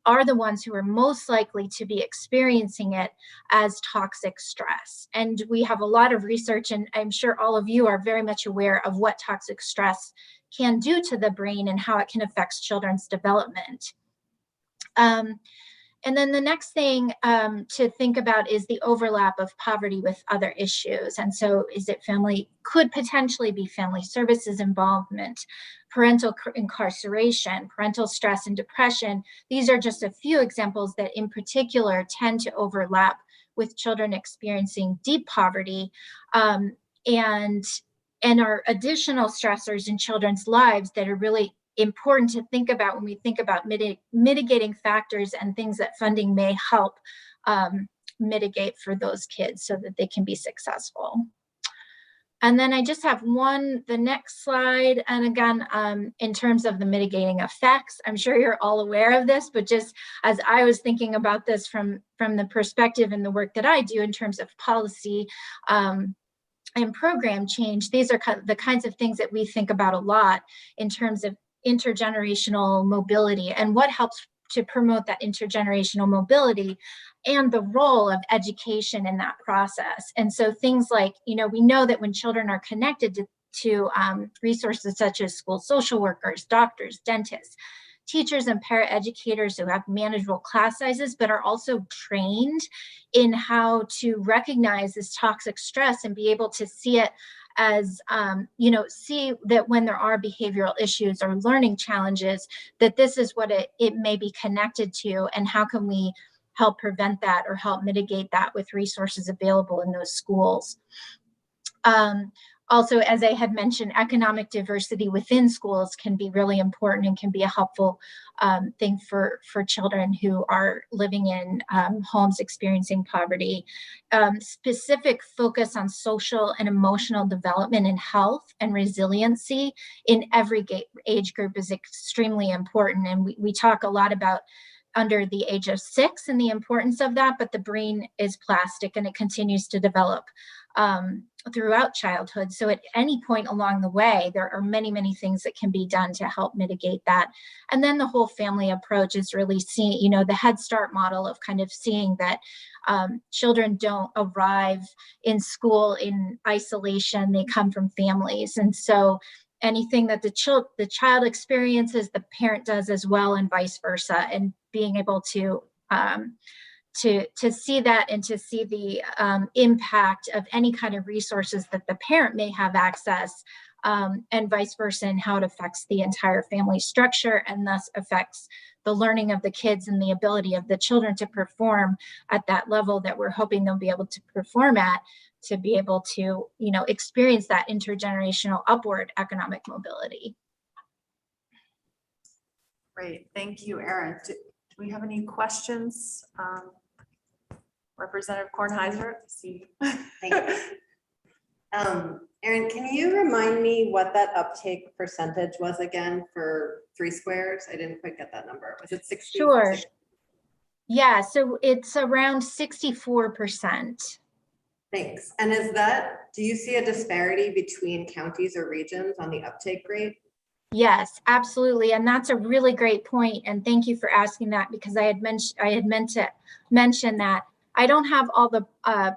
are the ones who are most likely to be experiencing it as toxic stress. And we have a lot of research, and I'm sure all of you are very much aware of what toxic stress can do to the brain and how it can affect children's development. And then the next thing to think about is the overlap of poverty with other issues. And so is it could potentially be family services involvement, parental incarceration, parental stress and depression. These are just a few examples that in particular tend to overlap with children experiencing deep poverty and are additional stressors in children's lives that are really important to think about when we think about mitigating factors and things that funding may help mitigate for those kids so that they can be successful. And then I just have the next slide. And again, in terms of the mitigating effects, I'm sure you're all aware of this, but just as I was thinking about this from the perspective and the work that I do in terms of policy and program change, these are the kinds of things that we think about a lot in terms of intergenerational mobility and what helps to promote that intergenerational mobility and the role of education in that process. And so things like, we know that when children are connected to resources such as school social workers, doctors, dentists, teachers and paraeducators who have manageable class sizes, but are also trained in how to recognize this toxic stress and be able to see it as, see that when there are behavioral issues or learning challenges, that this is what it may be connected to, and how can we help prevent that or help mitigate that with resources available in those schools. Also, as I had mentioned, economic diversity within schools can be really important and can be a helpful thing for children who are living in homes experiencing poverty. Specific focus on social and emotional development and health and resiliency in every age group is extremely important. And we talk a lot about under the age of 6 and the importance of that, but the brain is plastic and it continues to develop throughout childhood. So at any point along the way, there are many, many things that can be done to help mitigate that. And then the whole family approach is really seeing, the Head Start model of kind of seeing that children don't arrive in school in isolation, they come from families. And so anything that the child experiences, the parent does as well, and vice versa, and being able to see that and to see the impact of any kind of resources that the parent may have access, and vice versa, and how it affects the entire family structure and thus affects the learning of the kids and the ability of the children to perform at that level that we're hoping they'll be able to perform at, to be able to, experience that intergenerational upward economic mobility. Great, thank you, Erin. Do we have any questions? Representative Kornheiser, see. Thank you. Erin, can you remind me what that uptake percentage was again for 3 squares? I didn't quite get that number. Was it 60? Sure. Yeah, so it's around 64%. Thanks. And do you see a disparity between counties or regions on the uptake rate? Yes, absolutely. And that's a really great point. And thank you for asking that, because I had meant to mention that I don't have all the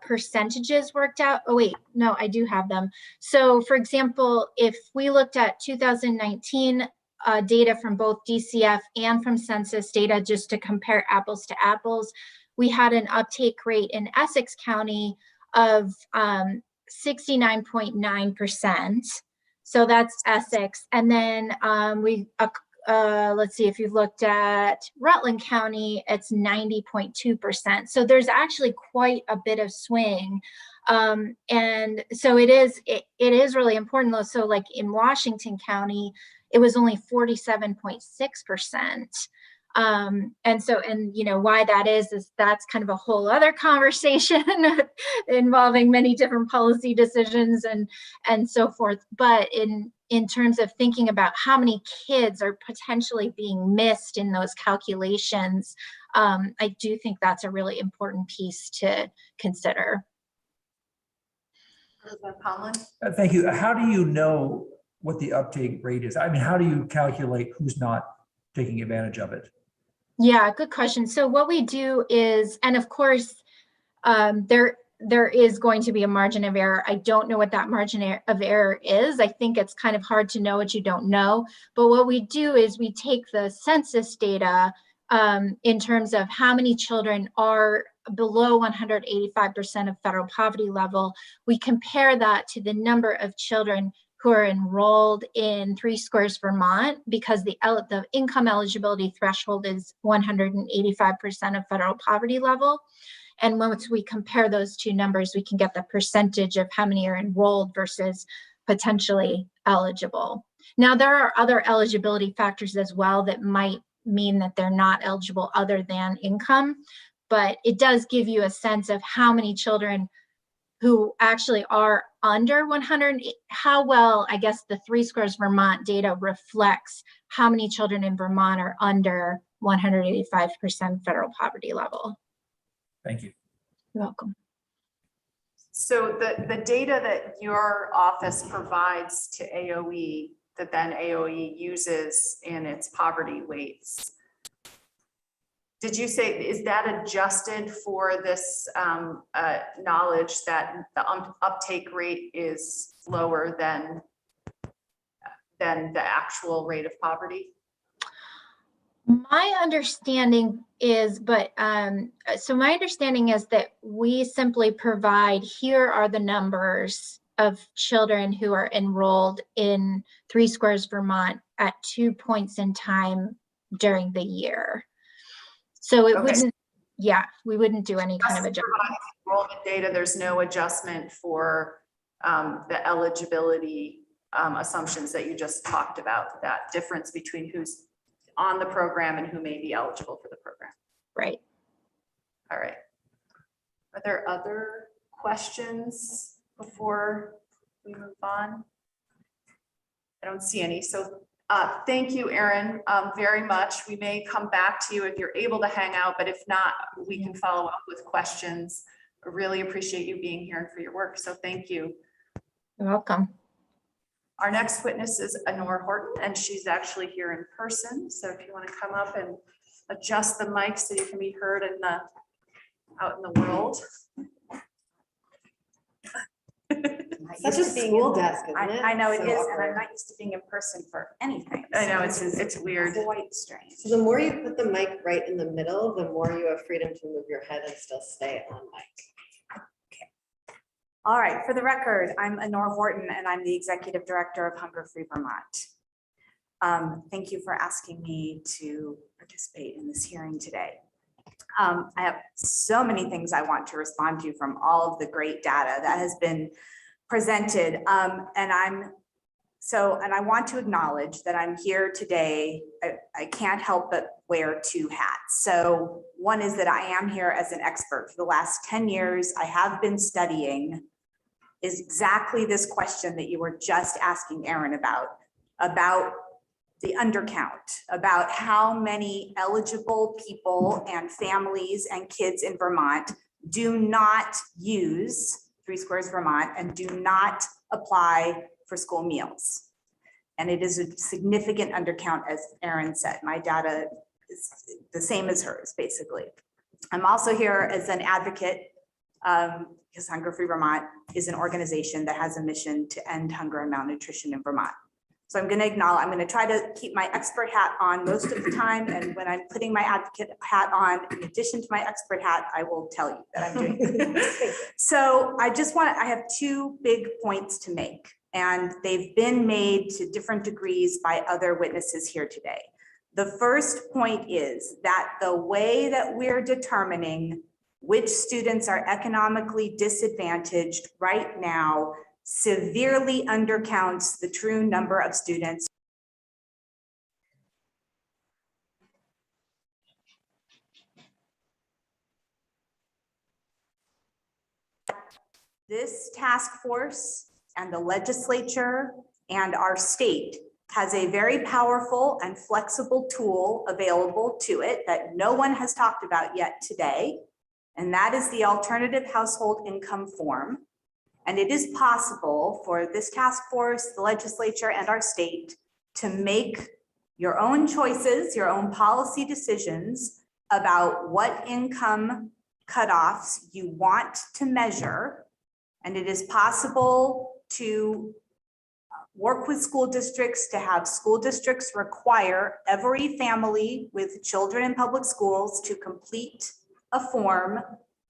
percentages worked out. Oh, wait, no, I do have them. So for example, if we looked at 2019 data from both DCF and from census data, just to compare apples to apples, we had an uptake rate in Essex County of 69.9%. So that's Essex. And then let's see, if you've looked at Rutland County, it's 90.2%. So there's actually quite a bit of swing. And so it is really important though. So like in Washington County, it was only 47.6%. And why that is that's kind of a whole other conversation involving many different policy decisions and so forth. But in terms of thinking about how many kids are potentially being missed in those calculations, I do think that's a really important piece to consider. Thank you. How do you know what the uptake rate is? I mean, how do you calculate who's not taking advantage of it? Yeah, good question. So what we do is, and of course, there is going to be a margin of error. I don't know what that margin of error is. I think it's kind of hard to know what you don't know. But what we do is we take the census data in terms of how many children are below 185% of federal poverty level. We compare that to the number of children who are enrolled in Three Squares Vermont, because the income eligibility threshold is 185% of federal poverty level. And once we compare those two numbers, we can get the percentage of how many are enrolled versus potentially eligible. Now, there are other eligibility factors as well that might mean that they're not eligible other than income, but it does give you a sense of how many children who actually are under 100, how well, I guess, the Three Squares Vermont data reflects how many children in Vermont are under 185% federal poverty level. Thank you. You're welcome. So the data that your office provides to AOE, that then AOE uses in its poverty weights, did you say, is that adjusted for this knowledge that the uptake rate is lower than the actual rate of poverty? My understanding is, so my understanding is that we simply provide, here are the numbers of children who are enrolled in Three Squares Vermont at 2 points in time during the year. So it wouldn't, yeah, we wouldn't do any kind of adjustment. Enrollment data, there's no adjustment for the eligibility assumptions that you just talked about, that difference between who's on the program and who may be eligible for the program. Right. All right. Are there other questions before we move on? I don't see any. So thank you, Erin, very much. We may come back to you if you're able to hang out, but if not, we can follow up with questions. I really appreciate you being here and for your work. So thank you. You're welcome. Our next witness is Honor Horton, and she's actually here in person. So if you want to come up and adjust the mic so you can be heard in out in the world. Such a school desk, isn't it? I know it So is, awkward. and I'm not used to being in person for anything. I know so it's weird. Quite strange. So the more you put the mic right in the middle, the more you have freedom to move your head and still stay on mic. All right, for the record, I'm Honor Horton, and I'm the Executive Director of Hunger Free Vermont. Thank you for asking me to participate in this hearing today. I have so many things I want to respond to from all of the great data that has been presented. And I want to acknowledge that I'm here today. I can't help but wear two hats. So one is that I am here as an expert. For the last 10 years, I have been studying is exactly this question that you were just asking Erin about the undercount, about how many eligible people and families and kids in Vermont do not use Three Squares Vermont and do not apply for school meals. And it is a significant undercount, as Erin said. My data is the same as hers, basically. I'm also here as an advocate because Hunger Free Vermont is an organization that has a mission to end hunger and malnutrition in Vermont. So I'm going to try to keep my expert hat on most of the time. And when I'm putting my advocate hat on, in addition to my expert hat, I will tell you that I'm doing it. So I have two big points to make, and they've been made to different degrees by other witnesses here today. The first point is that the way that we're determining which students are economically disadvantaged right now severely undercounts the true number of students this task force and the legislature and our state has a very powerful and flexible tool available to it that no one has talked about yet today, and that is the alternative household income form. And it is possible for this task force, the legislature, and our state to make your own choices, your own policy decisions about what income cutoffs you want to measure. And it is possible to work with school districts to have school districts require every family with children in public schools to complete a form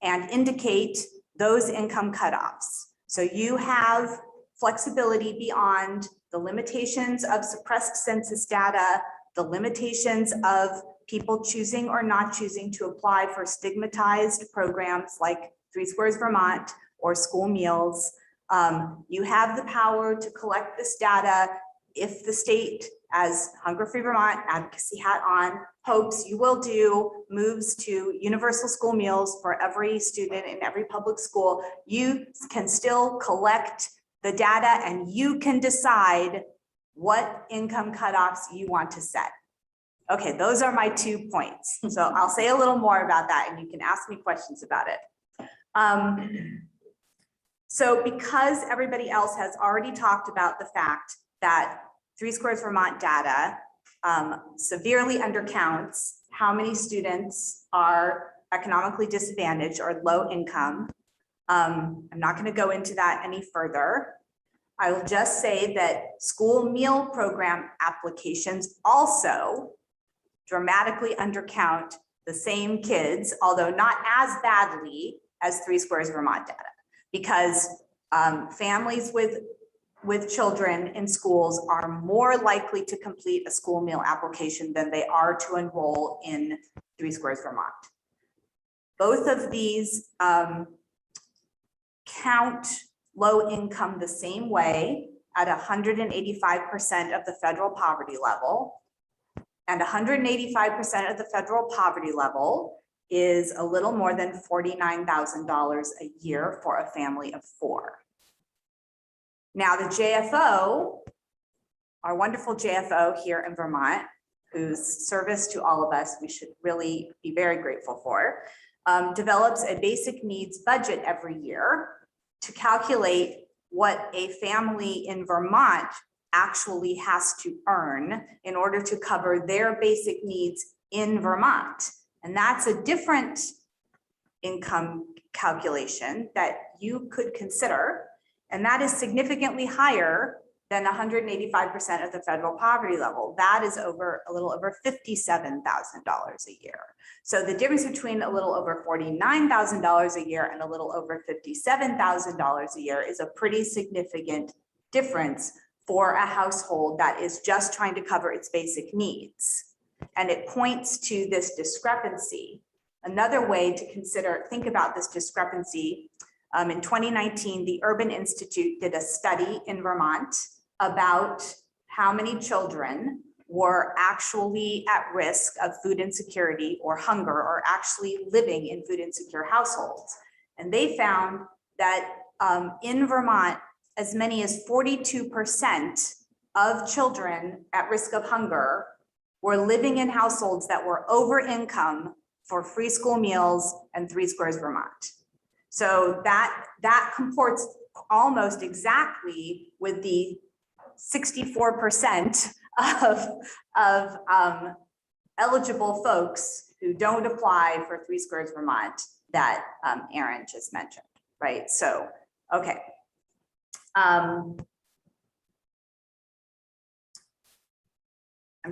and indicate those income cutoffs. So you have flexibility beyond the limitations of suppressed census data, the limitations of people choosing or not choosing to apply for stigmatized programs like 3 Squares Vermont or school meals. You have the power to collect this data if the state, as Hunger Free Vermont advocacy hat on, hopes you will do, moves to universal school meals for every student in every public school. You can still collect the data and you can decide what income cutoffs you want to set. Okay, those are my 2 points. So I'll say a little more about that and you can ask me questions about it. So because everybody else has already talked about the fact that 3 Squares Vermont data severely undercounts how many students are economically disadvantaged or low income, I'm not going to go into that any further. I will just say that school meal program applications also dramatically undercount the same kids, although not as badly as 3 Squares Vermont data, because families with children in schools are more likely to complete a school meal application than they are to enroll in 3 Squares Vermont. Both of these count low income the same way at 185% of the federal poverty level. And 185% of the federal poverty level is a little more than $49,000 a year for a family of 4. Now the JFO, our wonderful JFO here in Vermont, whose service to all of us we should really be very grateful for, develops a basic needs budget every year to calculate what a family in Vermont actually has to earn in order to cover their basic needs in Vermont. And that's a different income calculation that you could consider. And that is significantly higher than 185% of the federal poverty level. That is over a little over $57,000 a year. So the difference between a little over $49,000 a year and a little over $57,000 a year is a pretty significant difference for a household that is just trying to cover its basic needs. And it points to this discrepancy. Another way to think about this discrepancy, in 2019, the Urban Institute did a study in Vermont about how many children were actually at risk of food insecurity or hunger, or actually living in food insecure households. And they found that in Vermont, as many as 42% of children at risk of hunger were living in households that were over income for free school meals and 3 Squares Vermont. So that comports almost exactly with the 64% of eligible folks who don't apply for 3 Squares Vermont that Erin just mentioned, right? So, okay. I'm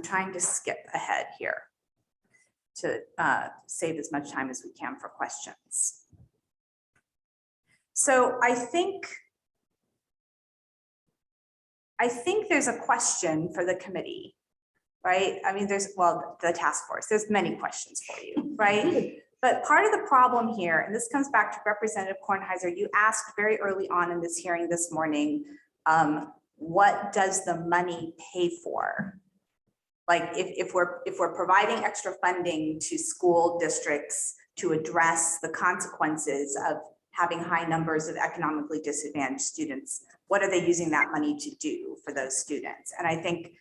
trying to skip ahead here to save as much time as we can for questions. So I think there's a question for the committee, right? I mean, the task force, there's many questions for you, right? But part of the problem here, and this comes back to Representative Kornheiser, you asked very early on in this hearing this morning, what does the money pay for? Like if we're providing extra funding to school districts to address the consequences of having high numbers of economically disadvantaged students, what are they using that money to do for those students? And I think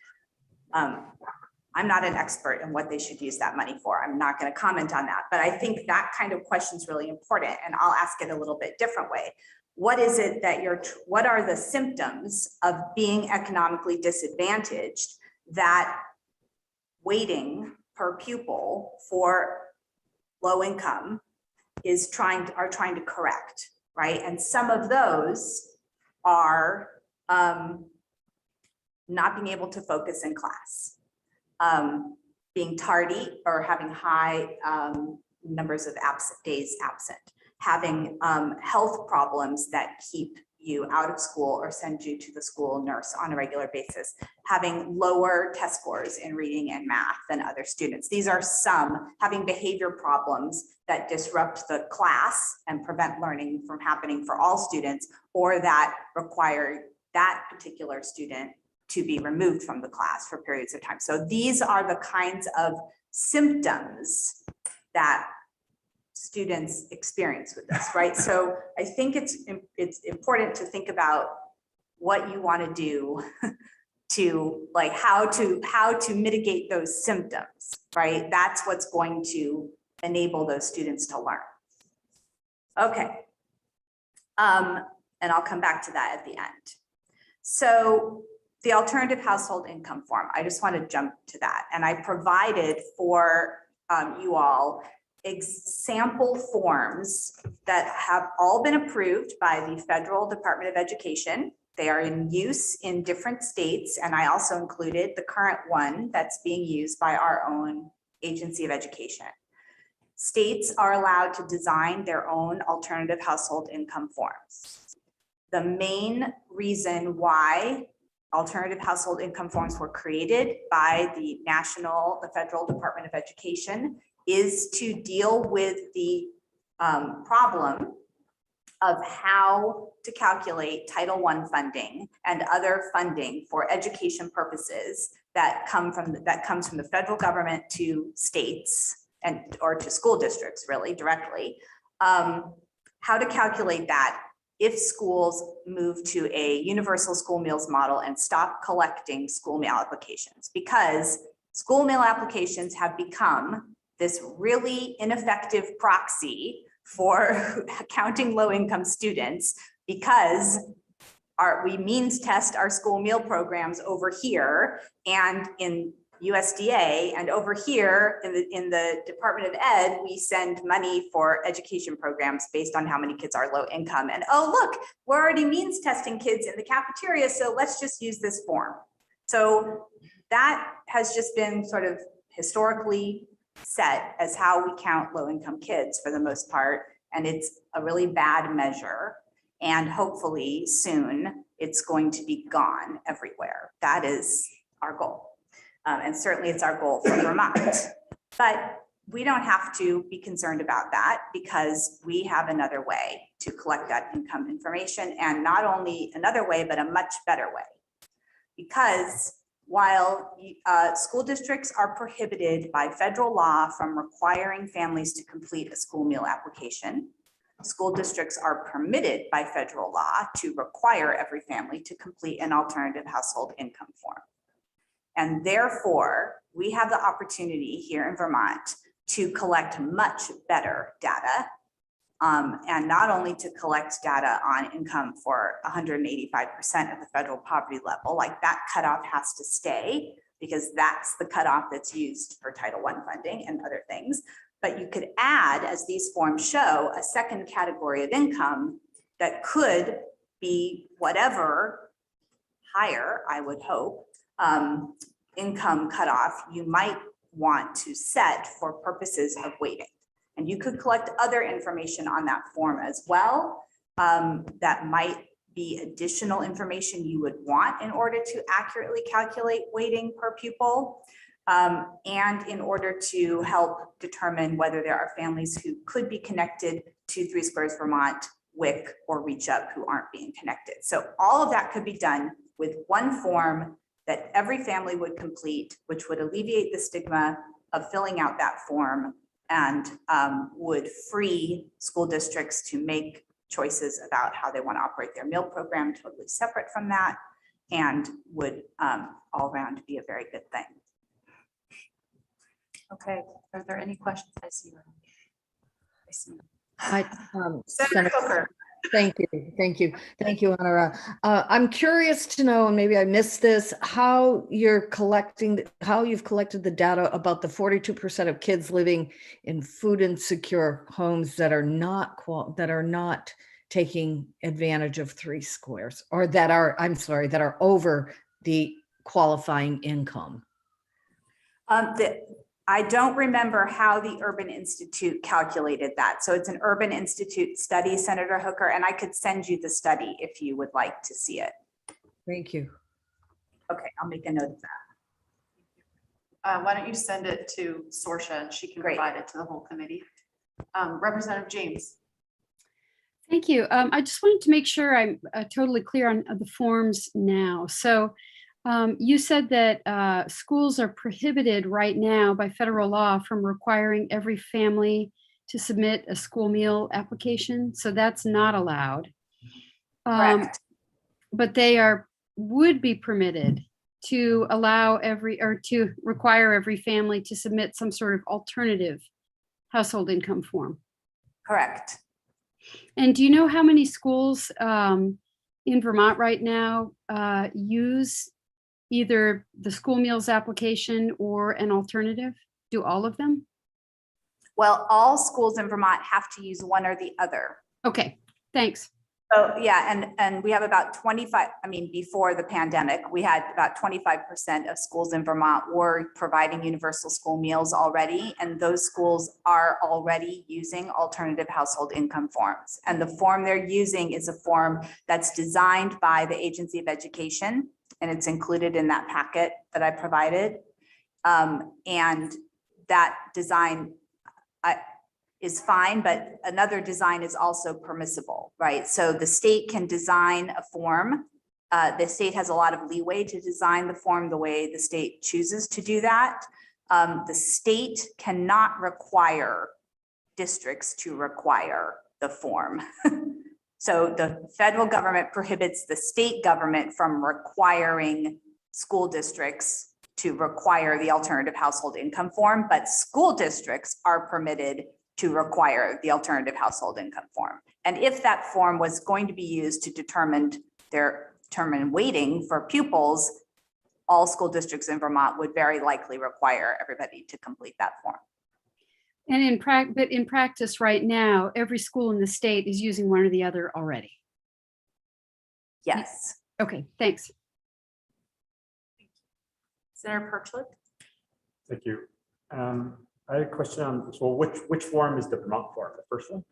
I'm not an expert in what they should use that money for. I'm not going to comment on that, but I think that kind of question is really important, and I'll ask it a little bit different way. What is it that what are the symptoms of being economically disadvantaged that weighting per pupil for low income are trying to correct, right? And some of those are not being able to focus in class, being tardy or having high numbers of days absent, having health problems that keep you out of school or send you to the school nurse on a regular basis, having lower test scores in reading and math than other students. These are some, having behavior problems that disrupt the class and prevent learning from happening for all students, or that require that particular student to be removed from the class for periods of time. So these are the kinds of symptoms that students experience with this, right? So I think it's important to think about what you want to do to like how to mitigate those symptoms, right? That's what's going to enable those students to learn. Okay. And I'll come back to that at the end. So the alternative household income form, I just want to jump to that. And I provided for you all example forms that have all been approved by the Federal Department of Education. They are in use in different states, and I also included the current one that's being used by our own Agency of Education. States are allowed to design their own alternative household income forms. The main reason why alternative household income forms were created by the Federal Department of Education is to deal with the problem of how to calculate Title I funding and other funding for education purposes that comes from the federal government to states or to school districts, really directly. How to calculate that if schools move to a universal school meals model and stop collecting school meal applications, because school meal applications have become this really ineffective proxy for counting low-income students, because we means test our school meal programs over here and in USDA, and over here in the Department of Ed, we send money for education programs based on how many kids are low income. And oh, look, we're already means testing kids in the cafeteria, so let's just use this form. So that has just been sort of historically set as how we count low-income kids for the most part, and it's a really bad measure, and hopefully soon it's going to be gone everywhere. That is our goal, and certainly it's our goal for Vermont, but we don't have to be concerned about that because we have another way to collect that income information, and not only another way, but a much better way. Because while school districts are prohibited by federal law from requiring families to complete a school meal application, school districts are permitted by federal law to require every family to complete an alternative household income form. And therefore, we have the opportunity here in Vermont to collect much better data, and not only to collect data on income for 185% of the federal poverty level, like that cutoff has to stay because that's the cutoff that's used for Title I funding and other things. But you could add, as these forms show, a second category of income that could be whatever higher, I would hope, income cutoff you might want to set for purposes of weighting. And you could collect other information on that form as well. That might be additional information you would want in order to accurately calculate weighting per pupil, and in order to help determine whether there are families who could be connected to Three Squares Vermont, WIC, or Reach Up who aren't being connected. So all of that could be done with one form that every family would complete, which would alleviate the stigma of filling out that form, and would free school districts to make choices about how they want to operate their meal program totally separate from that, and would all around be a very good thing. Okay, are there any questions? I see. I, Senator Coker. Thank you, thank you, thank you, Honora. I'm curious to know, and maybe I missed this, how you've collected the data about the 42% of kids living in food insecure homes that are not taking advantage of 3 squares, or that are over the qualifying income. I don't remember how the Urban Institute calculated that. So it's an Urban Institute study, Senator Hooker, and I could send you the study if you would like to see it. Thank you. Okay, I'll make a note of that. Why don't you send it to Sorsha and she can provide it to the whole committee. Representative James. Thank you. I just wanted to make sure I'm totally clear on the forms now. So you said that schools are prohibited right now by federal law from requiring every family to submit a school meal application. So that's not allowed. Correct. But they would be permitted to to require every family to submit some sort of alternative household income form. Correct. And do you know how many schools in Vermont right now use either the school meals application or an alternative? Do all of them? Well, all schools in Vermont have to use one or the other. Okay, thanks. So yeah, and we have about 25, before the pandemic, we had about 25% of schools in Vermont were providing universal school meals already. And those schools are already using alternative household income forms. And the form they're using is a form that's designed by the Agency of Education, and it's included in that packet that I provided. And that design is fine, but another design is also permissible, right? So the state can design a form. The state has a lot of leeway to design the form the way the state chooses to do that. The state cannot require districts to require the form. So the federal government prohibits the state government from requiring school districts to require the alternative household income form, but school districts are permitted to require the alternative household income form. And if that form was going to be used to determine weighting for pupils, all school districts in Vermont would very likely require everybody to complete that form. And in practice right now, every school in the state is using one or the other already. Yes. Okay, thanks. Senator Perchlik. Thank you. I had a question on, so which form is the Vermont form? The first one?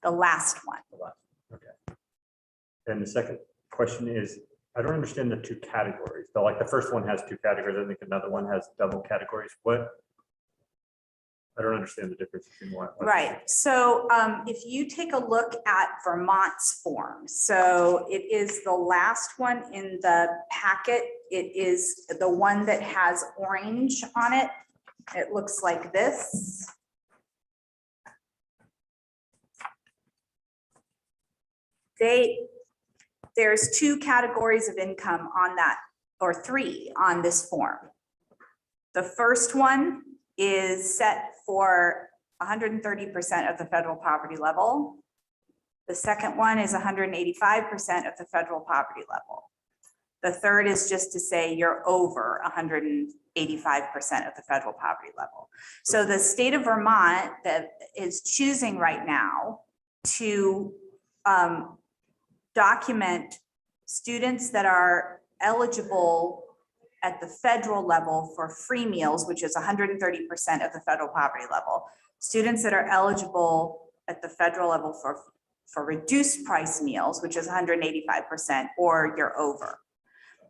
The last one. The last one. Okay. And the second question is, I don't understand the 2 categories. So like the first one has 2 categories. I think another one has double categories. I don't understand the difference between what. Right. So if you take a look at Vermont's form, so it is the last one in the packet. It is the one that has orange on it. It looks like this. There's 2 categories of income on that, or 3 on this form. The first one is set for 130% of the federal poverty level. The second one is 185% of the federal poverty level. The third is just to say you're over 185% of the federal poverty level. So the state of Vermont that is choosing right now to document students that are eligible at the federal level for free meals, which is 130% of the federal poverty level. Students that are eligible at the federal level for reduced price meals, which is 185%, or you're over.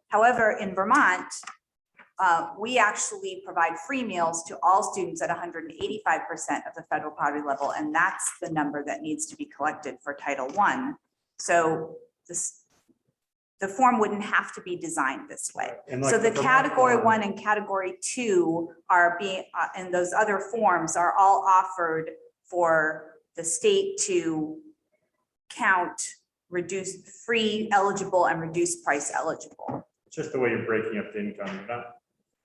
However, in Vermont, we actually provide free meals to all students at 185% of the federal poverty level, and that's the number that needs to be collected for Title I. So the form wouldn't have to be designed this way. Like so the category 1 and category 2 are being, and those other forms are all offered for the state to count reduced free eligible and reduced price eligible. It's just the way you're breaking up the income.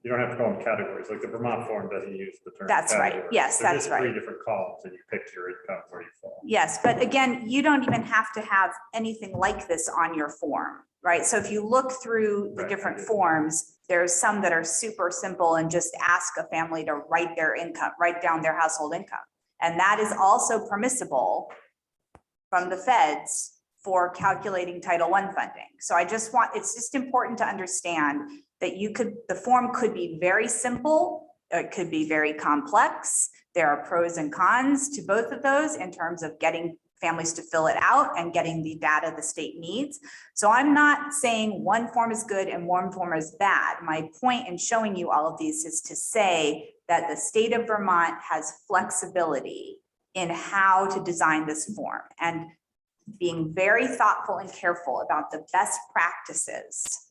You don't have to call them categories, like the Vermont form doesn't use the term. That's right. category. Yes, They're that's just right. 3 different columns and you picked your income where you fall. Yes, but again, you don't even have to have anything like this on your form, right? So if you look through the Right. different forms, there's some that are super simple and just ask a family to write their income, write down their household income. And that is also permissible from the feds for calculating Title I funding. So I just want, it's just important to understand that the form could be very simple, it could be very complex. There are pros and cons to both of those in terms of getting families to fill it out and getting the data the state needs. So I'm not saying one form is good and one form is bad. My point in showing you all of these is to say that the state of Vermont has flexibility in how to design this form and being very thoughtful and careful about the best practices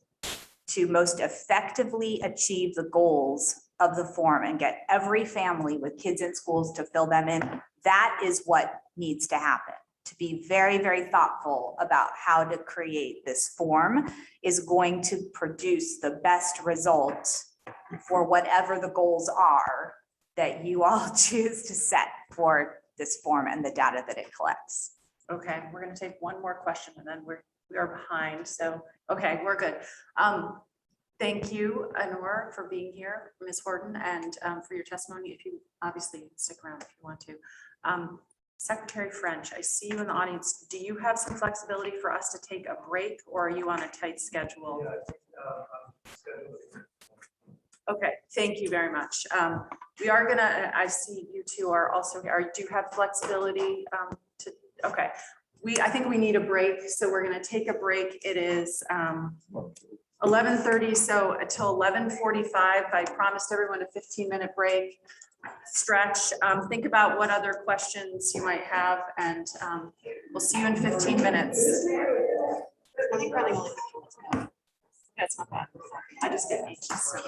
to most effectively achieve the goals of the form and get every family with kids in schools to fill them in. That is what needs to happen. To be very, very thoughtful about how to create this form is going to produce the best result for whatever the goals are that you all choose to set for this form and the data that it collects. Okay, we're gonna take one more question and then we are behind. So, okay, we're good. Thank you, Anor, for being here, Ms. Horton, and for your testimony. If you obviously stick around if you want to. Secretary French, I see you in the audience. Do you have some flexibility for us to take a break, or are you on a tight schedule? Okay, thank you very much. We are gonna, I see you two are also here. Do you have flexibility okay. I think we need a break, so we're gonna take a break. It is 11:30, so until 11:45. I promised everyone a 15-minute break. Stretch, think about what other questions you might have, and we'll see you in 15 minutes. That's not bad. I just get anxious. So.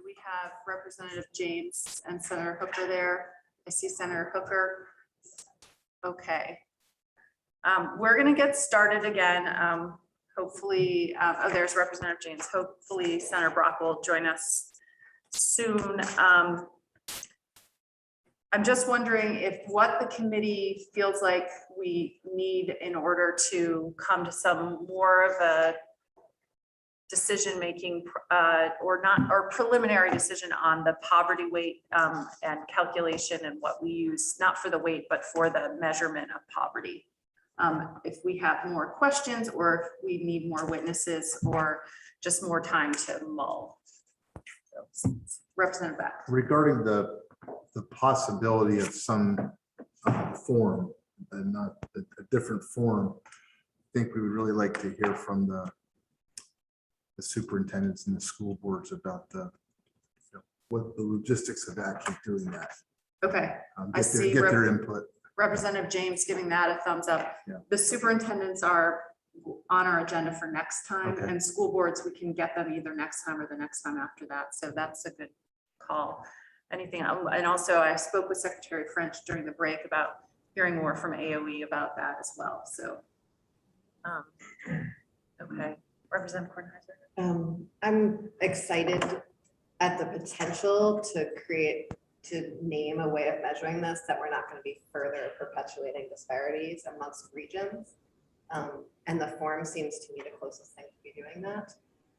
we have Representative James and Senator Hooker there? I see Senator Hooker. Okay. We're going to get started again. Hopefully, oh, there's Representative James. Hopefully Senator Brock will join us soon. I'm just wondering if what the committee feels like we need in order to come to some more of a decision-making or preliminary decision on the poverty weight and calculation and what we use, not for the weight, but for the measurement of poverty. If we have more questions or if we need more witnesses or just more time to mull. So, Representative Beck. Regarding the possibility of some form and not a different form, I think we would really like to hear from the superintendents and the school boards about what the logistics of actually doing that. Okay, I see get their input. Representative James giving that a thumbs up. Yeah. The superintendents are on our agenda for next time, Okay. and school boards, we can get them either next time or the next time after that. So that's a good call. Anything else? And also I spoke with Secretary French during the break about hearing more from AOE about that as well. So, okay. Representative Kornheiser. I'm excited at the potential to name a way of measuring this that we're not going to be further perpetuating disparities amongst regions. And the form seems to me the closest thing to be doing that.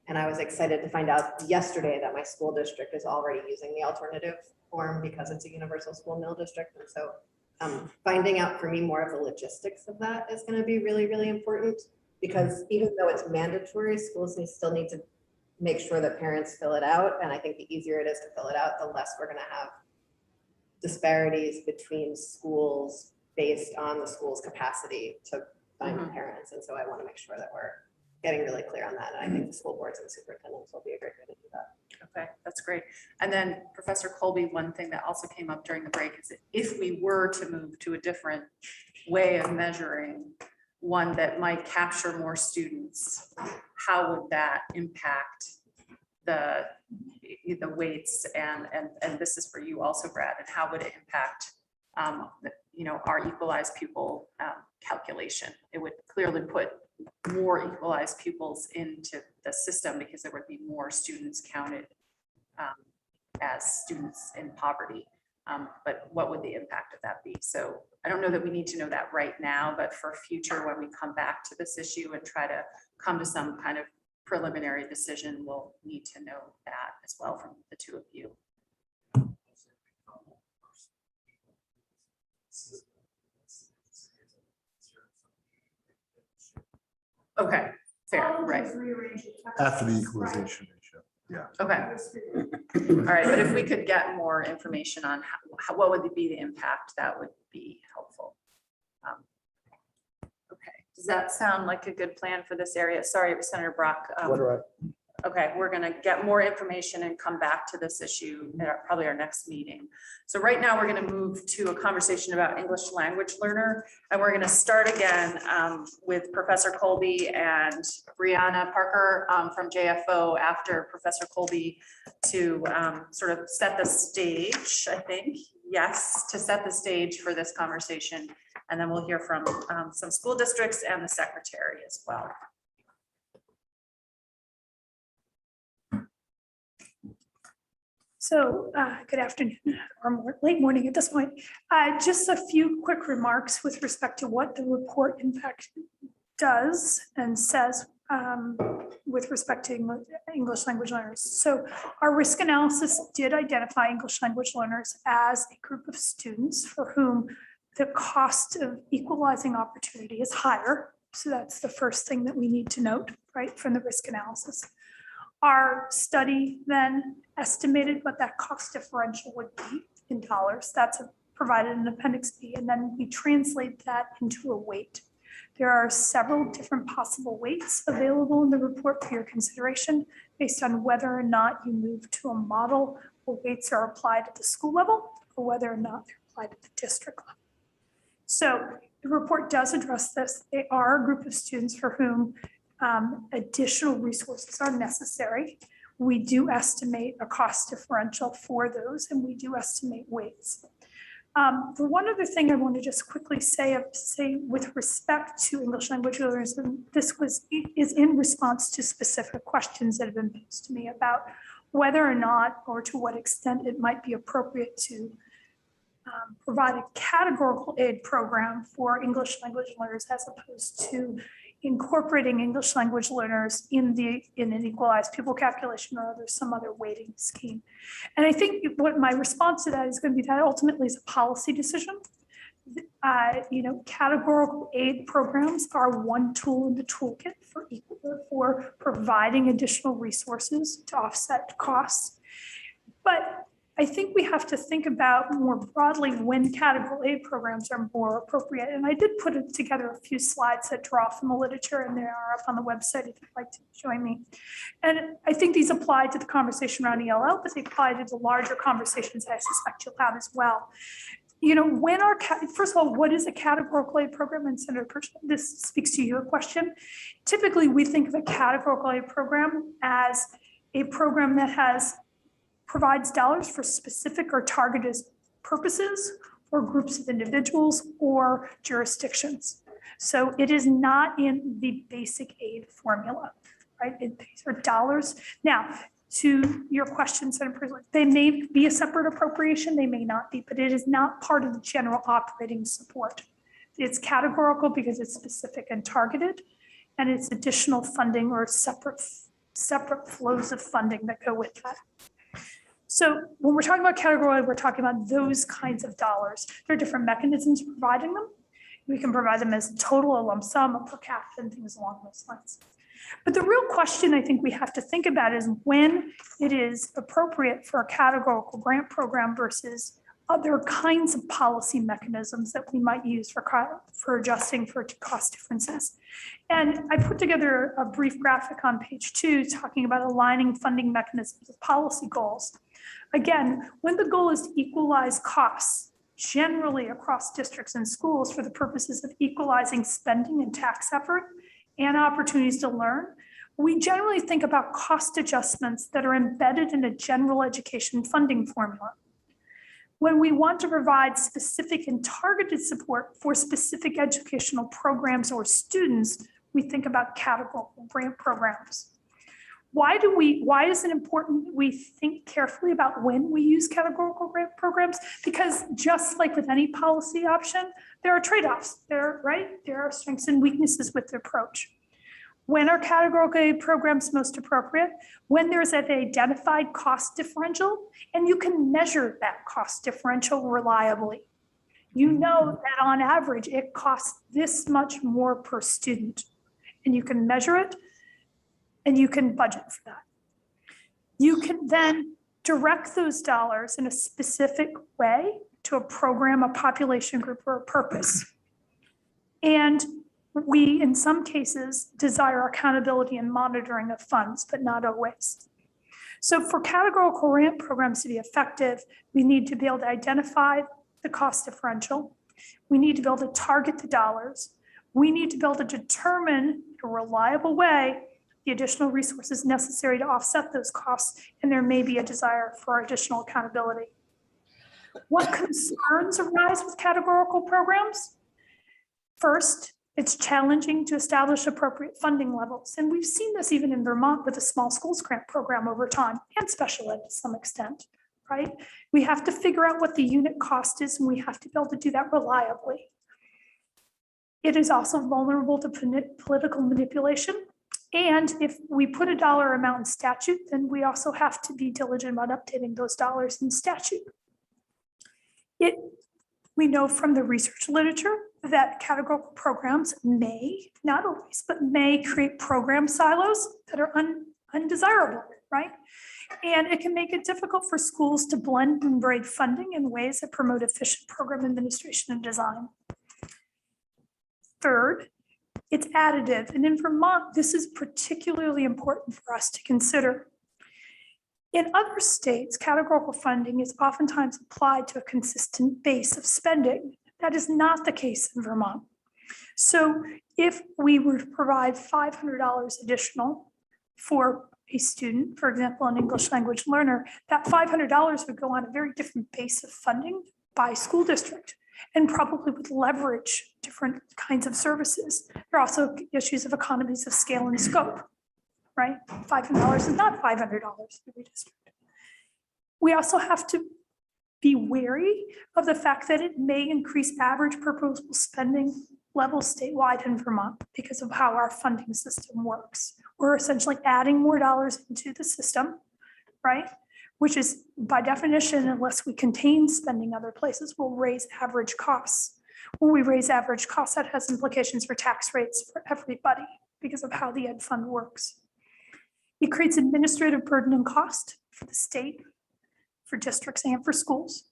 And I was excited to find out yesterday that my school district is already using the alternative form because it's a universal school mill district. And so finding out for me more of the logistics of that is going to be really, really important, because even though it's mandatory, schools still need to make sure that parents fill it out. And I think the easier it is to fill it out, the less we're going to have disparities between schools based on the school's capacity to find parents. And so I want to make sure that we're getting really clear on that. And I think the school boards and superintendents will be a great way to do that. Okay, that's great. And then Professor Colby, one thing that also came up during the break is that if we were to move to a different way of measuring, one that might capture more students, how would that impact the weights and this is for you also, Brad, and how would it impact our equalized pupil calculation? It would clearly put more equalized pupils into the system because there would be more students counted as students in poverty. But what would the impact of that be? So I don't know that we need to know that right now, but for future, when we come back to this issue and try to come to some kind of preliminary decision, we'll need to know that as well from the two of you. Okay, fair, right. After the equalization ratio. Yeah. Okay. All right, but if we could get more information on what would be the impact, that would be helpful. Okay, does that sound like a good plan for this area? Sorry, it was Senator Brock. Okay, we're going to get more information and come back to this issue at probably our next meeting. So right now we're going to move to a conversation about English language learner. And we're going to start again with Professor Colby and Brianna Parker from JFO after Professor Colby to sort of set the stage, I think. Yes, to set the stage for this conversation. And then we'll hear from some school districts and the secretary as well. So good afternoon or late morning at this point. Just a few quick remarks with respect to what the report in fact does and says with respect to English language learners. So our risk analysis did identify English language learners as a group of students for whom the cost of equalizing opportunity is higher. So that's the first thing that we need to note, right, from the risk analysis. Our study then estimated what that cost differential would be in dollars. That's provided in Appendix B, and then we translate that into a weight. There are several different possible weights available in the report for your consideration based on whether or not you move to a model where weights are applied at the school level or whether or not they're applied at the district level. So the report does address this. They are a group of students for whom additional resources are necessary. We do estimate a cost differential for those, and we do estimate weights. The one other thing I want to just quickly say with respect to English language learners, and this is in response to specific questions that have been posed to me about whether or not, or to what extent it might be appropriate to provide a categorical aid program for English language learners as opposed to incorporating English language learners in an equalized pupil calculation or some other weighting scheme. And I think what my response to that is going to be that ultimately is a policy decision. Categorical aid programs are one tool in the toolkit for providing additional resources to offset costs. But I think we have to think about more broadly when categorical aid programs are more appropriate. And I did put together a few slides that draw from the literature, and they are up on the website if you'd like to join me. And I think these apply to the conversation around ELL, but they apply to the larger conversations that I suspect you'll have as well. First of all, what is a categorical aid program? And Senator Perch, this speaks to your question. Typically, we think of a categorical aid program as a program that provides dollars for specific or targeted purposes or groups of individuals or jurisdictions. So it is not in the basic aid formula, right? It pays for dollars. Now, to your question, Senator President, they may be a separate appropriation, they may not be, but it is not part of the general operating support. It's categorical because it's specific and targeted, and it's additional funding or separate flows of funding that go with that. So when we're talking about category, we're talking about those kinds of dollars. There are different mechanisms for providing them. We can provide them as a total, a lump sum, a per capita, and things along those lines. But the real question I think we have to think about is when it is appropriate for a categorical grant program versus other kinds of policy mechanisms that we might use for adjusting for cost differences. And I put together a brief graphic on page 2 talking about aligning funding mechanisms with policy goals. Again, when the goal is to equalize costs generally across districts and schools for the purposes of equalizing spending and tax effort and opportunities to learn, we generally think about cost adjustments that are embedded in a general education funding formula. When we want to provide specific and targeted support for specific educational programs or students, we think about categorical grant programs. Why is it important that we think carefully about when we use categorical grant programs? Because just like with any policy option, there are trade-offs. There are strengths and weaknesses with the approach. When are categorical aid programs most appropriate? When there's an identified cost differential, and you can measure that cost differential reliably. You know that on average, it costs this much more per student, and you can measure it, and you can budget for that. You can then direct those dollars in a specific way to a program, a population group, or a purpose. And we, in some cases, desire accountability and monitoring of funds, but not always. So for categorical grant programs to be effective, we need to be able to identify the cost differential. We need to be able to target the dollars. We need to be able to determine in a reliable way the additional resources necessary to offset those costs, and there may be a desire for additional accountability. What concerns arise with categorical programs? First, it's challenging to establish appropriate funding levels. And we've seen this even in Vermont with the small schools grant program over time, and special ed to some extent, right? We have to figure out what the unit cost is, and we have to be able to do that reliably. It is also vulnerable to political manipulation. And if we put a dollar amount in statute, then we also have to be diligent about updating those dollars in statute. We know from the research literature that categorical programs may, not always, but may create program silos that are undesirable, right? And it can make it difficult for schools to blend and braid funding in ways that promote efficient program administration and design. Third, it's additive. And in Vermont, this is particularly important for us to consider. In other states, categorical funding is oftentimes applied to a consistent base of spending. That is not the case in Vermont. So if we were to provide $500 additional for a student, for example, an English language learner, that $500 would go on a very different base of funding by school district and probably would leverage different kinds of services. There are also issues of economies of scale and scope, right? $500 is not $500 in every district. We also have to be wary of the fact that it may increase average proposal spending levels statewide in Vermont because of how our funding system works. We're essentially adding more dollars into the system, right? Which is by definition, unless we contain spending other places, will raise average costs. When we raise average costs, that has implications for tax rates for everybody because of how the ed fund works. It creates administrative burden and cost for the state, for districts and for schools.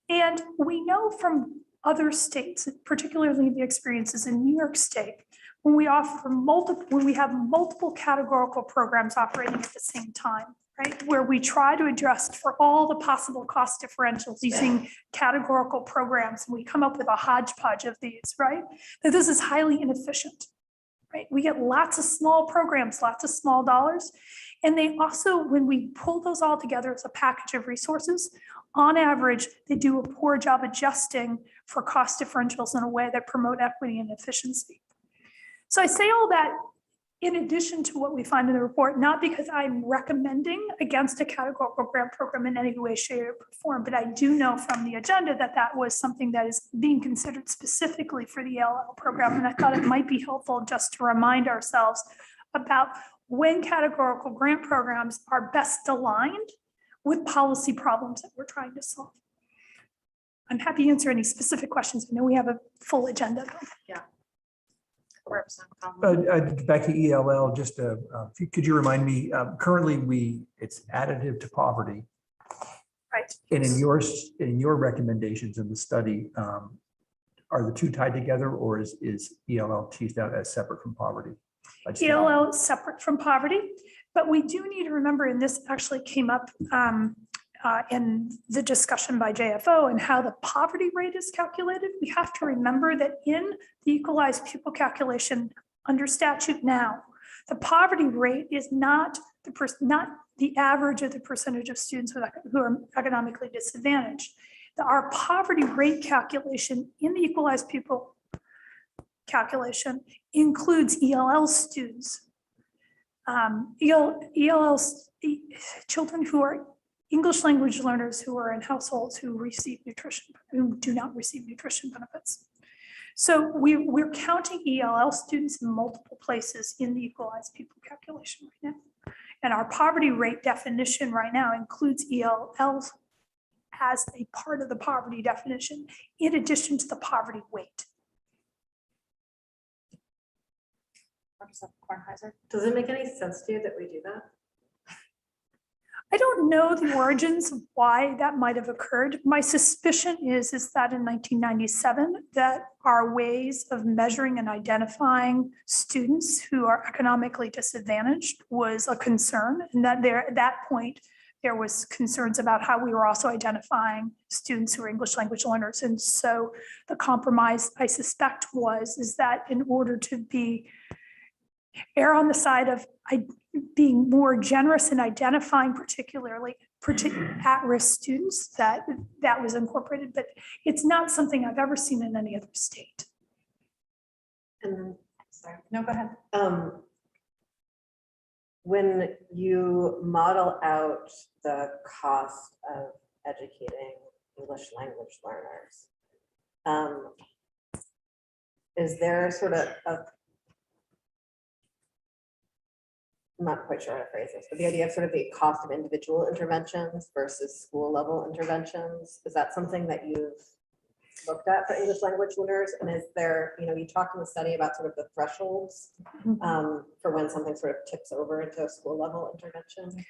And we know from other states, particularly the experiences in New York State, when we have multiple categorical programs operating at the same time, right? Where we try to adjust for all the possible cost differentials using categorical programs, and we come up with a hodgepodge of these, right? That this is highly inefficient, right? We get lots of small programs, lots of small dollars. And they also, when we pull those all together as a package of resources, on average, they do a poor job adjusting for cost differentials in a way that promote equity and efficiency. So I say all that in addition to what we find in the report, not because I'm recommending against a categorical grant program in any way, shape, or form, but I do know from the agenda that that was something that is being considered specifically for the ELL program. And I thought it might be helpful just to remind ourselves about when categorical grant programs are best aligned with policy problems that we're trying to solve. I'm happy to answer any specific questions. I know we have a full agenda. Yeah. Back to ELL, just could you remind me, currently it's additive to poverty. Right. And in your recommendations in the study, are the two tied together, or is ELL teased out as separate from poverty? ELL is separate from poverty, but we do need to remember, and this actually came up in the discussion by JFO and how the poverty rate is calculated. We have to remember that in the equalized pupil calculation under statute now, the poverty rate is not the average of the percentage of students who are economically disadvantaged. Our poverty rate calculation in the equalized pupil calculation includes ELL students. ELL's children who are English language learners who are in households who do not receive nutrition benefits. So we're counting ELL students in multiple places in the equalized pupil calculation right now. And our poverty rate definition right now includes ELLs as a part of the poverty definition, in addition to the poverty weight. Does it make any sense to you that we do that? I don't know the origins of why that might have occurred. My suspicion is that in 1997, that our ways of measuring and identifying students who are economically disadvantaged was a concern, and that at that point, there was concerns about how we were also identifying students who are English language learners. And so the compromise, I suspect, is that in order to err on the side of being more generous in identifying particularly at-risk students, that was incorporated, but it's not something I've ever seen in any other state. And then, sorry. No, go ahead. When you model out the cost of educating English language learners, is there sort of I'm not quite sure how to phrase this, but the idea of sort of the cost of individual interventions versus school level interventions, is that something that you've looked at for English language learners? And is there, you talked in the study about sort of the thresholds for when something sort of tips over into a school level intervention?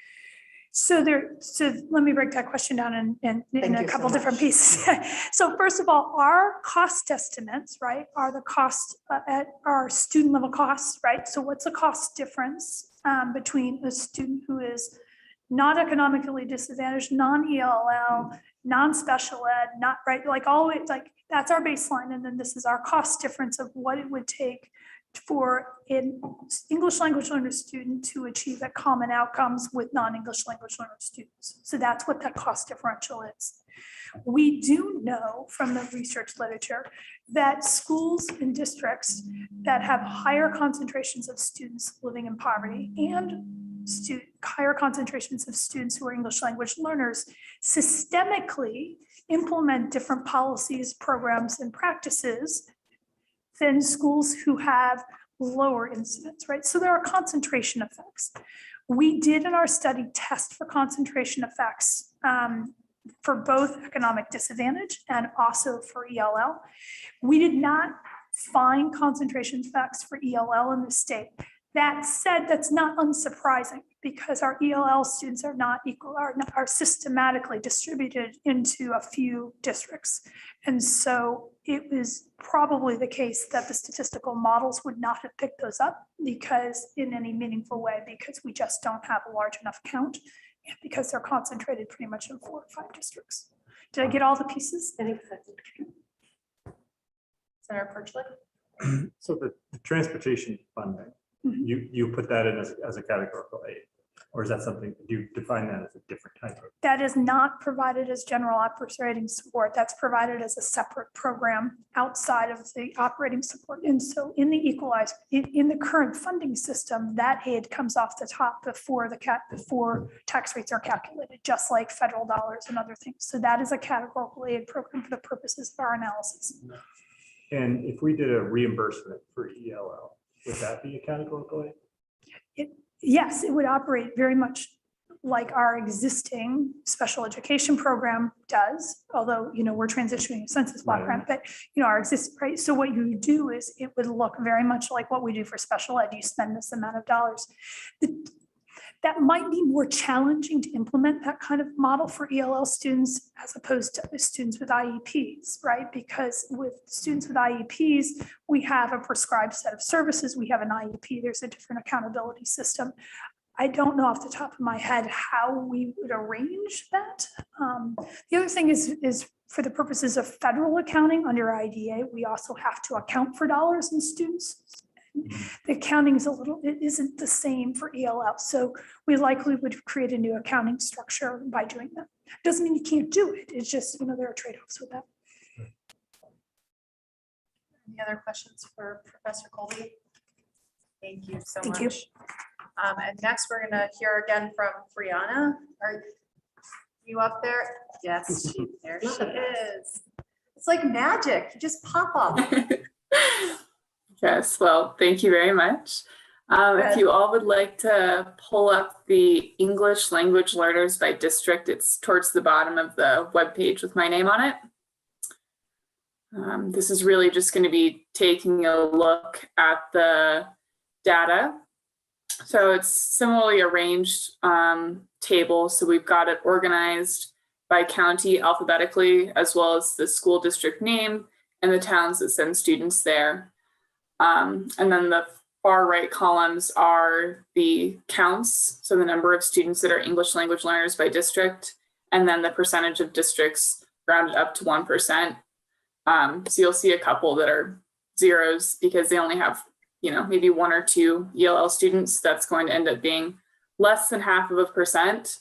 So let me break that question down in a couple different pieces. So first of all, our cost estimates, right, are the cost at our student level costs, right? So what's the cost difference between a student who is not economically disadvantaged, non-ELL, non-special ed, not right, like always, like that's our baseline. And then this is our cost difference of what it would take for an English language learner student to achieve at common outcomes with non-English language learner students. So that's what that cost differential is. We do know from the research literature that schools and districts that have higher concentrations of students living in poverty and higher concentrations of students who are English language learners systemically implement different policies, programs, and practices than schools who have lower incidence, right? So there are concentration effects. We did in our study test for concentration effects for both economic disadvantage and also for ELL. We did not find concentration effects for ELL in the state. That said, that's not unsurprising because our ELL students are not equal, are systematically distributed into a few districts. And so it was probably the case that the statistical models would not have picked those up because in any meaningful way, because we just don't have a large enough count and because they're concentrated pretty much in 4 or 5 districts. Did I get all the pieces? Senator Perchlik? So the transportation funding, you put that in as a categorical aid, or is that something, do you define that as a different type of? That is not provided as general operating support. That's provided as a separate program outside of the operating support. And so in the equalized, in the current funding system, that aid comes off the top before before tax rates are calculated, just like federal dollars and other things. So that is a categorical aid program for the purposes of our analysis. And if we did a reimbursement for ELL, would that be a categorical aid? Yes, it would operate very much like our existing special education program does, although, we're transitioning a census block grant, but, our existing, right? So what you do is it would look very much like what we do for special ed. You spend this amount of dollars. That might be more challenging to implement that kind of model for ELL students as opposed to students with IEPs, right? Because with students with IEPs, we have a prescribed set of services. We have an IEP. There's a different accountability system. I don't know off the top of my head how we would arrange that. The other thing is for the purposes of federal accounting under IDA, we also have to account for dollars in students. The accounting is it isn't the same for ELL. So we likely would create a new accounting structure by doing that. Doesn't mean you can't do it. It's just, there are trade-offs with that. Any other questions for Professor Colby? Thank you so much. Thank you. And next we're gonna hear again from Brianna. Are you up there? Yes, there she is. It's like magic. You just pop up. Yes, well, thank you very much. If you all would like to pull up the English language learners by district, it's towards the bottom of the webpage with my name on it. This is really just going to be taking a look at the data. So it's similarly arranged table. So we've got it organized by county alphabetically, as well as the school district name and the towns that send students there. And then the far right columns are the counts, so the number of students that are English language learners by district, and then the percentage of districts rounded up to 1%. So you'll see a couple that are zeros because they only have, maybe 1 or 2 ELL students. That's going to end up being less than 0.5%.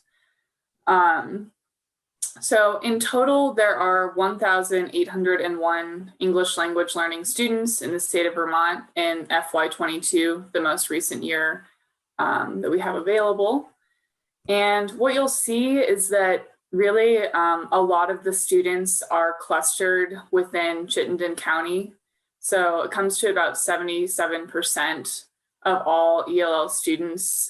So in total, there are 1,801 English language learning students in the state of Vermont in FY22, the most recent year that we have available. And what you'll see is that really a lot of the students are clustered within Chittenden County. So it comes to about 77% of all ELL students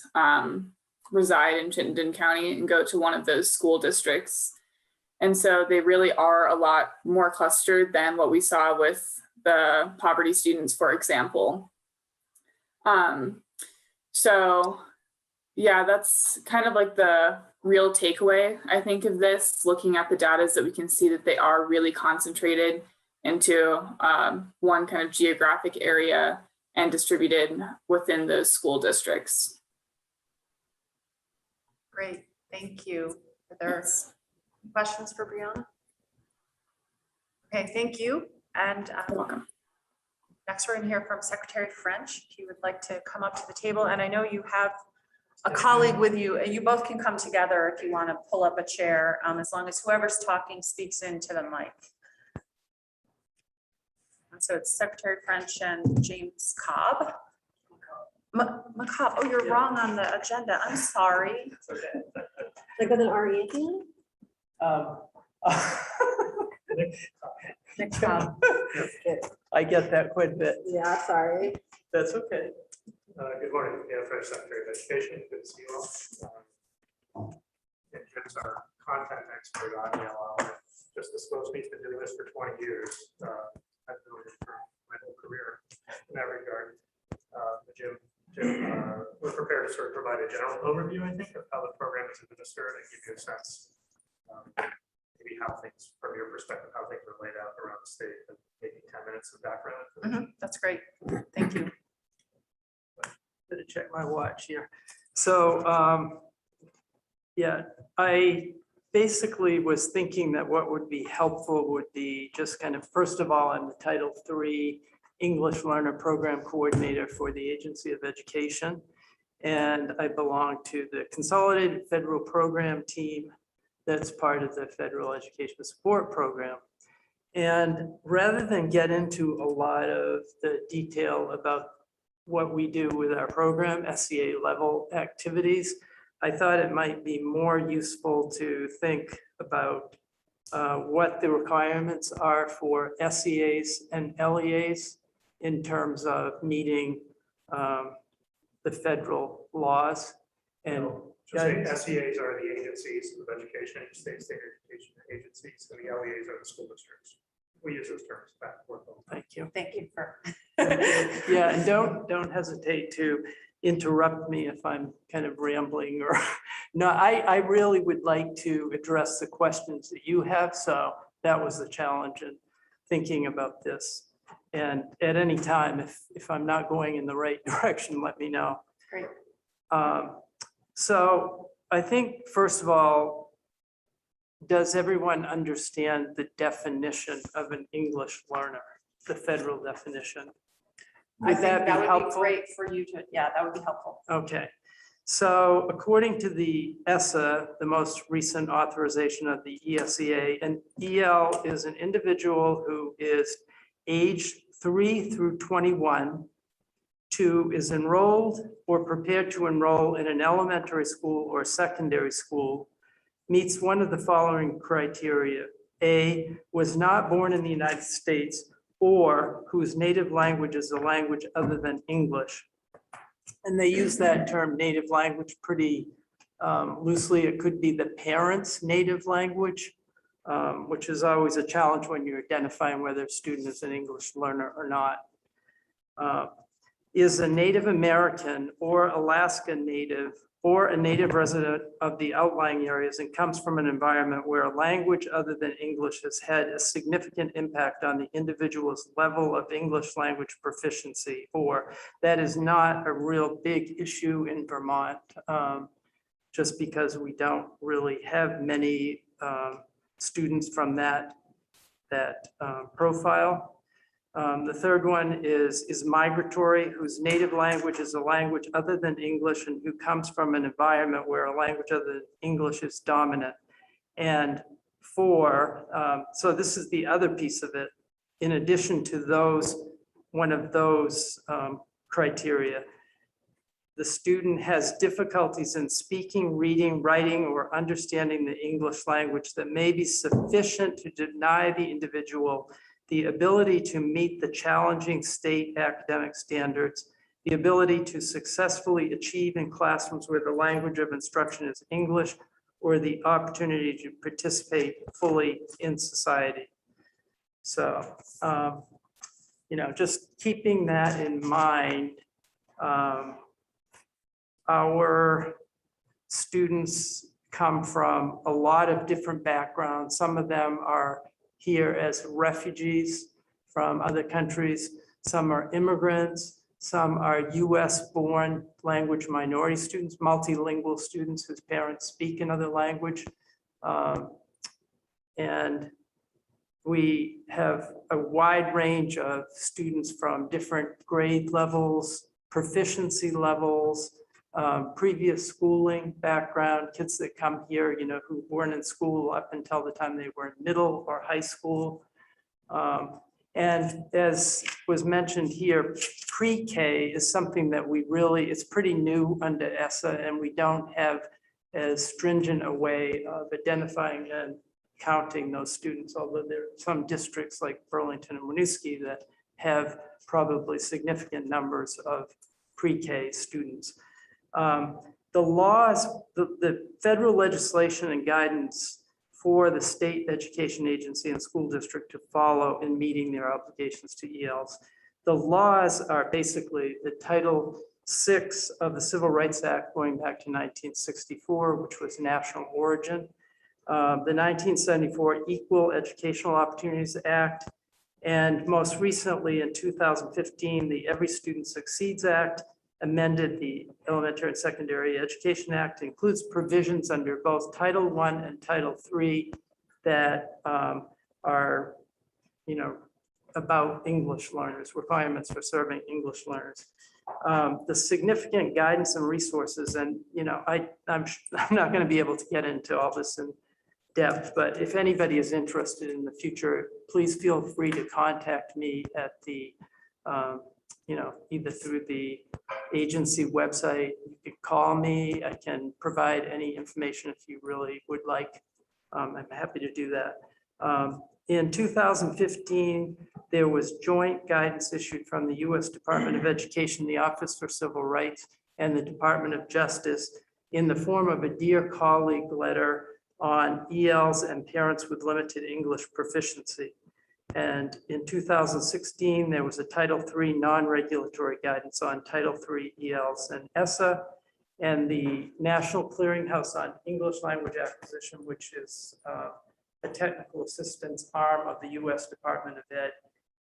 reside in Chittenden County and go to one of those school districts. And so they really are a lot more clustered than what we saw with the poverty students, for example. So yeah, that's kind of like the real takeaway, I think, of this, looking at the data, is that we can see that they are really concentrated into one kind of geographic area and distributed within those school districts. Great, thank you. Are there questions for Brianna? Okay, thank you. And You're welcome. Next, we're going to hear from Secretary French. If you would like to come up to the table, and I know you have a colleague with you, and you both can come together if you want to pull up a chair, as long as whoever's talking speaks into the mic. And so it's Secretary French and James Cobb. McCobb, oh, you're wrong on the agenda. I'm sorry. Like with an RE at the end? Nick Cobb. I get that quite a bit. Yeah, sorry. That's okay. Good morning, French Secretary of Education. Good to see you all. And Jim's our content expert on ELL. Just disclosed me, he's been doing this for 20 years. I've been doing it for my whole career in that regard. Jim, we're prepared to sort of provide a general overview, I think, of how the program is administered and give you a sense, maybe how things, from your perspective, how things are laid out around the state, and maybe 10 minutes of background. That's great. Thank you. Better check my watch here. So, yeah, I basically was thinking that what would be helpful would be just kind of, first of all, I'm the Title III English Learner Program Coordinator for the Agency of Education. And I belong to the Consolidated Federal Program Team that's part of the Federal Education Support Program. And rather than get into a lot of the detail about what we do with our program, SCA level activities, I thought it might be more useful to think about what the requirements are for SEAs and LEAs in terms of meeting the federal laws. And Just say SEAs are the agencies of education, state education agencies, and the LEAs are the school districts. We use those terms back and forth. Thank you. Thank you for. Yeah, and don't hesitate to interrupt me if I'm kind of rambling or no, I really would like to address the questions that you have. So that was the challenge in thinking about this. And at any time, if I'm not going in the right direction, let me know. Great. So I think, first of all, does everyone understand the definition of an English learner, the federal definition? I Would think that be that would be helpful? great for you to, yeah, that would be helpful. Okay, so according to the ESSA, the most recent authorization of the ESEA, an EL is an individual who is aged 3 through 21, 2 is enrolled or prepared to enroll in an elementary school or secondary school, meets one of the following criteria. A, was not born in the United States, or whose native language is a language other than English. And they use that term native language pretty loosely. It could be the parent's native language, which is always a challenge when you're identifying whether a student is an English learner or not. Is a Native American or Alaska Native or a native resident of the outlying areas and comes from an environment where a language other than English has had a significant impact on the individual's level of English language proficiency, or that is not a real big issue in Vermont, just because we don't really have many students from that profile. The third one is migratory, whose native language is a language other than English and who comes from an environment where a language other than English is dominant. And 4, so this is the other piece of it. In addition to those, one of those criteria, the student has difficulties in speaking, reading, writing, or understanding the English language that may be sufficient to deny the individual the ability to meet the challenging state academic standards, the ability to successfully achieve in classrooms where the language of instruction is English, or the opportunity to participate fully in society. So, just keeping that in mind, our students come from a lot of different backgrounds. Some of them are here as refugees from other countries. Some are immigrants. Some are US born language minority students, multilingual students whose parents speak another language. And We have a wide range of students from different grade levels, proficiency levels, previous schooling background, kids that come here, who weren't in school up until the time they were in middle or high school. And as was mentioned here, pre-K is something that it's pretty new under ESSA, and we don't have as stringent a way of identifying and counting those students, although there are some districts like Burlington and Winooski that have probably significant numbers of pre-K students. The laws, the federal legislation and guidance for the state education agency and school district to follow in meeting their obligations to ELs. The laws are basically the Title VI of the Civil Rights Act going back to 1964, which was national origin. The 1974 Equal Educational Opportunities Act, and most recently in 2015, the Every Student Succeeds Act amended the Elementary and Secondary Education Act, includes provisions under both Title I and Title III that are, about English learners, requirements for serving English learners. The significant guidance and resources, and I'm not going to be able to get into all this in depth, but if anybody is interested in the future, please feel free to contact me at the either through the agency website. You can call me. I can provide any information if you really would like. I'm happy to do that. In 2015, there was joint guidance issued from the U.S. Department of Education, the Office for Civil Rights, and the Department of Justice in the form of a Dear Colleague letter on ELs and parents with limited English proficiency. And in 2016, there was a Title III non-regulatory guidance on Title III ELs and ESSA, and the National Clearinghouse on English Language Acquisition, which is a technical assistance arm of the U.S. Department of Ed,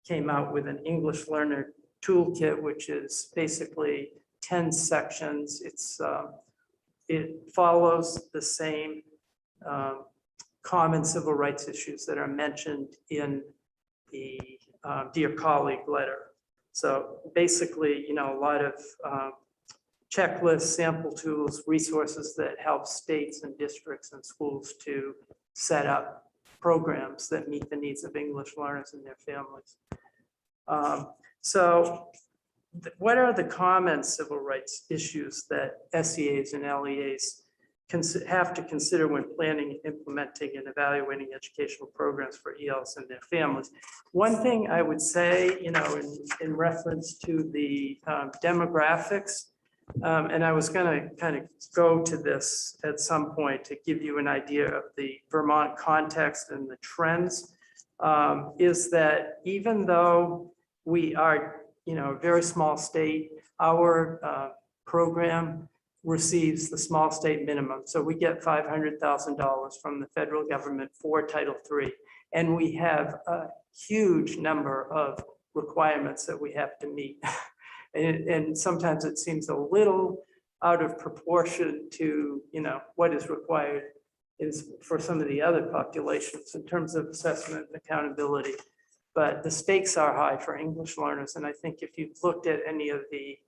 came out with an English learner toolkit, which is basically 10 sections. It follows the same common civil rights issues that are mentioned in the Dear Colleague letter. So basically, a lot of checklists, sample tools, resources that help states and districts and schools to set up programs that meet the needs of English learners and their families. What are the common civil rights issues that SEAs and LEAs have to consider when planning, implementing, and evaluating educational programs for ELs and their families? One thing I would say, in reference to the demographics, and I was going to kind of go to this at some point to give you an idea of the Vermont context and the trends, is that even though we are, a very small state, our program receives the small state minimum. So we get $500,000 from the federal government for Title III. And we have a huge number of requirements that we have to meet. And sometimes it seems a little out of proportion to, what is required is for some of the other populations in terms of assessment and accountability. But the stakes are high for English learners. And I think if you've looked at any of the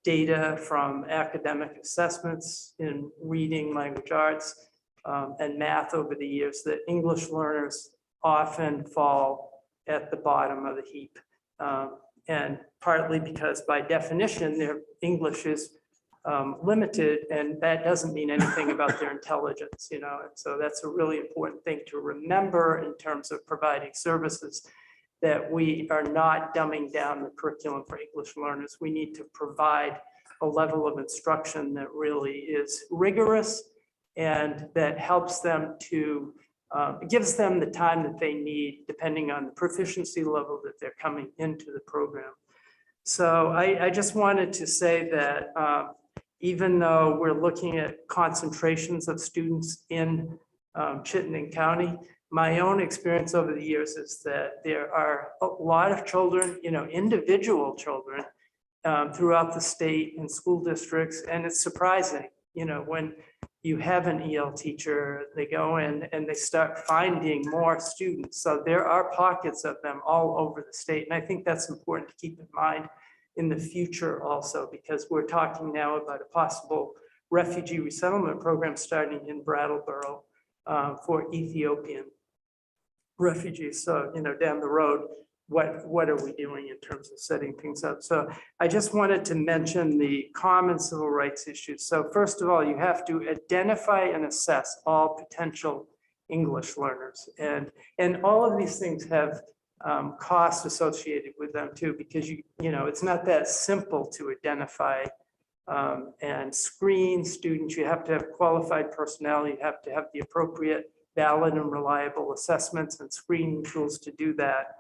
data from academic assessments in reading, language arts, and math over the years, that English learners often fall at the bottom of the heap. And partly because by definition, their English is limited, and that doesn't mean anything about their intelligence, And so that's a really important thing to remember in terms of providing services, that we are not dumbing down the curriculum for English learners. We need to provide a level of instruction that really is rigorous and that helps them to, gives them the time that they need depending on the proficiency level that they're coming into the program. So I just wanted to say that even though we're looking at concentrations of students in Chittenden County, my own experience over the years is that there are a lot of children, individual children throughout the state and school districts. And it's surprising, when you have an EL teacher, they go in and they start finding more students. So there are pockets of them all over the state. And I think that's important to keep in mind in the future also, because we're talking now about a possible refugee resettlement program starting in Brattleboro for Ethiopian refugees. So, down the road, what are we doing in terms of setting things up? So I just wanted to mention the common civil rights issues. So first of all, you have to identify and assess all potential English learners. And all of these things have costs associated with them too, because it's not that simple to identify and screen students. You have to have qualified personnel. You have to have the appropriate, valid and reliable assessments and screening tools to do that.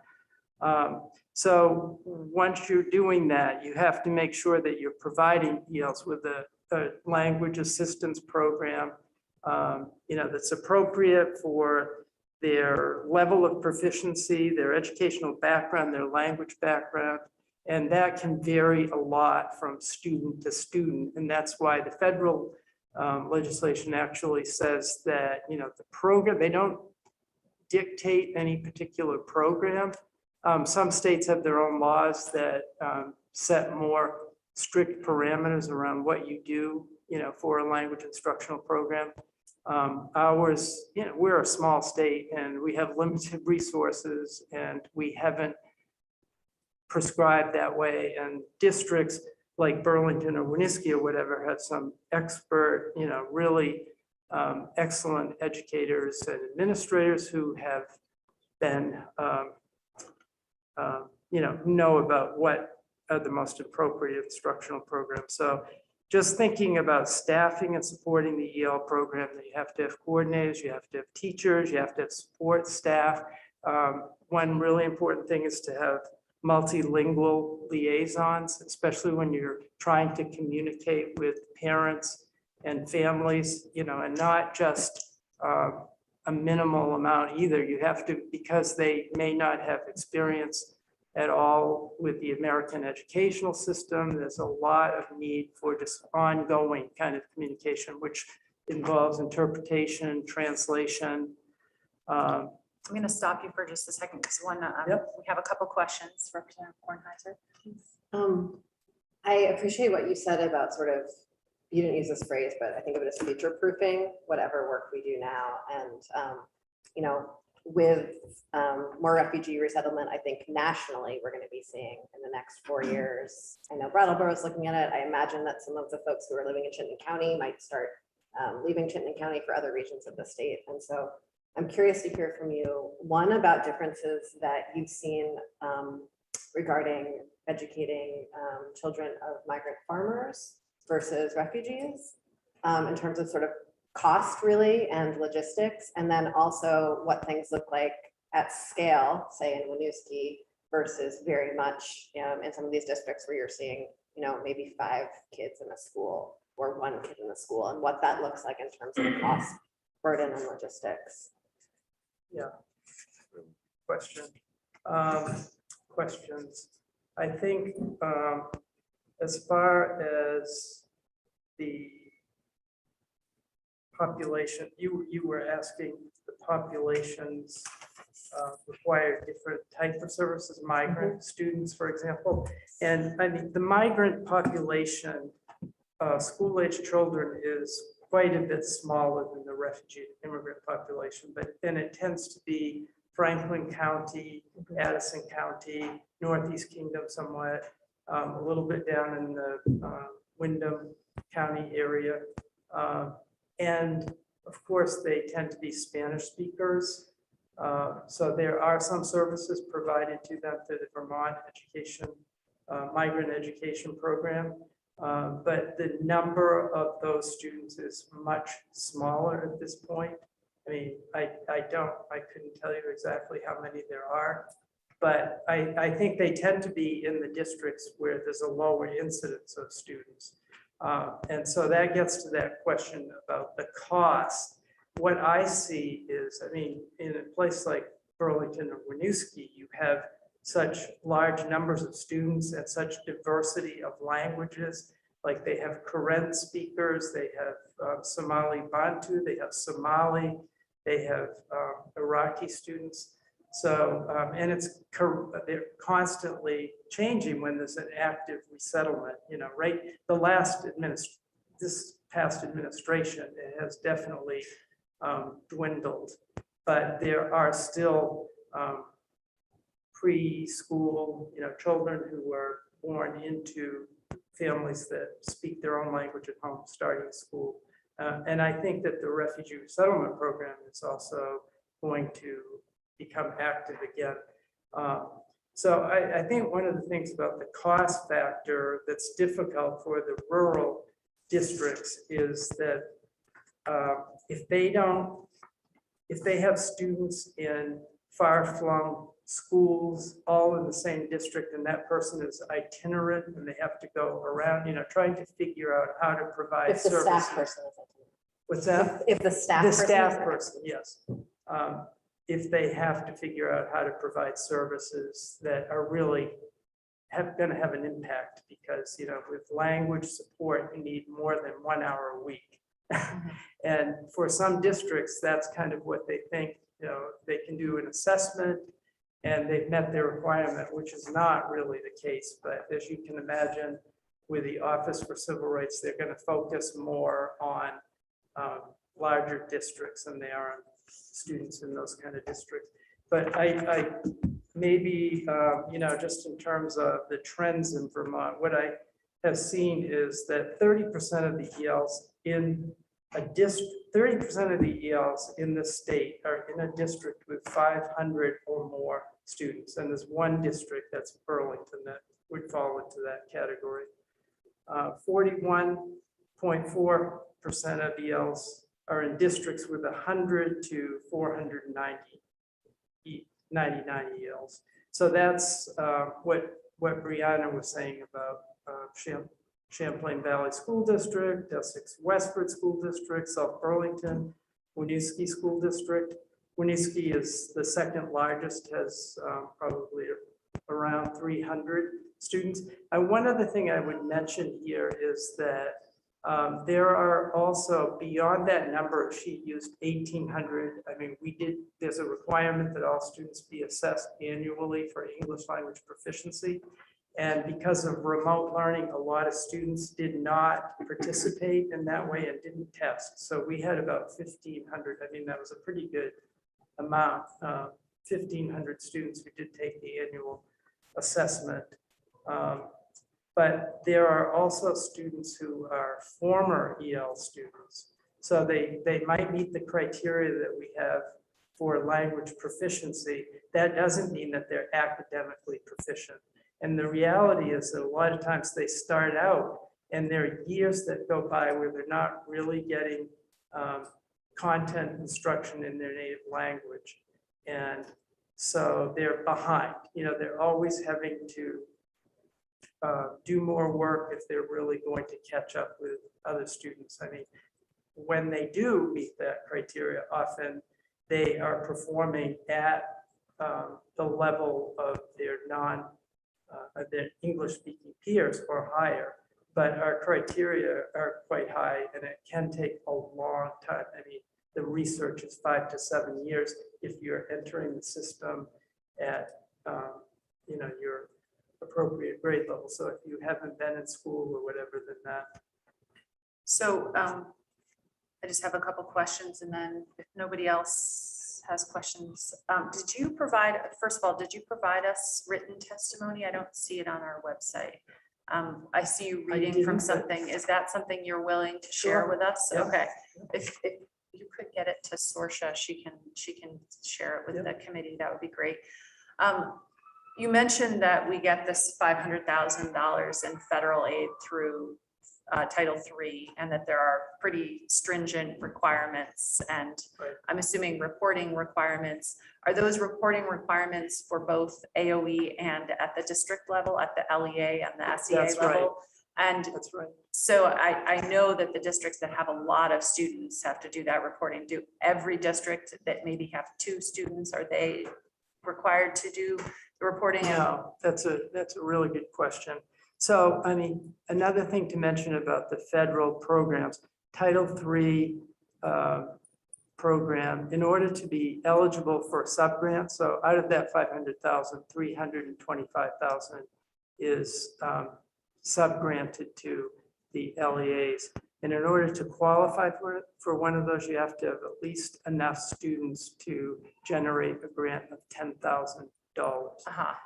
So once you're doing that, you have to make sure that you're providing ELs with a language assistance program, that's appropriate for their level of proficiency, their educational background, their language background. And that can vary a lot from student to student. And that's why the federal legislation actually says that, the program, they don't dictate any particular program. Some states have their own laws that set more strict parameters around what you do, for a language instructional program. Ours, we're a small state and we have limited resources and we haven't prescribed that way. And districts like Burlington or Winooski or whatever have some expert, really excellent educators and administrators who have been know about what are the most appropriate instructional programs. So just thinking about staffing and supporting the EL program, that you have to have coordinators, you have to have teachers, you have to have support staff. One really important thing is to have multilingual liaisons, especially when you're trying to communicate with parents and families, and not just a minimal amount either. You have to, because they may not have experience at all with the American educational system, there's a lot of need for just ongoing kind of communication, which involves interpretation, translation. I'm going to stop you for just a second because we have a couple questions for Representative Kornheiser. I appreciate what you said about sort of, you didn't use this phrase, but I think of it as future proofing, whatever work we do now. And, with more refugee resettlement, I think nationally, we're going to be seeing in the next 4 years. I know Brattleboro is looking at it. I imagine that some of the folks who are living in Chittenden County might start leaving Chittenden County for other regions of the state. And so I'm curious to hear from you, one, about differences that you've seen regarding educating children of migrant farmers versus refugees in terms of sort of cost really and logistics, and then also what things look like at scale, say in Winooski versus very much in some of these districts where you're seeing, maybe 5 kids in a school or 1 kid in the school, and what that looks like in terms of cost, burden, and logistics. Yeah. Questions. I think as far as the population, you were asking the populations require different types of services, migrant students, for example. And I mean, the migrant population, school-age children, is quite a bit smaller than the refugee immigrant population, but then it tends to be Franklin County, Addison County, Northeast Kingdom somewhat, a little bit down in the Windham County area. And of course, they tend to be Spanish speakers. So there are some services provided to them through the Vermont Education, Migrant Education Program. But the number of those students is much smaller at this point. I mean, I couldn't tell you exactly how many there are, but I think they tend to be in the districts where there's a lower incidence of students. And so that gets to that question about the cost. What I see is, I mean, in a place like Burlington or Winooski, you have such large numbers of students and such diversity of languages. Like they have Karen speakers, they have Somali Bantu, they have Somali, they have Iraqi students. So, and they're constantly changing when there's an active resettlement, right? This past administration, it has definitely dwindled, but there are still preschool, children who were born into families that speak their own language at home, starting school. And I think that the refugee resettlement program is also going to become active again. So I think one of the things about the cost factor that's difficult for the rural districts is that if they have students in far-flung schools, all in the same district, and that person is itinerant and they have to go around, trying to figure out how to provide If the services. staff person is. What's that? If the staff. The person staff is- person, yes. If they have to figure out how to provide services that are really going to have an impact, because, with language support, you need more than 1 hour a week. And for some districts, that's kind of what they think, they can do an assessment and they've met their requirement, which is not really the case. But as you can imagine, with the Office for Civil Rights, they're going to focus more on larger districts than they are on students in those kind of districts. But I maybe, just in terms of the trends in Vermont, what I have seen is that 30% of the ELs in a district, 30% of the ELs in the state are in a district with 500 or more students. And there's one district, that's Burlington, that would fall into that category. 41.4% of ELs are in districts with 100 to 499 ELs. So that's what Brianna was saying about Champlain Valley School District, Essex Westford School District, South Burlington, Winooski School District. Winooski is the second largest, has probably around 300 students. And one other thing I would mention here is that there are also, beyond that number, she used 1,800. I mean, there's a requirement that all students be assessed annually for English language proficiency. And because of remote learning, a lot of students did not participate in that way and didn't test. So we had about 1,500. I mean, that was a pretty good amount. 1,500 students who did take the annual assessment. But there are also students who are former EL students. So they might meet the criteria that we have for language proficiency. That doesn't mean that they're academically proficient. And the reality is that a lot of times they start out and there are years that go by where they're not really getting content instruction in their native language. And so they're behind, they're always having to do more work if they're really going to catch up with other students. I mean, when they do meet that criteria, often they are performing at the level of their their English-speaking peers or higher. But our criteria are quite high, and it can take a long time. I mean, the research is 5 to 7 years if you're entering the system at your appropriate grade level. So if you haven't been in school or whatever, then that. So I just have a couple questions, and then if nobody else has questions, did you provide us written testimony? I don't see it on our website. I see you reading from something. Is that something you're willing to share Sure. with us? Yeah. Okay. If you could get it to Sorsha, she can share it with the committee. That would be great. You mentioned that we get this $500,000 in federal aid through Title III, and that there are pretty stringent requirements, and I'm assuming reporting requirements. Are those reporting requirements for both AOE and at the district level, at the LEA and the SEA That's level? right. And That's right. so I know that the districts that have a lot of students have to do that reporting. Do every district that maybe have 2 students, are they required to do the reporting? No, that's a really good question. So, I mean, another thing to mention about the federal programs, Title III program in order to be eligible for a subgrant. So out of that 500,000, 325,000 is subgranted to the LEAs. And in order to qualify for one of those, you have to have at least enough students to generate a grant of $10,000.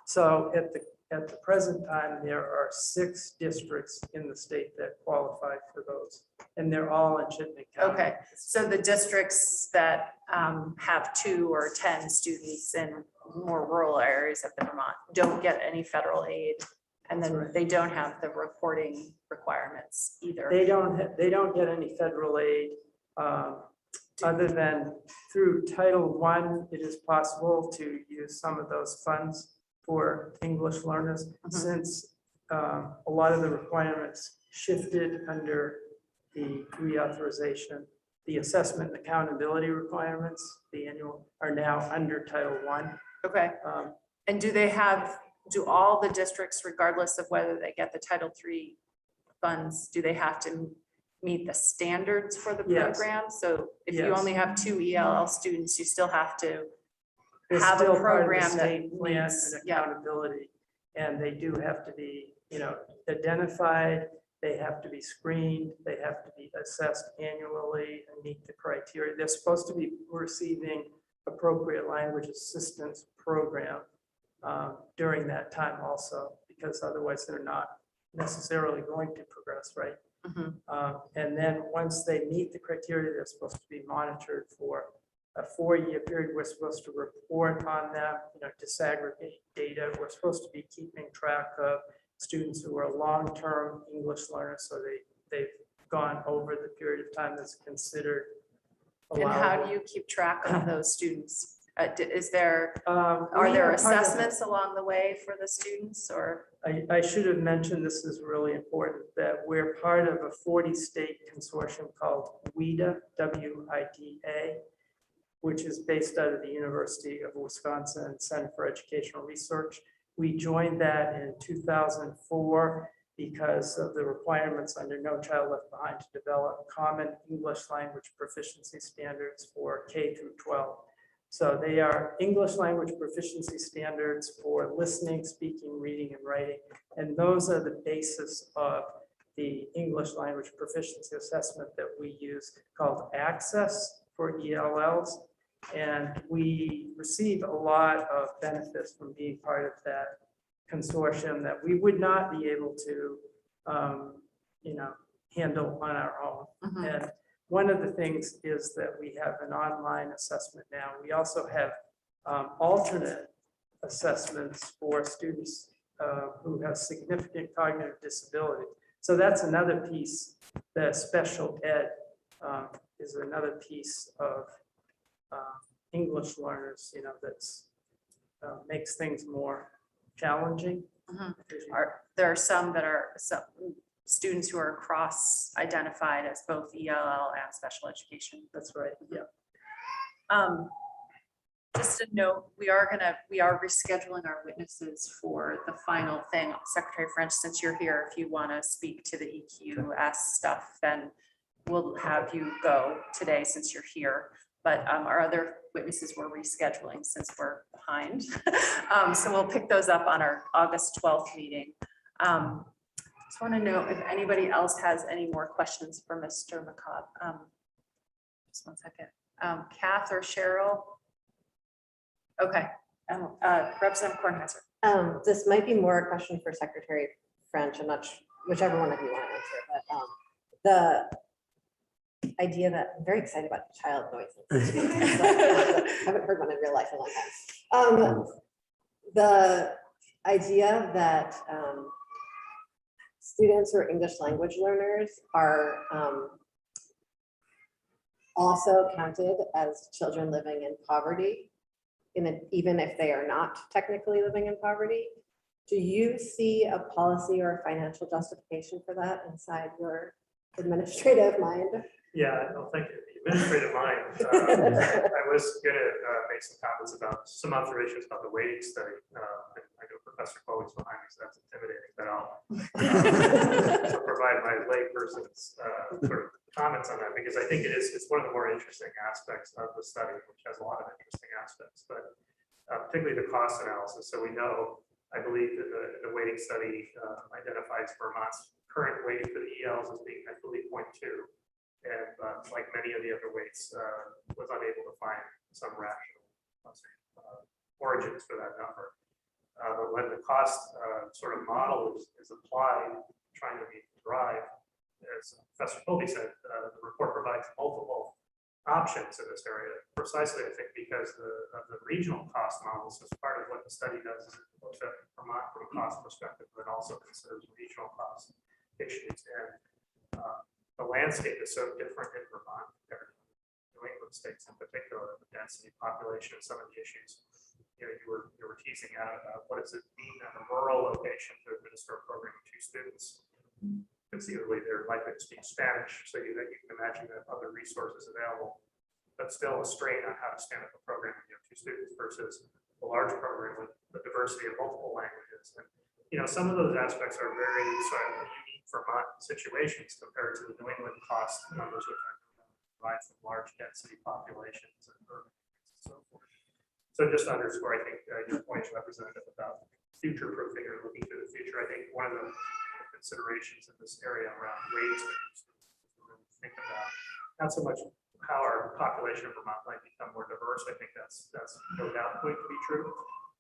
So at the present time, there are 6 districts in the state that qualify for those, and they're all in Chittenden County. Okay, so the districts that have 2 or 10 students in more rural areas of the Vermont don't get any federal aid. And then they don't have the reporting requirements either. They don't get any federal aid other than through Title I. It is possible to use some of those funds for English learners, since a lot of the requirements shifted under the reauthorization. The assessment and accountability requirements, the annual, are now under Title I. Okay. And do all the districts, regardless of whether they get the Title III funds, do they have to meet the standards for the Yes. program? So if you Yes. only have 2 ELL students, you still have to It's have still a part of the program that state plan meets, and yeah. accountability. And they do have to be, identified, they have to be screened, they have to be assessed annually and meet the criteria. They're supposed to be receiving appropriate language assistance program during that time also, because otherwise they're not necessarily going to progress, right? And then once they meet the criteria, they're supposed to be monitored for a 4-year period. We're supposed to report on them, disaggregate data. We're supposed to be keeping track of students who are long-term English learners, so they've gone over the period of time that's considered And how allowable. do you keep track of those students? Are there We are part there of assessments along the way for the students, or? I should have mentioned, this is really important, that we're part of a 40-state consortium called WIDA, W-I-D-A, which is based out of the University of Wisconsin Center for Educational Research. We joined that in 2004 because of the requirements under No Child Left Behind to develop common English language proficiency standards for K through 12. So they are English language proficiency standards for listening, speaking, reading, and writing. And those are the basis of the English language proficiency assessment that we use, called Access for ELLs. And we receive a lot of benefits from being part of that consortium that we would not be able to, handle on our own. And one of the things is that we have an online assessment now. We also have alternate assessments for students who have significant cognitive disability. So that's another piece. The special ed is another piece of English learners, that's makes things more challenging. There are some that are students who are cross-identified as both ELL and special education. That's right. Yeah. Just a note, we are rescheduling our witnesses for the final thing. Secretary French, since you're here, if you want to speak to the EQS stuff, then we'll have you go today since you're here. But our other witnesses we're rescheduling since we're behind. So we'll pick those up on our August 12th meeting. Just want to know if anybody else has any more questions for Mr. McCobb. Just one second. Kath or Cheryl? Okay. Representative Kornheiser. This might be more a question for Secretary French. I'm not sure, whichever one of you want to answer, but the idea that I'm very excited about child noises. I haven't heard one in real life in a long time. The idea that students who are English language learners are also counted as children living in poverty, even if they are not technically living in poverty. Do you see a policy or a financial justification for that inside your administrative mind? Yeah, no, thank you. The administrative mind. I was going to make some comments about some observations about the weighting study. I know Professor Chloe's behind me, so that's intimidating, but I'll so provide my layperson's sort of comments on that, because I think it's one of the more interesting aspects of the study, which has a lot of interesting aspects, but particularly the cost analysis. So we know, I believe that the weighting study identifies Vermont's current weighting for the ELs as being, I believe, 0.2. And like many of the other weights, was unable to find some rational origins for that number. But when the cost sort of model is applied, trying to be derived, as Professor Colby said, the report provides multiple options in this area, precisely, I think, because of the regional cost models. As part of what the study does is it looks at Vermont from a cost perspective, but also considers regional cost issues. And the landscape is so different in Vermont compared to New England states, in particular, the density, population, and some of the issues. You know, you were teasing out about what does it mean at a rural location to administer a program with 2 students. Conceivably, they're likely to speak Spanish, so you can imagine that other resources available, but still a strain on how to stand up a program when you have 2 students versus a large program with the diversity of multiple languages. And you know, some of those aspects are very sort of unique Vermont situations compared to the New England cost numbers, which are provide from large density populations and urban and so forth. So just to underscore, I think your point, Representative, about future proofing or looking to the future, I think one of the considerations in this area around rates to really think about not so much how our population of Vermont might become more diverse. I think that's no doubt going to be true,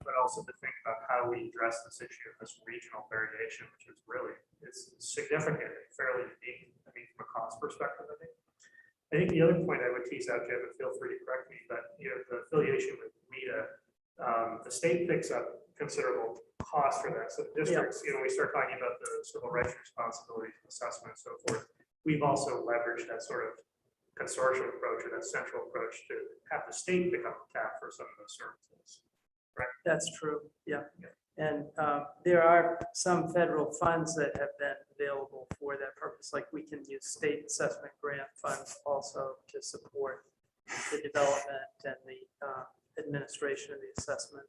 but also to think about how we address this issue of this regional variation, which is really it's significant and fairly unique. I mean, from a cost perspective, I think the other point I would tease out, Jim, and feel free to correct me, but you know, the affiliation with WIDA, the state picks up considerable cost for that. So the districts, you know, we start talking about the civil rights responsibilities, assessment, and so forth. We've also leveraged that sort of consortium approach or that central approach to have the state pick up the tab for some of those services. Right. That's true. Yeah. And there are some federal funds that have been available for that purpose. Like we can use state assessment grant funds also to support the development and the administration of the assessment.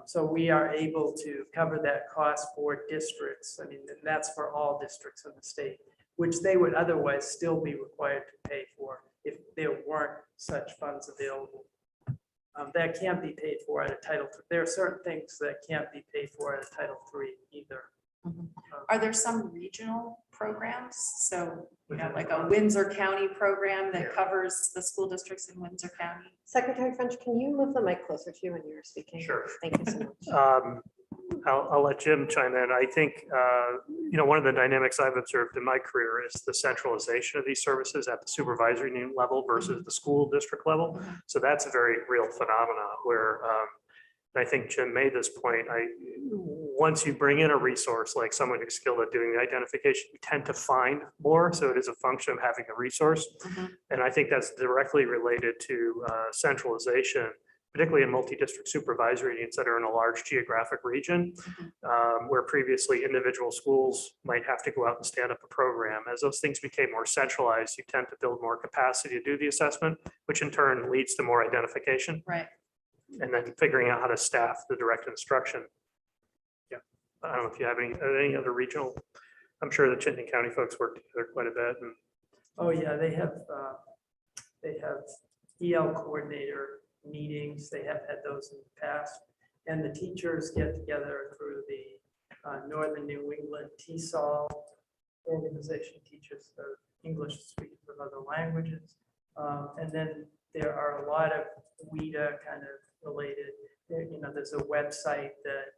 So we are able to cover that cost for districts. I mean, that's for all districts in the state, which they would otherwise still be required to pay for if there weren't such funds available. That can't be paid for at a Title III. There are certain things that can't be paid for at a Title III either. Are there some regional programs? So, you know, like a Windsor County program that covers the school districts in Windsor County? Secretary French, can you move the mic closer to you when you're speaking? Sure. Thank you so much. I'll let Jim chime in. I think, you know, one of the dynamics I've observed in my career is the centralization of these services at the supervisory union level versus the school district level. So that's a very real phenomenon where I think Jim made this point. Once you bring in a resource like someone who's skilled at doing the identification, you tend to find more. So it is a function of having a resource. And I think that's directly related to centralization, particularly in multi-district supervisory unions that are in a large geographic region, where previously individual schools might have to go out and stand up a program. As those things became more centralized, you tend to build more capacity to do the assessment, which in turn leads to more identification. Right. And then figuring out how to staff the direct instruction. Yeah, I don't know if you have any other regional. I'm sure the Chittenden County folks work together quite a bit. And Oh yeah, they have EL coordinator meetings. They have had those in the past, and the teachers get together through the Northern New England TESOL organization, teaches the English speakers of other languages, and then there are a lot of WIDA kind of related. You know, there's a website that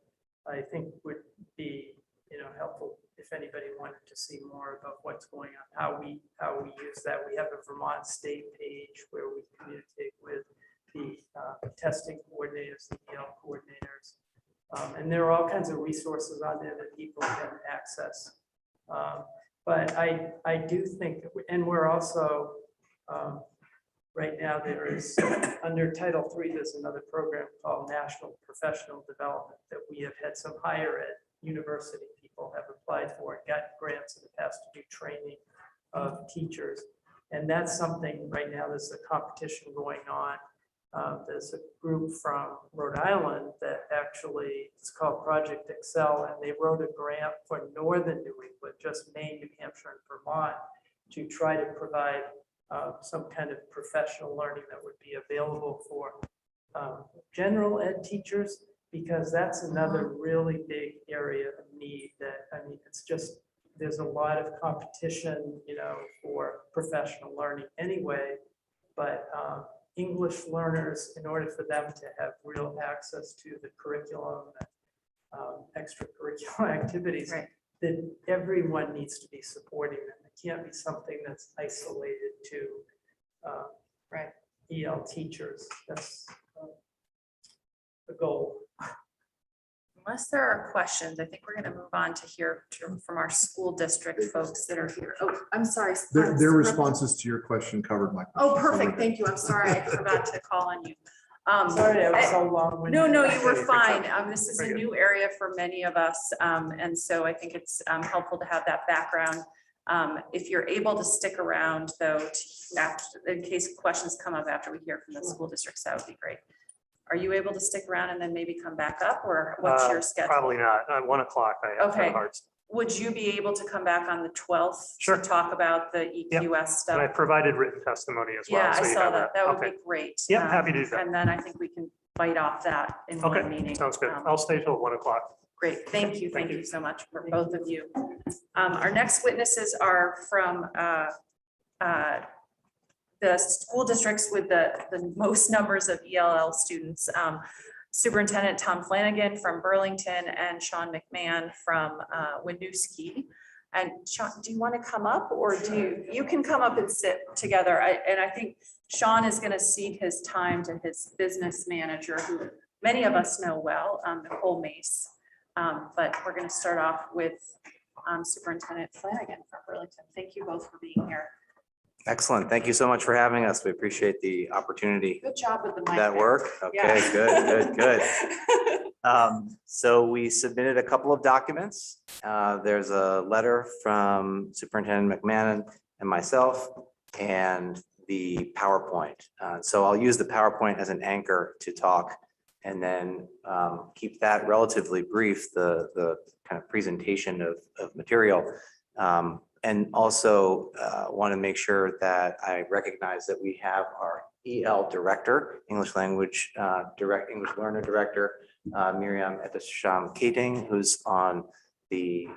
I think would be, you know, helpful if anybody wanted to see more about what's going on, how we use that. We have a Vermont State page where we communicate with the testing coordinators, the EL coordinators, and there are all kinds of resources on there that people can access. But I do think, and we're also right now there is under Title III, there's another program called National Professional Development that we have had some higher ed university people have applied for and got grants in the past to do training of teachers. And that's something right now, there's a competition going on There's a group from Rhode Island that actually, it's called Project Excel, and they wrote a grant for Northern New England, just Maine, New Hampshire, and Vermont, to try to provide some kind of professional learning that would be available for general ed teachers, because that's another really big area of need that, I mean, it's just, there's a lot of competition, you know, for professional learning anyway, but English learners, in order for them to have real access to the curriculum and extracurricular activities, Right. that everyone needs to be supporting them. It can't be something that's isolated to Right. EL teachers. That's the goal. Unless there are questions, I think we're going to move on to hear from our school district folks that are here. Oh, I'm sorry. Their responses to your question covered my question. Oh, perfect. Thank you. I'm sorry. I forgot to call on you. Sorry, I was so long. No, you were fine. This is a new area for many of us. And so I think it's helpful to have that background. If you're able to stick around though, in case questions come up after we hear from the school districts, that would be great. Are you able to stick around and then maybe come back up, or what's your schedule? Probably not. At 1 o'clock. I have Okay. hard. Would you be able to come back on the 12th? Sure. To talk about the EQS stuff? And I provided written testimony as well. Yeah, so I you saw have that. That would Okay. be great. Yeah, happy to do that. And then I think we can bite off that in one Okay, meeting. sounds good. I'll stay till 1 o'clock. Great, thank you. Thank you so much for both of you. Our next witnesses are from the school districts with the most numbers of ELL students. Superintendent Tom Flanagan from Burlington and Sean McMahon from Winooski. And Sean, do you want to come up, or you can come up and sit together? And I think Sean is going to cede his time to his business manager, who many of us know well, Nicole Mace. But we're going to start off with Superintendent Flanagan from Burlington. Thank you both for being here. Excellent. Thank you so much for having us. We appreciate the opportunity. Good job with the mic. That work? Okay, Yeah. good. So we submitted a couple of documents. There's a letter from Superintendent McMahon and myself and the PowerPoint. So I'll use the PowerPoint as an anchor to talk, and then keep that relatively brief, the kind of presentation of material. And also want to make sure that I recognize that we have our EL director, English language English learner director, Miriam Etisham Keating, who's on the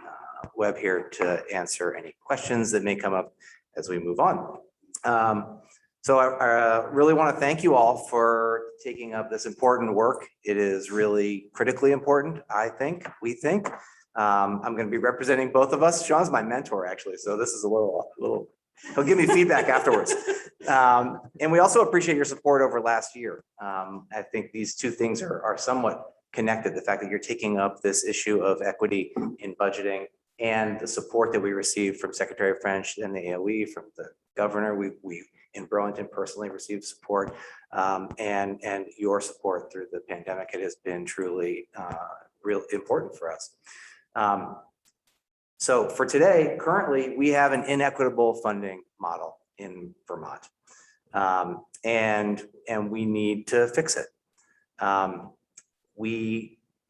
web here to answer any questions that may come up as we move on. So I really want to thank you all for taking up this important work. It is really critically important, we think. I'm going to be representing both of us. Sean's my mentor, actually, so this is a little he'll give me feedback afterwards. And we also appreciate your support over last year. I think these two things are somewhat connected. The fact that you're taking up this issue of equity in budgeting and the support that we received from Secretary French and the AOE, from the governor. We in Burlington personally received support, and your support through the pandemic. It has been truly real important for us. So for today, currently, we have an inequitable funding model in Vermont, and we need to fix it.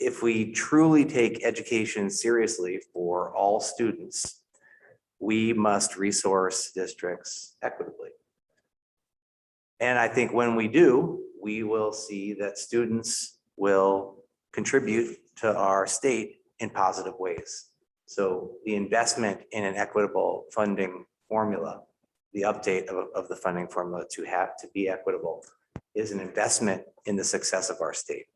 If we truly take education seriously for all students, we must resource districts equitably. And I think when we do, we will see that students will contribute to our state in positive ways. So the investment in an equitable funding formula, the update of the funding formula to be equitable, is an investment in the success of our state.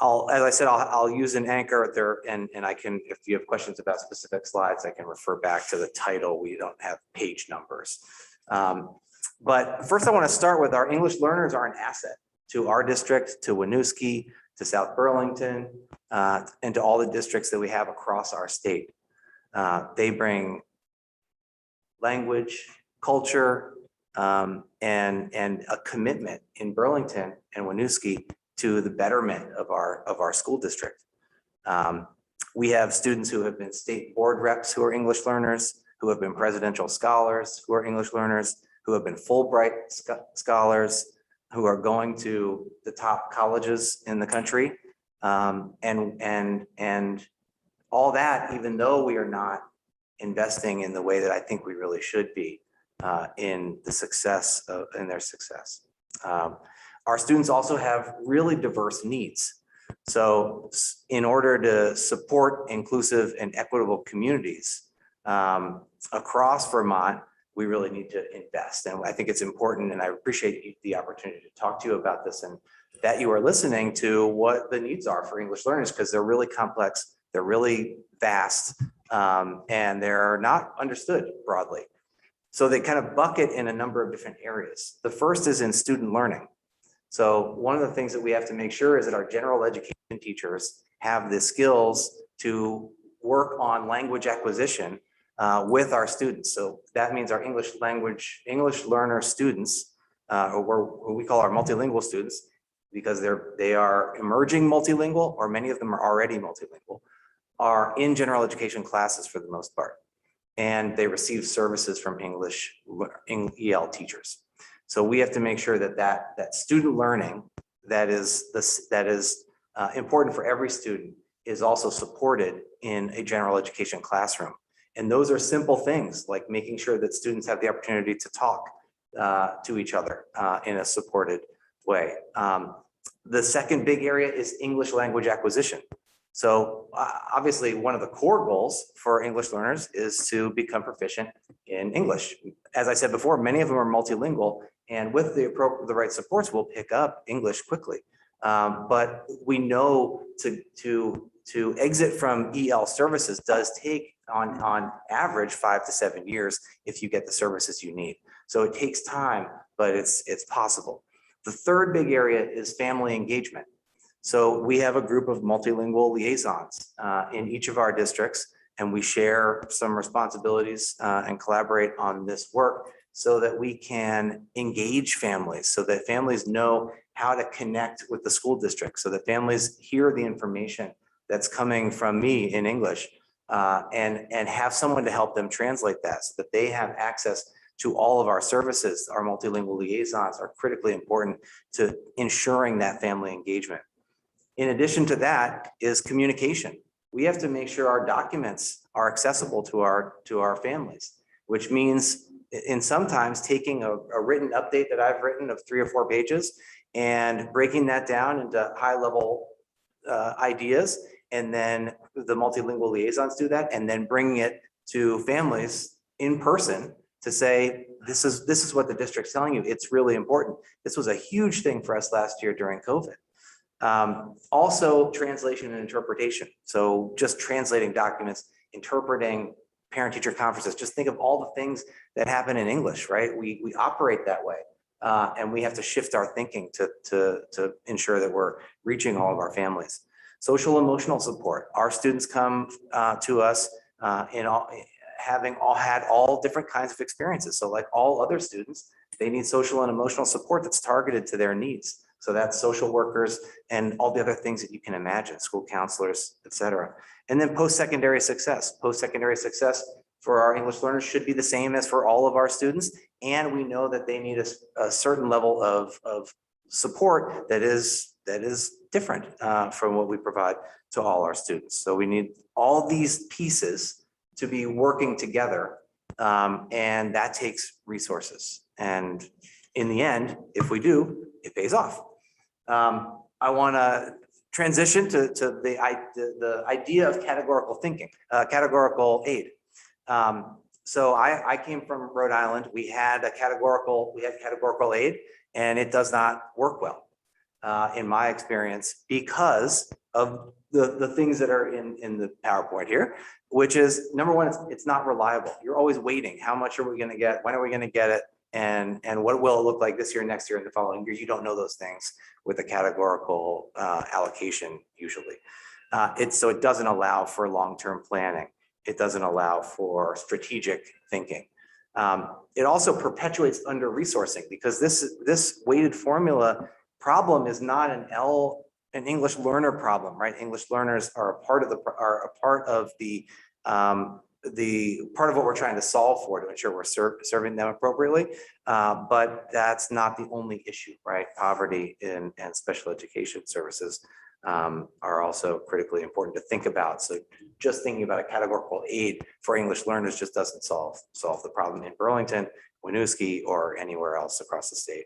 As I said, I'll use an anchor there, and I can, if you have questions about specific slides, I can refer back to the title. We don't have page numbers. But first I want to start with our English learners are an asset to our district, to Winooski, to South Burlington, and to all the districts that we have across our state. They bring language, culture, and a commitment in Burlington and Winooski to the betterment of our school district. We have students who have been state board reps who are English learners, who have been presidential scholars who are English learners. who have been Fulbright scholars, who are going to the top colleges in the country. And all that, even though we are not investing in the way that I think we really should be in the success in their success. Our students also have really diverse needs. So in order to support inclusive and equitable communities across Vermont, we really need to invest. And I think it's important, and I appreciate the opportunity to talk to you about this and that you are listening to what the needs are for English learners, because they're really complex, they're really vast, and they're not understood broadly. So they kind of bucket in a number of different areas. The first is in student learning. So one of the things that we have to make sure is that our general education teachers have the skills to work on language acquisition with our students. So that means our English learner students, or we call our multilingual students, because they are emerging multilingual, or many of them are already multilingual, are in general education classes for the most part. And they receive services from EL teachers. So we have to make sure that student learning that is important for every student is also supported in a general education classroom. And those are simple things like making sure that students have the opportunity to talk to each other in a supported way. The second big area is English language acquisition. So obviously one of the core goals for English learners is to become proficient in English. As I said before, many of them are multilingual, and with the right supports, we'll pick up English quickly. But we know to exit from EL services does take on average 5 to 7 years if you get the services you need. So it takes time, but it's possible. The third big area is family engagement. So we have a group of multilingual liaisons in each of our districts, and we share some responsibilities and collaborate on this work so that we can engage families, so that families know how to connect with the school district, so that families hear the information that's coming from me in English and have someone to help them translate that, so that they have access to all of our services. Our multilingual liaisons are critically important to ensuring that family engagement. In addition to that is communication. We have to make sure our documents are accessible to our families, which means in sometimes taking a written update that I've written of 3 or 4 pages and breaking that down into high level ideas. And then the multilingual liaisons do that, and then bringing it to families in person to say, this is what the district's telling you. It's really important. This was a huge thing for us last year during COVID. Also translation and interpretation. So just translating documents, interpreting parent-teacher conferences. Just think of all the things that happen in English, right? We operate that way. And we have to shift our thinking to ensure that we're reaching all of our families. Social emotional support. Our students come to us having had all different kinds of experiences. So like all other students, they need social and emotional support that's targeted to their needs. So that's social workers and all the other things that you can imagine, school counselors, et cetera. And then post-secondary success. Post-secondary success for our English learners should be the same as for all of our students. And we know that they need a certain level of support that is different from what we provide to all our students. So we need all these pieces to be working together, and that takes resources. And in the end, if we do, it pays off. I want to transition to the idea of categorical thinking, categorical aid. So I came from Rhode Island. We had categorical aid, and it does not work well in my experience because of the things that are in the PowerPoint here, which is number one, it's not reliable. You're always waiting. How much are we going to get? When are we going to get it? And what will it look like this year, next year, and the following year? You don't know those things with a categorical allocation usually. So it doesn't allow for long-term planning. It doesn't allow for strategic thinking. It also perpetuates under-resourcing because this weighted formula problem is not an English learner problem, right? English learners are a part of the part of what we're trying to solve for to ensure we're serving them appropriately. But that's not the only issue, right? Poverty and special education services are also critically important to think about. So just thinking about a categorical aid for English learners just doesn't solve the problem in Burlington, Winooski, or anywhere else across the state.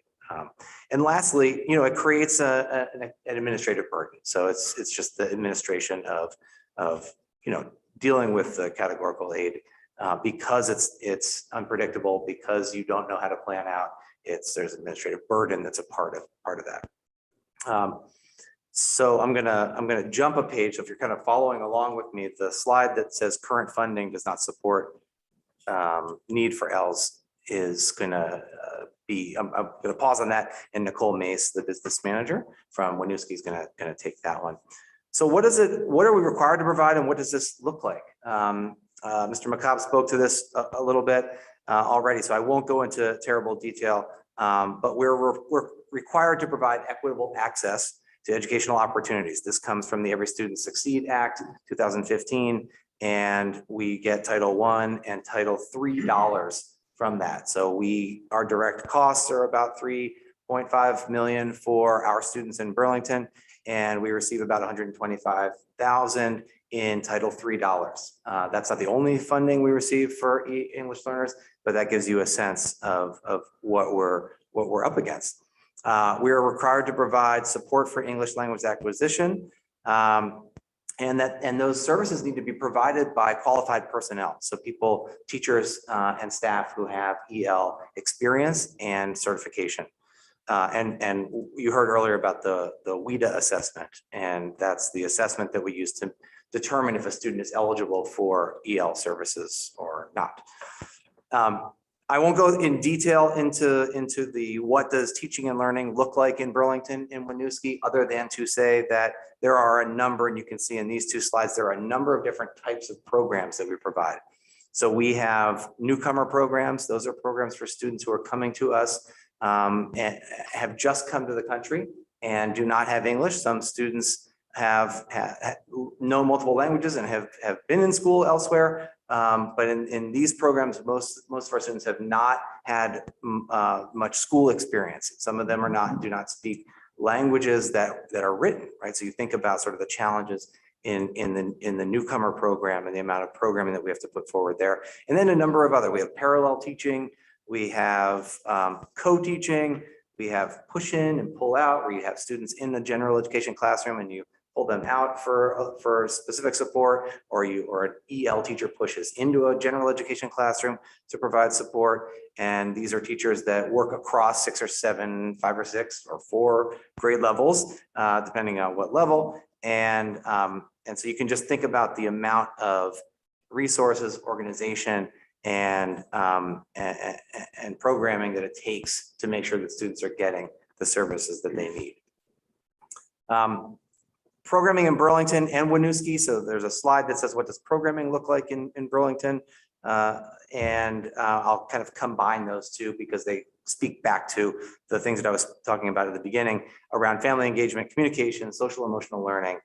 And lastly, it creates an administrative burden. So it's just the administration of dealing with the categorical aid because it's unpredictable, because you don't know how to plan out. There's administrative burden that's a part of that. So I'm gonna jump a page. So if you're kind of following along with me, the slide that says current funding does not support need for ELS is gonna I'm gonna pause on that, and Nicole Mace, the business manager from Winooski, is gonna take that one. So what are we required to provide, and what does this look like? Mr. McCobb spoke to this a little bit already, so I won't go into terrible detail, but we're required to provide equitable access to educational opportunities. This comes from the Every Student Succeed Act 2015, and we get Title I and Title III dollars from that. So our direct costs are about $3.5 million for our students in Burlington, and we receive about $125,000 in Title III dollars. That's not the only funding we receive for English learners, but that gives you a sense of what we're up against. We are required to provide support for English language acquisition, and those services need to be provided by qualified personnel. So teachers and staff who have EL experience and certification. And you heard earlier about the WIDA assessment, and that's the assessment that we use to determine if a student is eligible for EL services or not. I won't go in detail into what does teaching and learning look like in Burlington and Winooski, other than to say that there are a number, and you can see in these two slides, there are a number of different types of programs that we provide. So we have newcomer programs. Those are programs for students who are coming to us and have just come to the country and do not have English. Some students have know multiple languages and have been in school elsewhere. But in these programs, most of our students have not had much school experience. Some of them do not speak languages that are written, right? So you think about sort of the challenges in the newcomer program and the amount of programming that we have to put forward there. And then a number of other, we have parallel teaching, we have co-teaching, we have push in and pull out, where you have students in the general education classroom and you pull them out for specific support, or an EL teacher pushes into a general education classroom to provide support. And these are teachers that work across 6 or 7, 5 or 6 or 4 grade levels, depending on what level. And so you can just think about the amount of resources, organization, and programming that it takes to make sure that students are getting the services that they need. Programming in Burlington and Winooski. So there's a slide that says, what does programming look like in Burlington? And I'll kind of combine those two because they speak back to the things that I was talking about at the beginning around family engagement, communication, social emotional learning,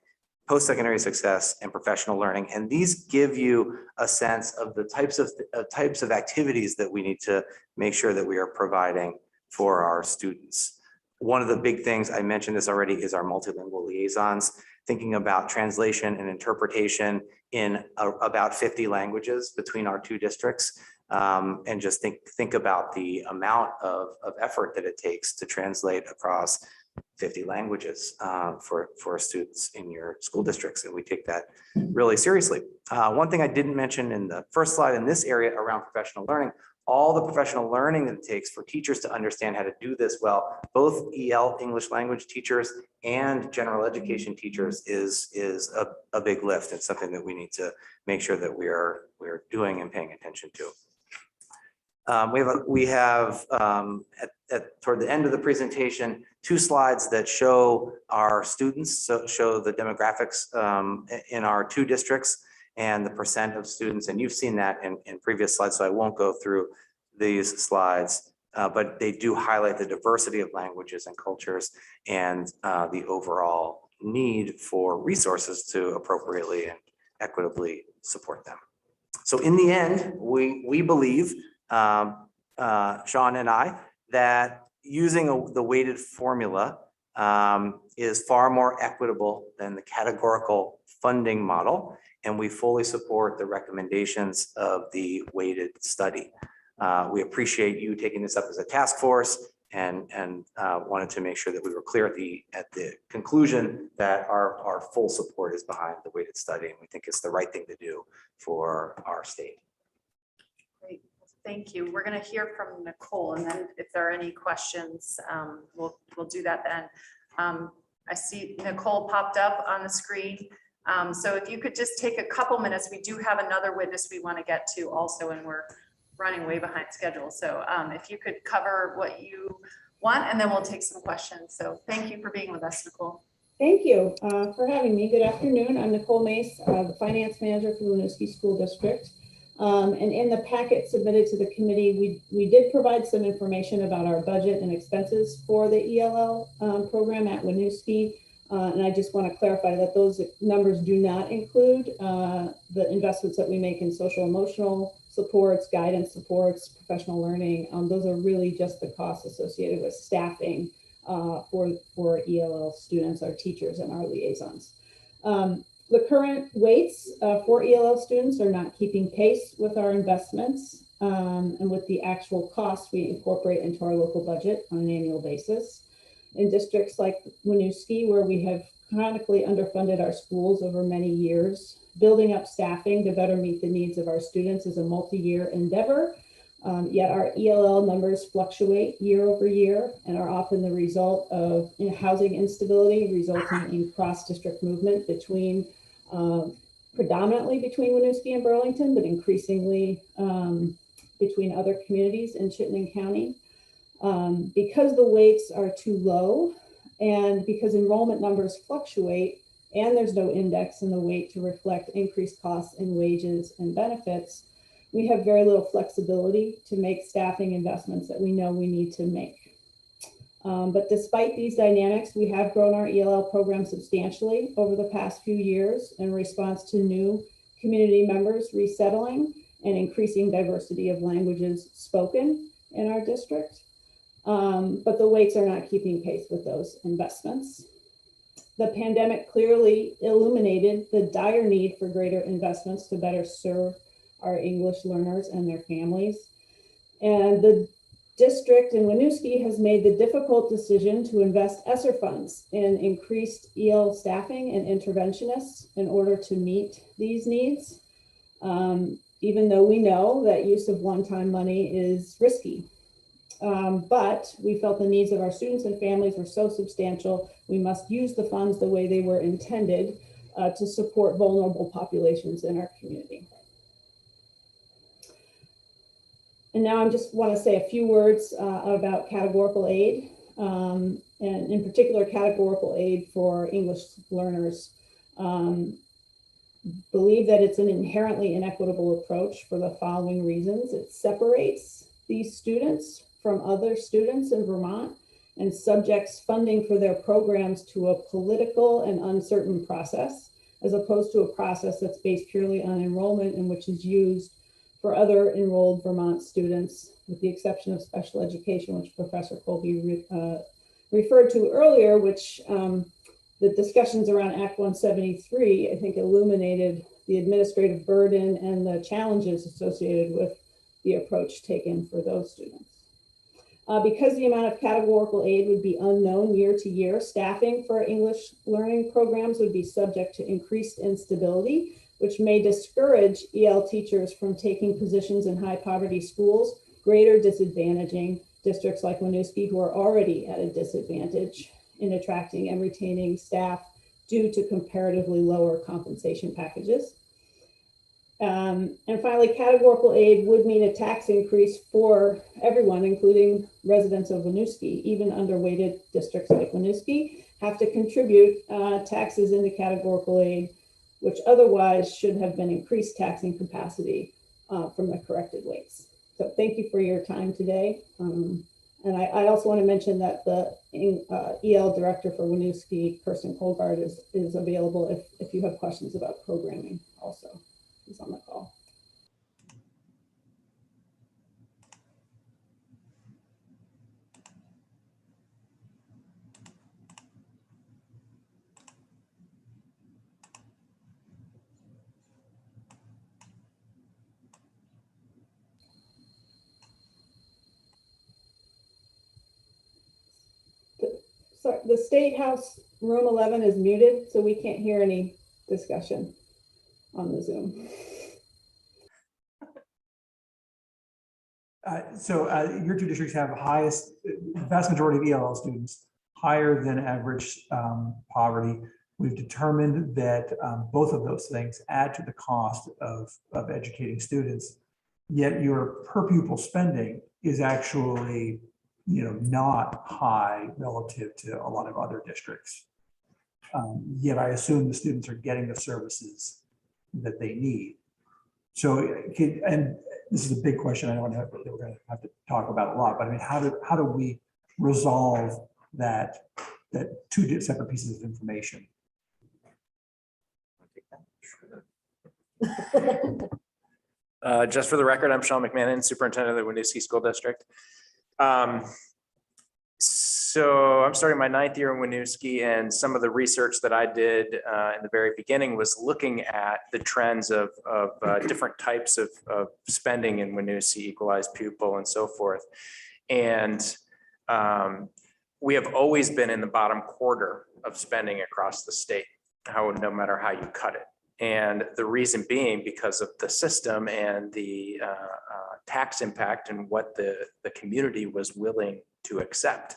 post-secondary success, and professional learning. And these give you a sense of the types of activities that we need to make sure that we are providing for our students. One of the big things, I mentioned this already, is our multilingual liaisons, thinking about translation and interpretation in about 50 languages between our 2 districts. And just think about the amount of effort that it takes to translate across 50 languages for students in your school districts. And we take that really seriously. One thing I didn't mention in the first slide in this area around professional learning, all the professional learning that it takes for teachers to understand how to do this well, both EL English language teachers and general education teachers is a big lift. It's something that we need to make sure that we're doing and paying attention to. We have toward the end of the presentation 2 slides that show our students, so show the demographics in our 2 districts and the percent of students. And you've seen that in previous slides, so I won't go through these slides, but they do highlight the diversity of languages and cultures and the overall need for resources to appropriately and equitably support them. So in the end, we believe, Sean and I, that using the weighted formula is far more equitable than the categorical funding model. And we fully support the recommendations of the weighted study. We appreciate you taking this up as a task force and wanted to make sure that we were clear at the conclusion that our full support is behind the weighted study. And we think it's the right thing to do for our state. Great, thank you. We're going to hear from Nicole, and then if there are any questions, we'll do that then. I see Nicole popped up on the screen. So if you could just take a couple minutes, we do have another witness we want to get to also, and we're running way behind schedule. So if you could cover what you want, and then we'll take some questions. So thank you for being with us, Nicole. Thank you for having me. Good afternoon. I'm Nicole Mace, the finance manager for the Winooski School District. And in the packet submitted to the committee, we did provide some information about our budget and expenses for the ELL program at Winooski. And I just want to clarify that those numbers do not include the investments that we make in social emotional supports, guidance supports, professional learning. Those are really just the costs associated with staffing for ELL students, our teachers, and our liaisons. The current weights for ELL students are not keeping pace with our investments and with the actual costs we incorporate into our local budget on an annual basis. In districts like Winooski, where we have chronically underfunded our schools over many years, building up staffing to better meet the needs of our students is a multi-year endeavor. Yet our ELL numbers fluctuate year over year and are often the result of housing instability, resulting in cross-district movement between, predominantly between Winooski and Burlington, but increasingly between other communities in Chittenden County. Because the weights are too low and because enrollment numbers fluctuate and there's no index in the weight to reflect increased costs in wages and benefits, we have very little flexibility to make staffing investments that we know we need to make. But despite these dynamics, we have grown our ELL program substantially over the past few years in response to new community members resettling and increasing diversity of languages spoken in our district. But the weights are not keeping pace with those investments. The pandemic clearly illuminated the dire need for greater investments to better serve our English learners and their families. And the district in Winooski has made the difficult decision to invest ESSER funds in increased EL staffing and interventionists in order to meet these needs, even though we know that use of one-time money is risky. But we felt the needs of our students and families were so substantial, we must use the funds the way they were intended to support vulnerable populations in our community. And now I just want to say a few words about categorical aid, and in particular categorical aid for English learners. Believe that it's an inherently inequitable approach for the following reasons. It separates these students from other students in Vermont and subjects funding for their programs to a political and uncertain process, as opposed to a process that's based purely on enrollment and which is used for other enrolled Vermont students, with the exception of special education, which Professor Colby referred to earlier, which the discussions around Act 173, I think, illuminated the administrative burden and the challenges associated with the approach taken for those students. Because the amount of categorical aid would be unknown year to year, staffing for English learning programs would be subject to increased instability, which may discourage EL teachers from taking positions in high poverty schools, greater disadvantaging districts like Winooski, who are already at a disadvantage in attracting and retaining staff due to comparatively lower compensation packages. And finally, categorical aid would mean a tax increase for everyone, including residents of Winooski. Even underweighted districts like Winooski have to contribute taxes into categorical aid, which otherwise should have been increased taxing capacity from the corrected weights. So thank you for your time today. And I also want to mention that the EL director for Winooski, Kirsten Colgard, is available if you have questions about programming also. He's on the call. So the State House room 11 is muted, so we can't hear any discussion on the Zoom. Your two districts have vast majority of ELL students, higher than average poverty. We've determined that both of those things add to the cost of educating students. Yet your per pupil spending is actually, not high relative to a lot of other districts. Yet I assume the students are getting the services that they need. So, and this is a big question. I don't know if we're going to have to talk about a lot, but I mean, how do we resolve that two separate pieces of information? Just for the record, I'm Sean McMahon, Superintendent of the Winooski School District. So I'm starting my 9th year in Winooski, and some of the research that I did in the very beginning was looking at the trends of different types of spending in Winooski, equalized pupil and so forth. And we have always been in the bottom quarter of spending across the state, no matter how you cut it. And the reason being because of the system and the tax impact and what the community was willing to accept.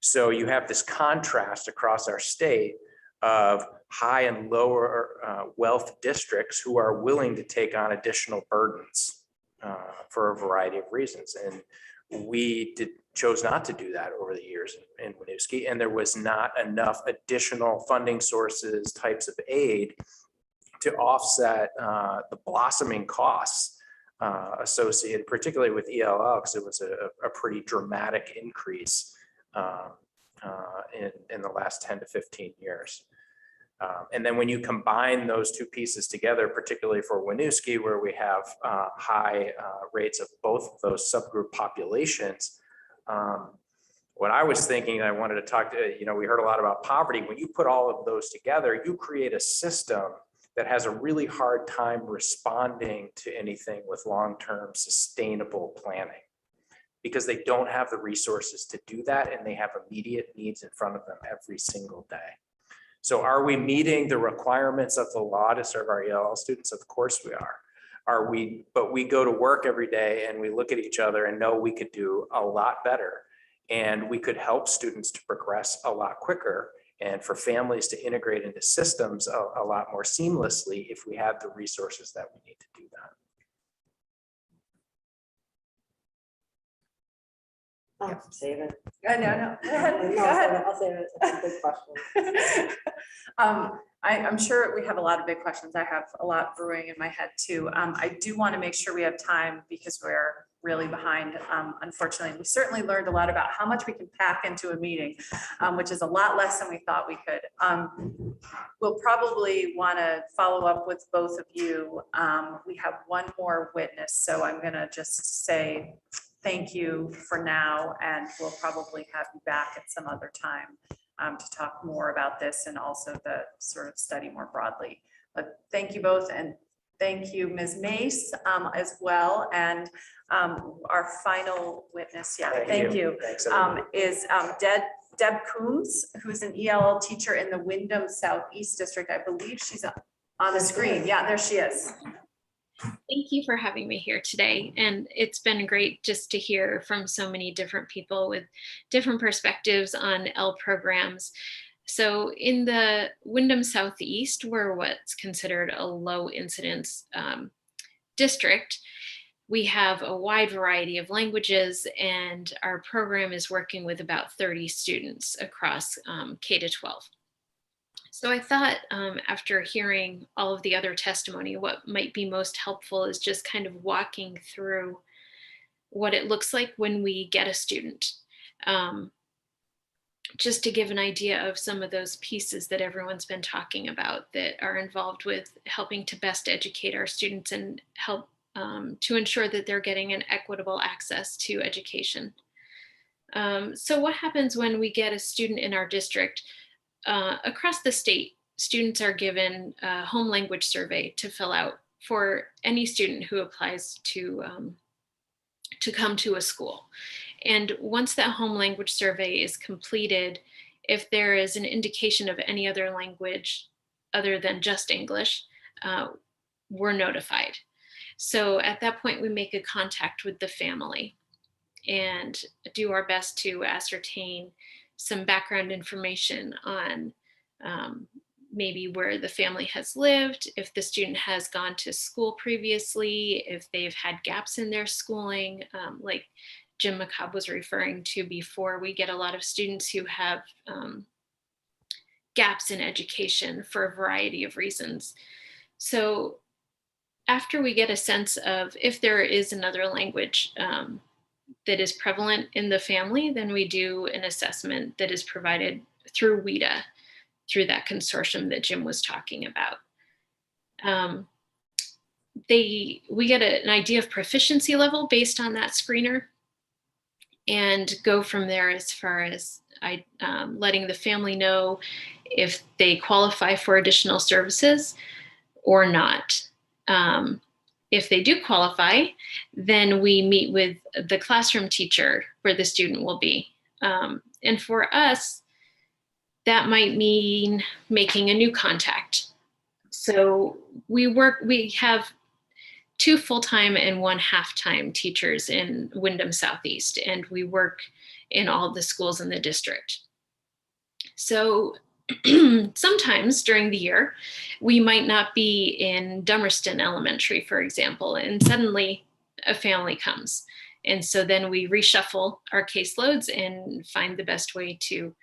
So you have this contrast across our state of high and lower wealth districts who are willing to take on additional burdens for a variety of reasons. And we chose not to do that over the years in Winooski, and there was not enough additional funding sources, types of aid to offset the blossoming costs associated, particularly with ELL, because it was a pretty dramatic increase in the last 10 to 15 years. And then when you combine those two pieces together, particularly for Winooski, where we have high rates of both of those subgroup populations, what I was thinking, I wanted to talk to, we heard a lot about poverty. When you put all of those together, you create a system that has a really hard time responding to anything with long-term sustainable planning, because they don't have the resources to do that, and they have immediate needs in front of them every single day. So are we meeting the requirements of the law to serve our ELL students? Of course we are. But we go to work every day and we look at each other and know we could do a lot better, and we could help students to progress a lot quicker, and for families to integrate into systems a lot more seamlessly if we have the resources that we need to do that. Oh, save it. No. Go ahead. No, I'll save it. It's a big question. I'm sure we have a lot of big questions. I have a lot brewing in my head too. I do want to make sure we have time because we're really behind. Unfortunately, we certainly learned a lot about how much we can pack into a meeting, which is a lot less than we thought we could. We'll probably want to follow up with both of you. We have one more witness, so I'm going to just say thank you for now, and we'll probably have you back at some other time to talk more about this and also the sort of study more broadly. But thank you both, and thank you, Ms. Mace, as well. And our final witness, thank you, is Deb Coombs, who's an ELL teacher in the Wyndham Southeast District. I believe she's on the screen. Yeah, there she is. Thank you for having me here today. And it's been great just to hear from so many different people with different perspectives on ELL programs. So in the Wyndham Southeast, we're what's considered a low incidence district. We have a wide variety of languages, and our program is working with about 30 students across K to 12. So I thought after hearing all of the other testimony, what might be most helpful is just kind of walking through what it looks like when we get a student. Just to give an idea of some of those pieces that everyone's been talking about that are involved with helping to best educate our students and help to ensure that they're getting an equitable access to education. So what happens when we get a student in our district? Across the state, students are given a home language survey to fill out for any student who applies to come to a school. And once that home language survey is completed, if there is an indication of any other language other than just English, we're notified. So at that point, we make a contact with the family and do our best to ascertain some background information on maybe where the family has lived, if the student has gone to school previously, if they've had gaps in their schooling, like Jim McCobb was referring to before. We get a lot of students who have gaps in education for a variety of reasons. So after we get a sense of if there is another language that is prevalent in the family, then we do an assessment that is provided through WIDA, through that consortium that Jim was talking about. We get an idea of proficiency level based on that screener and go from there as far as letting the family know if they qualify for additional services or not. If they do qualify, then we meet with the classroom teacher where the student will be. And for us, that might mean making a new contact. So we have 2 full-time and 1 half-time teachers in Wyndham Southeast, and we work in all the schools in the district. So sometimes during the year, we might not be in Dummerston Elementary, for example, and suddenly a family comes. And so then we reshuffle our caseloads and find the best way to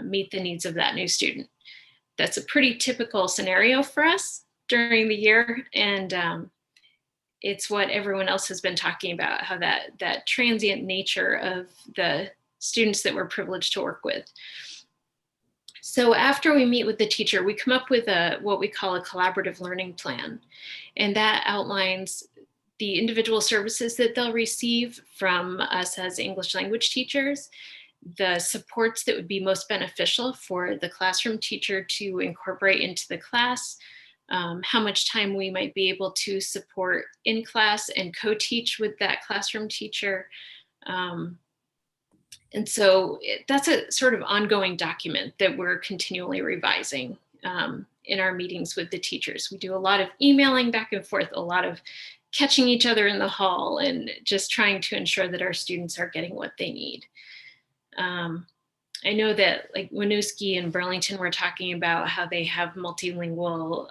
meet the needs of that new student. That's a pretty typical scenario for us during the year. And it's what everyone else has been talking about, how that transient nature of the students that we're privileged to work with. So after we meet with the teacher, we come up with what we call a collaborative learning plan. And that outlines the individual services that they'll receive from us as English language teachers, the supports that would be most beneficial for the classroom teacher to incorporate into the class, how much time we might be able to support in class and co-teach with that classroom teacher. And so that's a sort of ongoing document that we're continually revising in our meetings with the teachers. We do a lot of emailing back and forth, a lot of catching each other in the hall and just trying to ensure that our students are getting what they need. I know that like Winooski and Burlington were talking about how they have multilingual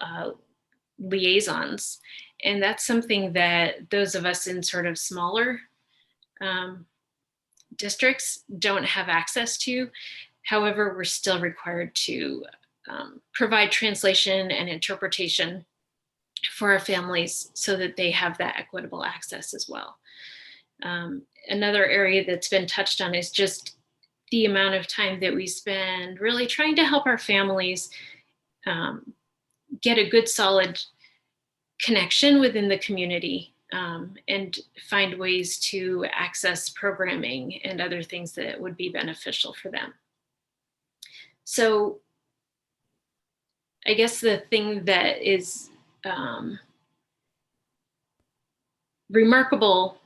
liaisons. And that's something that those of us in sort of smaller districts don't have access to. However, we're still required to provide translation and interpretation for our families so that they have that equitable access as well. Another area that's been touched on is just the amount of time that we spend really trying to help our families get a good solid connection within the community and find ways to access programming and other things that would be beneficial for them. So I guess the thing that is remarkable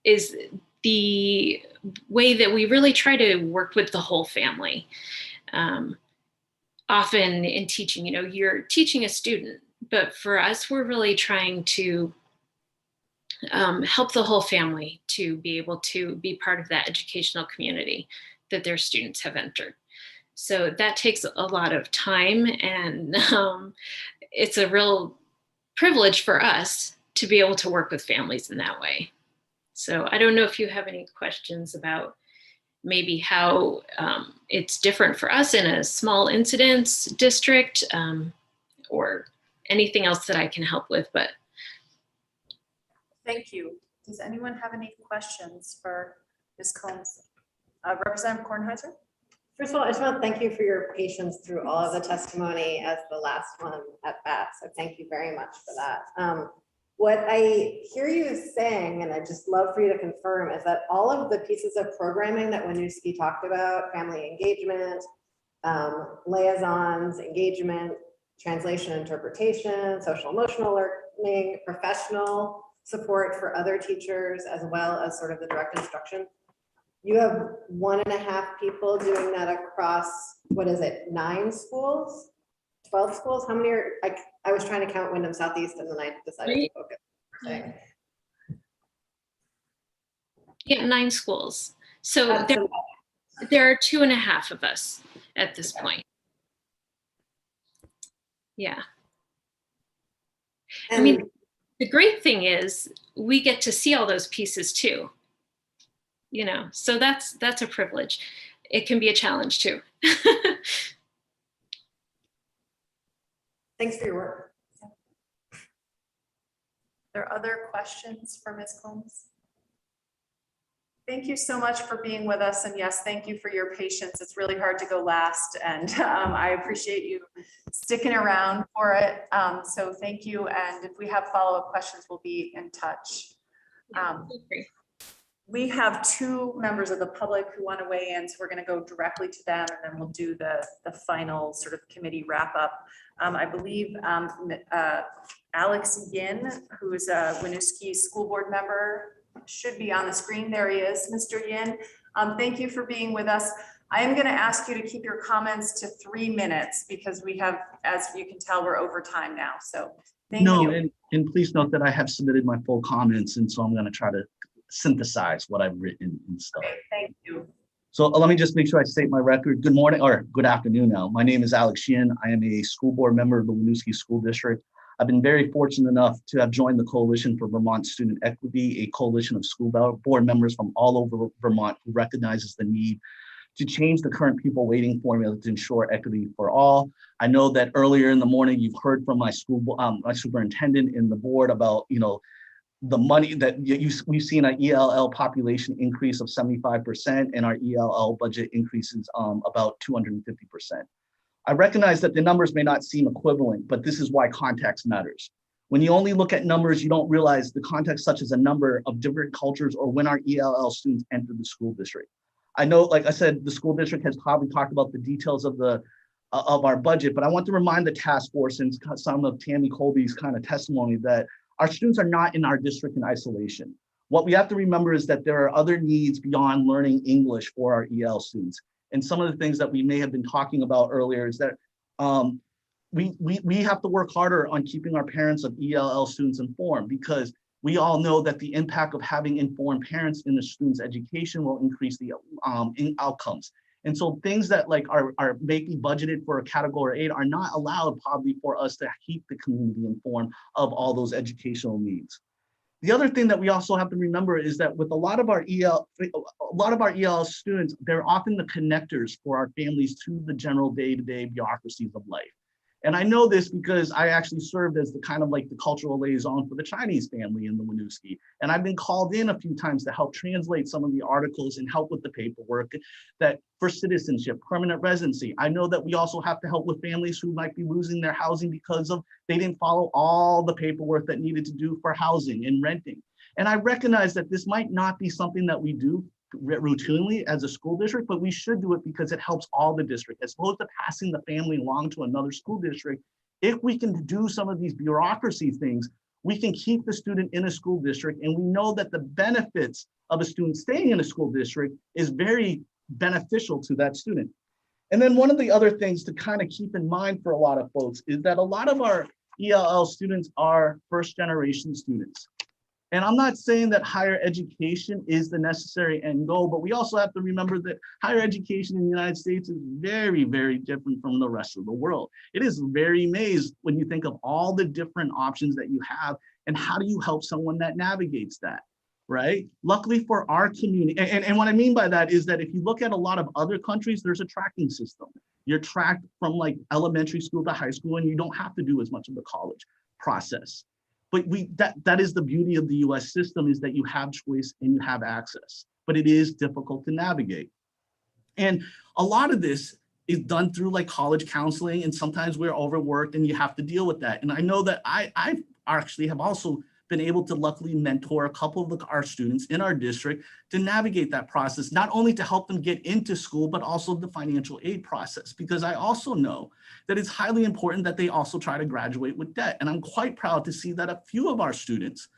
is the way that we really try to work with the whole family. Often in teaching, you know, you're teaching a student, but for us, we're really trying to help the whole family to be able to be part of that educational community that their students have entered. So that takes a lot of time, and it's a real privilege for us to be able to work with families in that way. So I don't know if you have any questions about maybe how it's different for us in a small incidence district or anything else that I can help with, but. Thank you. Does anyone have any questions for Ms. Combs? Representative Kornheiser? First of all, I just want to thank you for your patience through all of the testimony as the last one at bat. So thank you very much for that. What I hear you saying, and I just love for you to confirm, is that all of the pieces of programming that Winooski talked about, family engagement, liaisons, engagement, translation, interpretation, social emotional learning, professional support for other teachers, as well as sort of the direct instruction You have 1.5 people doing that across, what is it, 9 schools? 12 schools? How many are, like, I was trying to count Wyndham Southeast and then I decided to focus. Okay. Yeah, 9 schools. So That's there are 2.5 of us at this point. Yeah. I mean, the great thing is we get to see all those pieces too. You know, so that's a privilege. It can be a challenge too. Thanks for your work. There are other questions for Ms. Combs? Thank you so much for being with us. And yes, thank you for your patience. It's really hard to go last. And I appreciate you sticking around for it. So thank you. And if we have follow-up questions, we'll be in touch. We have 2 members of the public who want to weigh in. So we're going to go directly to them and then we'll do the final sort of committee wrap up. I believe Alex Yin, who is a Winooski school board member, should be on the screen. There he is, Mr. Yin. Thank you for being with us. I am going to ask you to keep your comments to 3 minutes because we have, as you can tell, we're over time now. So thank you. And please note that I have submitted my full comments, and so I'm going to try to synthesize what I've written and stuff. Okay, thank you. So let me just make sure I state my record. Good morning or good afternoon now. My name is Alex Yin. I am a school board member of the Winooski School District. I've been very fortunate enough to have joined the Coalition for Vermont Student Equity, a coalition of school board members from all over Vermont who recognizes the need to change the current pupil weighting formula to ensure equity for all. I know that earlier in the morning, you've heard from my my superintendent in the board about, you know, the money that we've seen an ELL population increase of 75% and our ELL budget increases about 250%. I recognize that the numbers may not seem equivalent, but this is why context matters. When you only look at numbers, you don't realize the context, such as a number of different cultures or when our ELL students enter the school district. I know, like I said, the school district has probably talked about the details of our budget, but I want to remind the task force and some of Tammy Colby's kind of testimony that our students are not in our district in isolation. What we have to remember is that there are other needs beyond learning English for our EL students. And some of the things that we may have been talking about earlier is that we have to work harder on keeping our parents of ELL students informed, because we all know that the impact of having informed parents in the student's education will increase the outcomes. And so things that like are maybe budgeted for a category 8 are not allowed probably for us to keep the community informed of all those educational needs. The other thing that we also have to remember is that with a lot of our EL students, they're often the connectors for our families to the general day-to-day bureaucracies of life. And I know this because I actually served as the kind of like the cultural liaison for the Chinese family in the Winooski. And I've been called in a few times to help translate some of the articles and help with the paperwork that for citizenship, permanent residency. I know that we also have to help with families who might be losing their housing because of they didn't follow all the paperwork that needed to do for housing and renting. And I recognize that this might not be something that we do routinely as a school district, but we should do it because it helps all the district, as opposed to passing the family along to another school district. If we can do some of these bureaucracy things, we can keep the student in a school district, and we know that the benefits of a student staying in a school district is very beneficial to that student. And then one of the other things to kind of keep in mind for a lot of folks is that a lot of our ELL students are first-generation students. And I'm not saying that higher education is the necessary end goal, but we also have to remember that higher education in the United States is very, very different from the rest of the world. It is very maze when you think of all the different options that you have and how do you help someone that navigates that, right? Luckily for our community, and what I mean by that is that if you look at a lot of other countries, there's a tracking system. You're tracked from like elementary school to high school, and you don't have to do as much of the college process. But that is the beauty of the US system, is that you have choice and you have access, but it is difficult to navigate. And a lot of this is done through like college counseling, and sometimes we're overworked and you have to deal with that. And I know that I actually have also been able to luckily mentor a couple of our students in our district to navigate that process, not only to help them get into school, but also the financial aid process, because I also know that it's highly important that they also try to graduate with debt. And I'm quite proud to see that a few of our students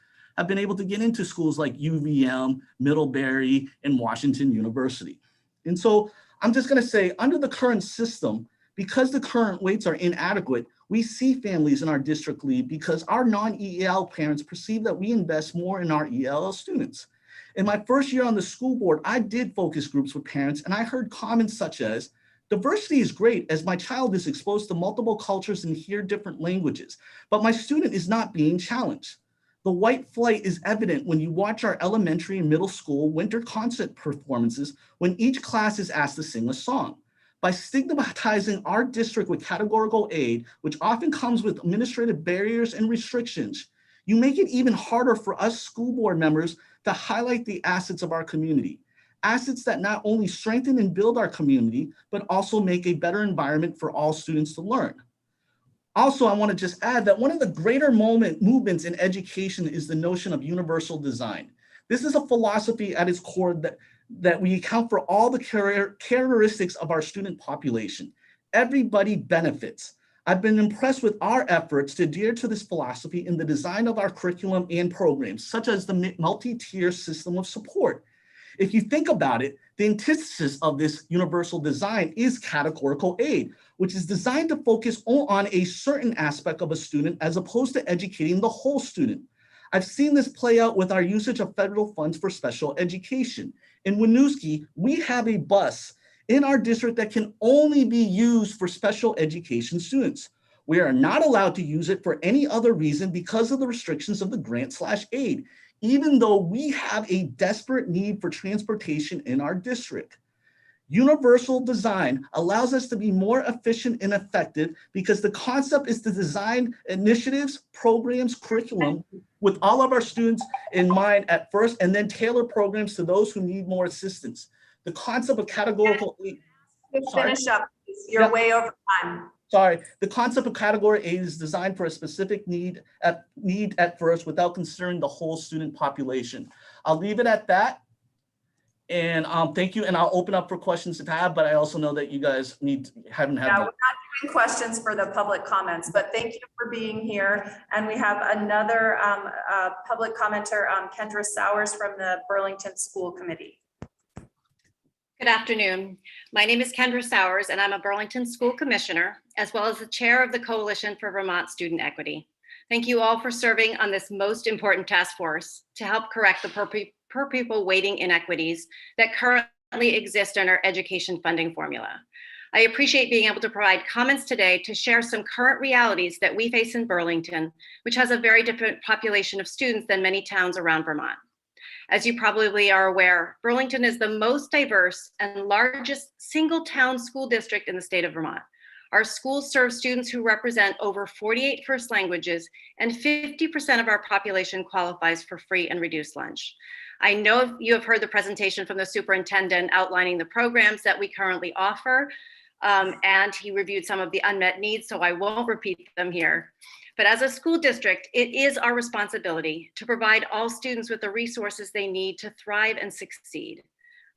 have been able to get into schools like UVM, Middlebury, and Washington University. And so I'm just going to say, under the current system, because the current weights are inadequate, we see families in our district leave because our non-EL parents perceive that we invest more in our ELL students. In my first year on the school board, I did focus groups with parents, and I heard comments such as, diversity is great as my child is exposed to multiple cultures and hear different languages, but my student is not being challenged. The white flight is evident when you watch our elementary and middle school winter concert performances when each class is asked to sing a song. By stigmatizing our district with categorical aid, which often comes with administrative barriers and restrictions, you make it even harder for us school board members to highlight the assets of our community. Assets that not only strengthen and build our community, but also make a better environment for all students to learn. Also, I want to just add that one of the greater movements in education is the notion of universal design. This is a philosophy at its core that we account for all the characteristics of our student population. Everybody benefits. I've been impressed with our efforts to adhere to this philosophy in the design of our curriculum and programs, such as the multi-tier system of support. If you think about it, the antithesis of this universal design is categorical aid, which is designed to focus on a certain aspect of a student as opposed to educating the whole student. I've seen this play out with our usage of federal funds for special education. In Winooski, we have a bus in our district that can only be used for special education students. We are not allowed to use it for any other reason because of the restrictions of the grant/aid, even though we have a desperate need for transportation in our district. Universal design allows us to be more efficient and effective because the concept is to design initiatives, programs, curriculum with all of our students in mind at first, and then tailor programs to those who need more assistance. The concept of categorical aid. Finish up, please. You're way over time. Sorry, the concept of category aid is designed for a specific need at first without considering the whole student population. I'll leave it at that. And thank you. And I'll open up for questions if you have, but I also know that you guys haven't had. Yeah, we're not doing questions for the public comments, but thank you for being here. And we have another public commenter, Kendra Sowers from the Burlington School Committee. Good afternoon. My name is Kendra Sowers, and I'm a Burlington School Commissioner, as well as the chair of the Coalition for Vermont Student Equity. Thank you all for serving on this most important task force to help correct the per pupil weighting inequities that currently exist in our education funding formula. I appreciate being able to provide comments today to share some current realities that we face in Burlington, which has a very different population of students than many towns around Vermont. As you probably are aware, Burlington is the most diverse and largest single town school district in the state of Vermont. Our schools serve students who represent over 48 first languages, and 50% of our population qualifies for free and reduced lunch. I know you have heard the presentation from the superintendent outlining the programs that we currently offer, and he reviewed some of the unmet needs, so I won't repeat them here. But as a school district, it is our responsibility to provide all students with the resources they need to thrive and succeed.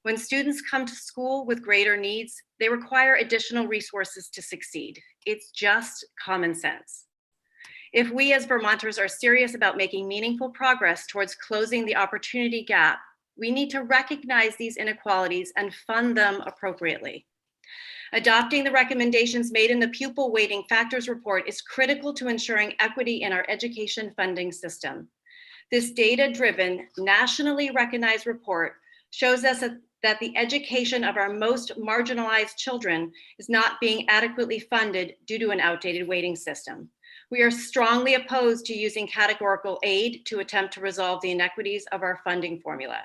When students come to school with greater needs, they require additional resources to succeed. It's just common sense. If we as Vermonters are serious about making meaningful progress towards closing the opportunity gap, we need to recognize these inequalities and fund them appropriately. Adopting the recommendations made in the Pupil Weighting Factors Report is critical to ensuring equity in our education funding system. This data-driven, nationally recognized report shows us that the education of our most marginalized children is not being adequately funded due to an outdated weighting system. We are strongly opposed to using categorical aid to attempt to resolve the inequities of our funding formula.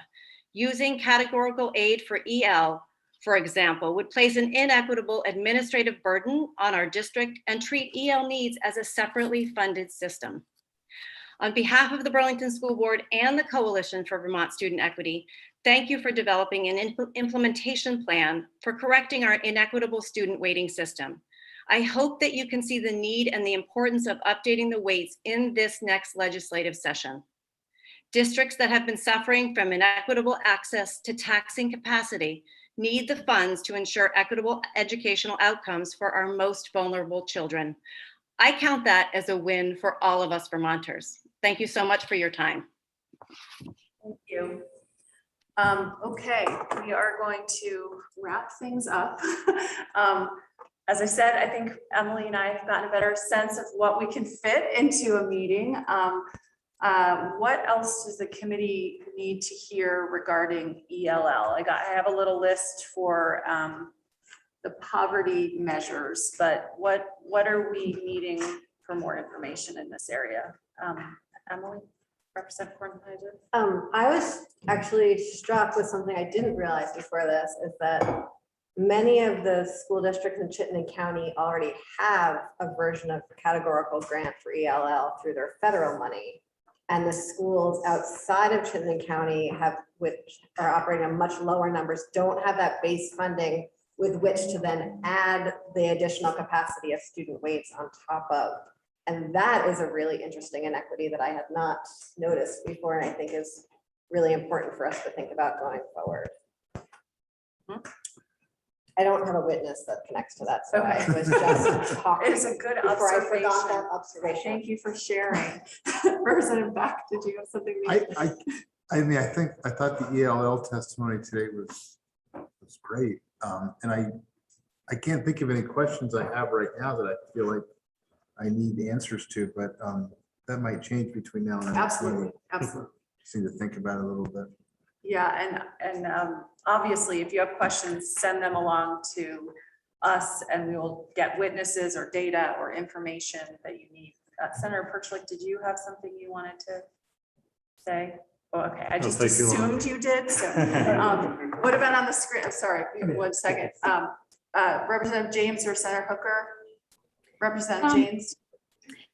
Using categorical aid for EL, for example, would place an inequitable administrative burden on our district and treat EL needs as a separately funded system. On behalf of the Burlington School Board and the Coalition for Vermont Student Equity, thank you for developing an implementation plan for correcting our inequitable student weighting system. I hope that you can see the need and the importance of updating the weights in this next legislative session. Districts that have been suffering from inequitable access to taxing capacity need the funds to ensure equitable educational outcomes for our most vulnerable children. I count that as a win for all of us Vermonters. Thank you so much for your time. Thank you. Okay, we are going to wrap things up. As I said, I think Emily and I have gotten a better sense of what we can fit into a meeting. What else does the committee need to hear regarding ELL? I have a little list for the poverty measures, but what are we needing for more information in this area? Emily, Representative Kornheiser. I was actually struck with something I didn't realize before this, is that many of the school districts in Chittenden County already have a version of categorical grant for ELL through their federal money. And the schools outside of Chittenden County which are operating on much lower numbers, don't have that base funding with which to then add the additional capacity of student weights on top of. And that is a really interesting inequity that I had not noticed before, and I think is really important for us to think about going forward. I don't have a witness that connects to that, so I was just talking. It's a good before I observation. forgot that observation. Thank you for sharing. Representative Beck, did you have something? I mean, I thought the ELL testimony today was great. And I can't think of any questions I have right now that I feel like I need the answers to, but that might change between now and then. Absolutely, absolutely. Just need to think about it a little bit. Yeah, and obviously, if you have questions, send them along to us and we will get witnesses or data or information that you need. Senator Perchlik, did you have something you wanted to say? Oh, okay, I just assumed you did. So what about on the screen? I'm sorry, 1 second. Representative James or Senator Hooker? Representative James?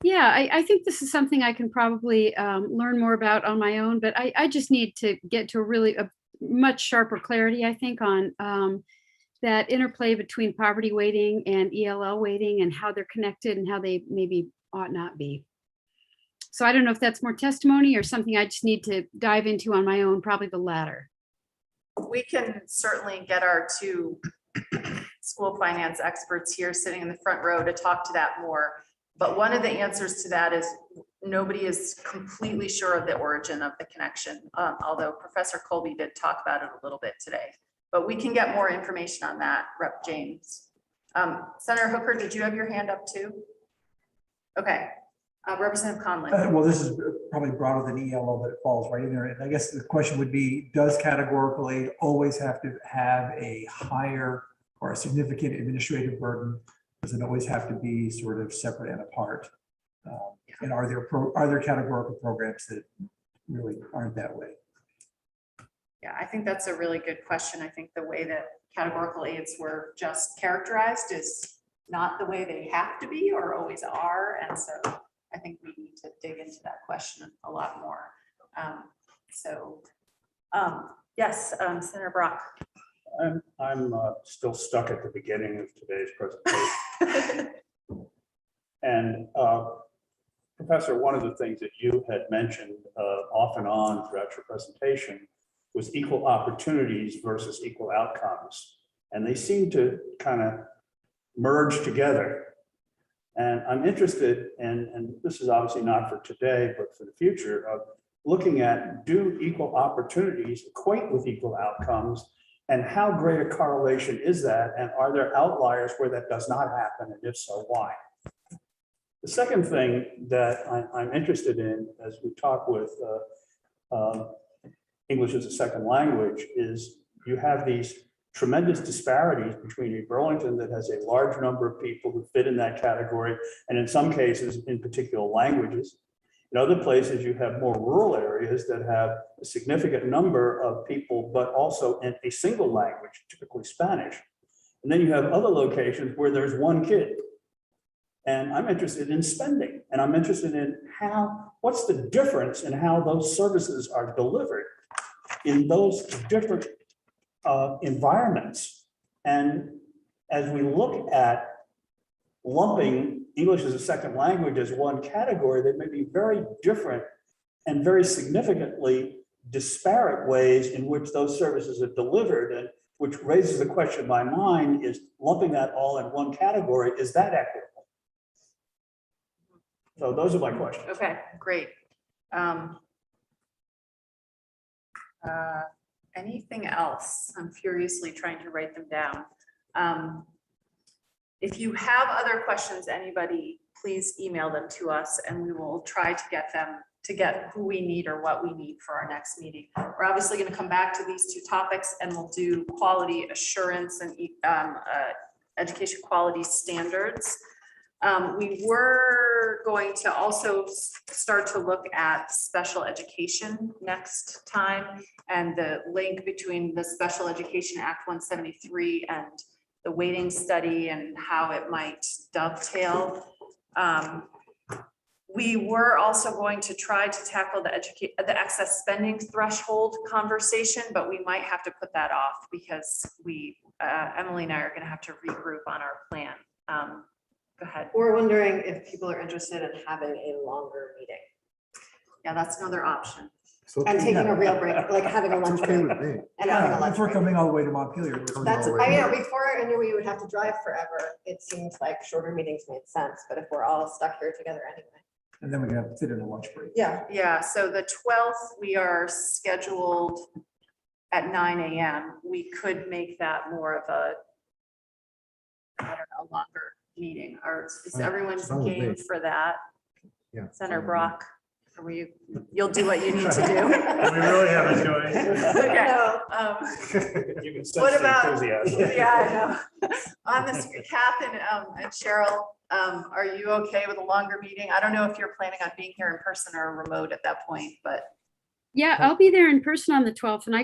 Yeah, I think this is something I can probably learn more about on my own, but I just need to get to a much sharper clarity, I think, on that interplay between poverty weighting and ELL weighting and how they're connected and how they maybe ought not be. So I don't know if that's more testimony or something I just need to dive into on my own, probably the latter. We can certainly get our two school finance experts here sitting in the front row to talk to that more. But one of the answers to that is nobody is completely sure of the origin of the connection, although Professor Colby did talk about it a little bit today. But we can get more information on that, Rep. James. Senator Hooker, did you have your hand up too? Okay. Representative Conlon. Well, this is probably broader than ELL, but it falls right in there. And I guess the question would be, does categorical aid always have to have a higher or a significant administrative burden? Does it always have to be sort of separate and apart? And are there categorical programs that really aren't that way? Yeah, I think that's a really good question. I think the way that categorical aids were just characterized is not the way they have to be or always are. And so I think we need to dig into that question a lot more. Yes, Senator Brock. I'm still stuck at the beginning of today's presentation. And Professor, one of the things that you had mentioned off and on throughout your presentation was equal opportunities versus equal outcomes. And they seem to kind of merge together. And I'm interested, and this is obviously not for today, but for the future, of looking at, do equal opportunities equate with equal outcomes? And how great a correlation is that? And are there outliers where that does not happen? And if so, why? The second thing that I'm interested in as we talk with English as a second language is you have these tremendous disparities between a Burlington that has a large number of people who fit in that category, and in some cases, in particular languages. In other places, you have more rural areas that have a significant number of people, but also in a single language, typically Spanish. And then you have other locations where there's one kid. And I'm interested in spending, and I'm interested in what's the difference in how those services are delivered in those different environments. And as we look at lumping English as a second language as one category, they may be very different and very significantly disparate ways in which those services are delivered, and which raises the question in my mind is lumping that all in one category, is that equitable? So those are my questions. Okay, great. Anything else? I'm furiously trying to write them down. If you have other questions, anybody, please email them to us and we will try to get them, to get who we need or what we need for our next meeting. We're obviously going to come back to these two topics and we'll do quality assurance and education quality standards. We were going to also start to look at special education next time and the link between the Special Education Act 173 and the weighting study and how it might dovetail. We were also going to try to tackle the excess spending threshold conversation, but we might have to put that off because Emily and I are going to have to regroup on our plan. Go ahead. We're wondering if people are interested in having a longer meeting. Yeah, that's another option. And taking a real break, like having a lunch break. And having a Yeah, lunch if we're break. coming all the way to Montpelier. That's, I mean, before I knew we would have to drive forever, it seemed like shorter meetings made sense, but if we're all stuck here together anyway. And then we can have fit in a lunch break. Yeah. Yeah, so the 12th, we are scheduled at 9 a.m. We could make that more of a, I don't know, longer meeting. Or is everyone game for that? Yeah. Senator Brock, you'll do what you need to do. We really have a choice. Okay. You can sense What the about, enthusiasm. yeah, I know. On this, Kath and Cheryl, are you okay with a longer meeting? I don't know if you're planning on being here in person or remote at that point, but. Yeah, I'll be there in person on the 12th and I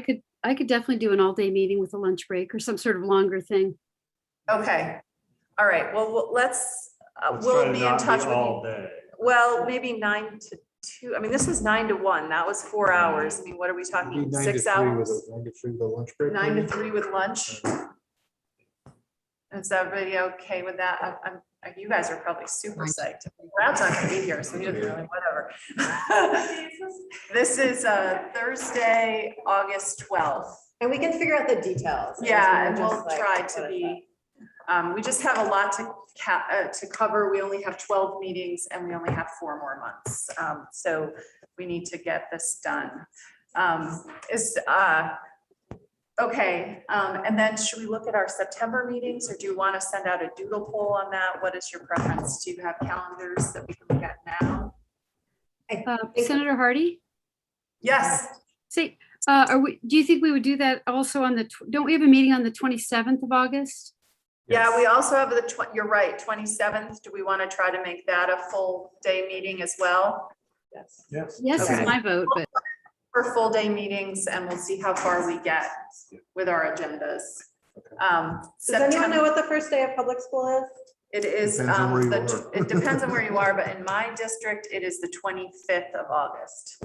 could definitely do an all-day meeting with a lunch break or some sort of longer thing. Okay. All right. Well, let's try we'll to be in not be touch with all you. day. Well, maybe 9 to 2. I mean, this was 9 to 1. That was 4 hours. I mean, what are we talking? 6 hours? 9 to 3 with a lunch break. 9 to maybe? 3 with lunch. Is everybody okay with that? You guys are probably super psyched. Brad's not gonna be here, so he doesn't really, whatever. This is Thursday, August 12th. And we can figure out the details. Yeah, and we'll try to be, we just have a lot to cover. We only have 12 meetings and we only have 4 more months. So we need to get this done. Okay, and then should we look at our September meetings or do you want to send out a doodle poll on that? What is your preference? Do you have calendars that we can look at now? Senator Hardy? Yes. Say, do you think we would do that also on don't we have a meeting on the 27th of August? Yeah, we also have you're right, 27th. Do we want to try to make that a full day meeting as well? Yes. Yes. Yes, Okay. is my vote, but. For full day meetings and we'll see how far we get with our agendas. Does anyone know what the first day of public school is? It is, Depends on where you are. it depends on where you are, but in my district, it is the 25th of August.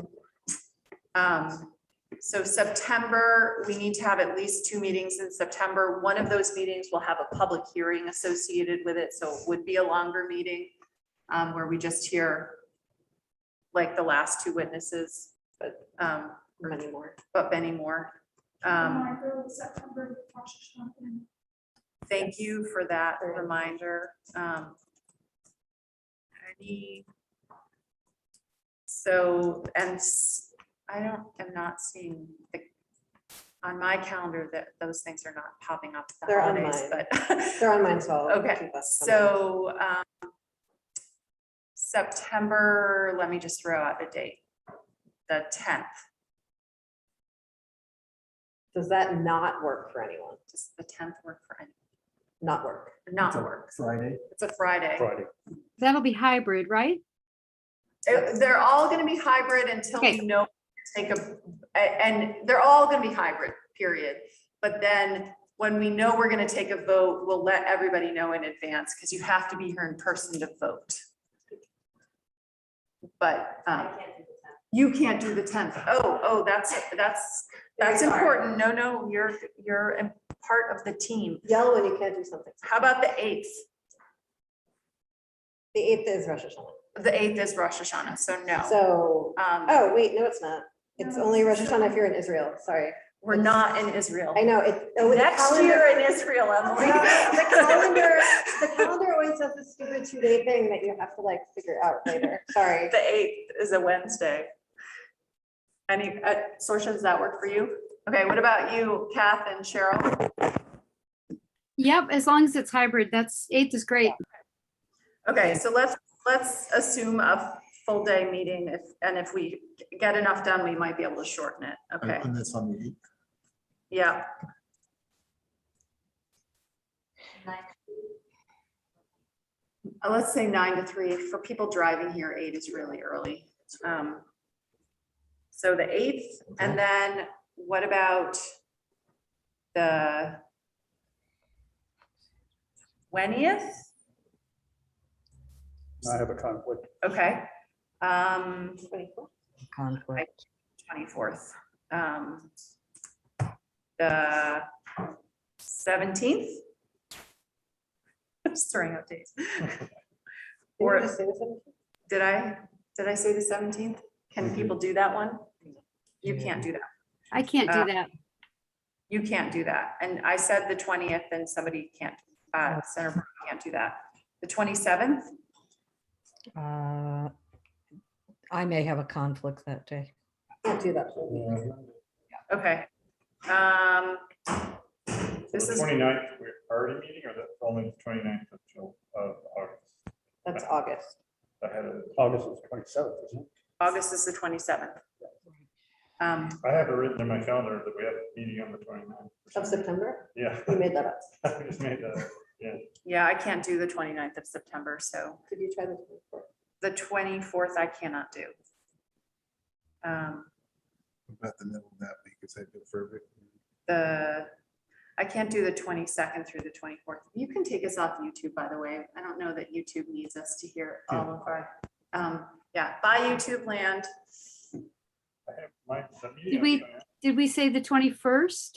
So September, we need to have at least 2 meetings in September. One of those meetings will have a public hearing associated with it, so it would be a longer meeting where we just hear like the last 2 witnesses, but many more. Thank you for that reminder. I'm not seeing on my calendar that those things are not popping up. They're on holidays, mine. but They're on mine, so I'll okay. keep us So September, let me just throw out a date, the 10th. Does that not work for anyone? Does the 10th work for anyone? Not work. Not work. Friday. It's a Friday. That'll be hybrid, right? They're all going to be hybrid until we know and they're all going to be hybrid, period. But then when we know we're going to take a vote, we'll let everybody know in advance because you have to be here in person to vote. But you can't do the 10th. Oh, that's important. No, you're a part of the team. Yell when you can't do something. How about the 8th? The 8th is Rosh Hashanah. The 8th is Rosh Hashanah, so no. So, oh, wait, no, it's not. It's only Rosh Hashanah if you're in Israel. Sorry. We're not in Israel. I know. Next year in Israel, Emily. The calendar always has this stupid 2-day thing that you have to like figure out later. Sorry. The 8th is a Wednesday. Any, Sorcha, does that work for you? Okay, what about you, Kath and Cheryl? Yep, as long as it's hybrid, that's 8th is great. Okay, so let's assume a full day meeting if we get enough done, we might be able to shorten it. Okay, And that's on the 8th. yeah. Let's say 9 to 3. For people driving here, 8 is really early. So the 8th, and then what about the 20th? I have a conflict. Okay. Conflict. 24th. The 17th. I'm just throwing out dates. Or did I say the 17th? Can people do that one? You can't do that. I can't do that. You can't do that. And I said the 20th and somebody can't, Senator Brown can't do that. The 27th? I may have a conflict that day. Can't do that. Okay. This is 29th, we're already meeting, or that's only the 29th of August? That's August. August is 27th, isn't it? August is the 27th. I have it written in my calendar that we have a meeting on the 29th. Of September? Yeah. You made that up. I just made that, yeah. Yeah, I can't do the 29th of September, so Could you try the 24th? the 24th I cannot do. About the middle of that week, is that good for I can't do the 22nd through the 24th. You can take us off YouTube, by the way. I don't know that YouTube needs us to hear all of our, yeah, bye YouTube land. Did we say the 21st?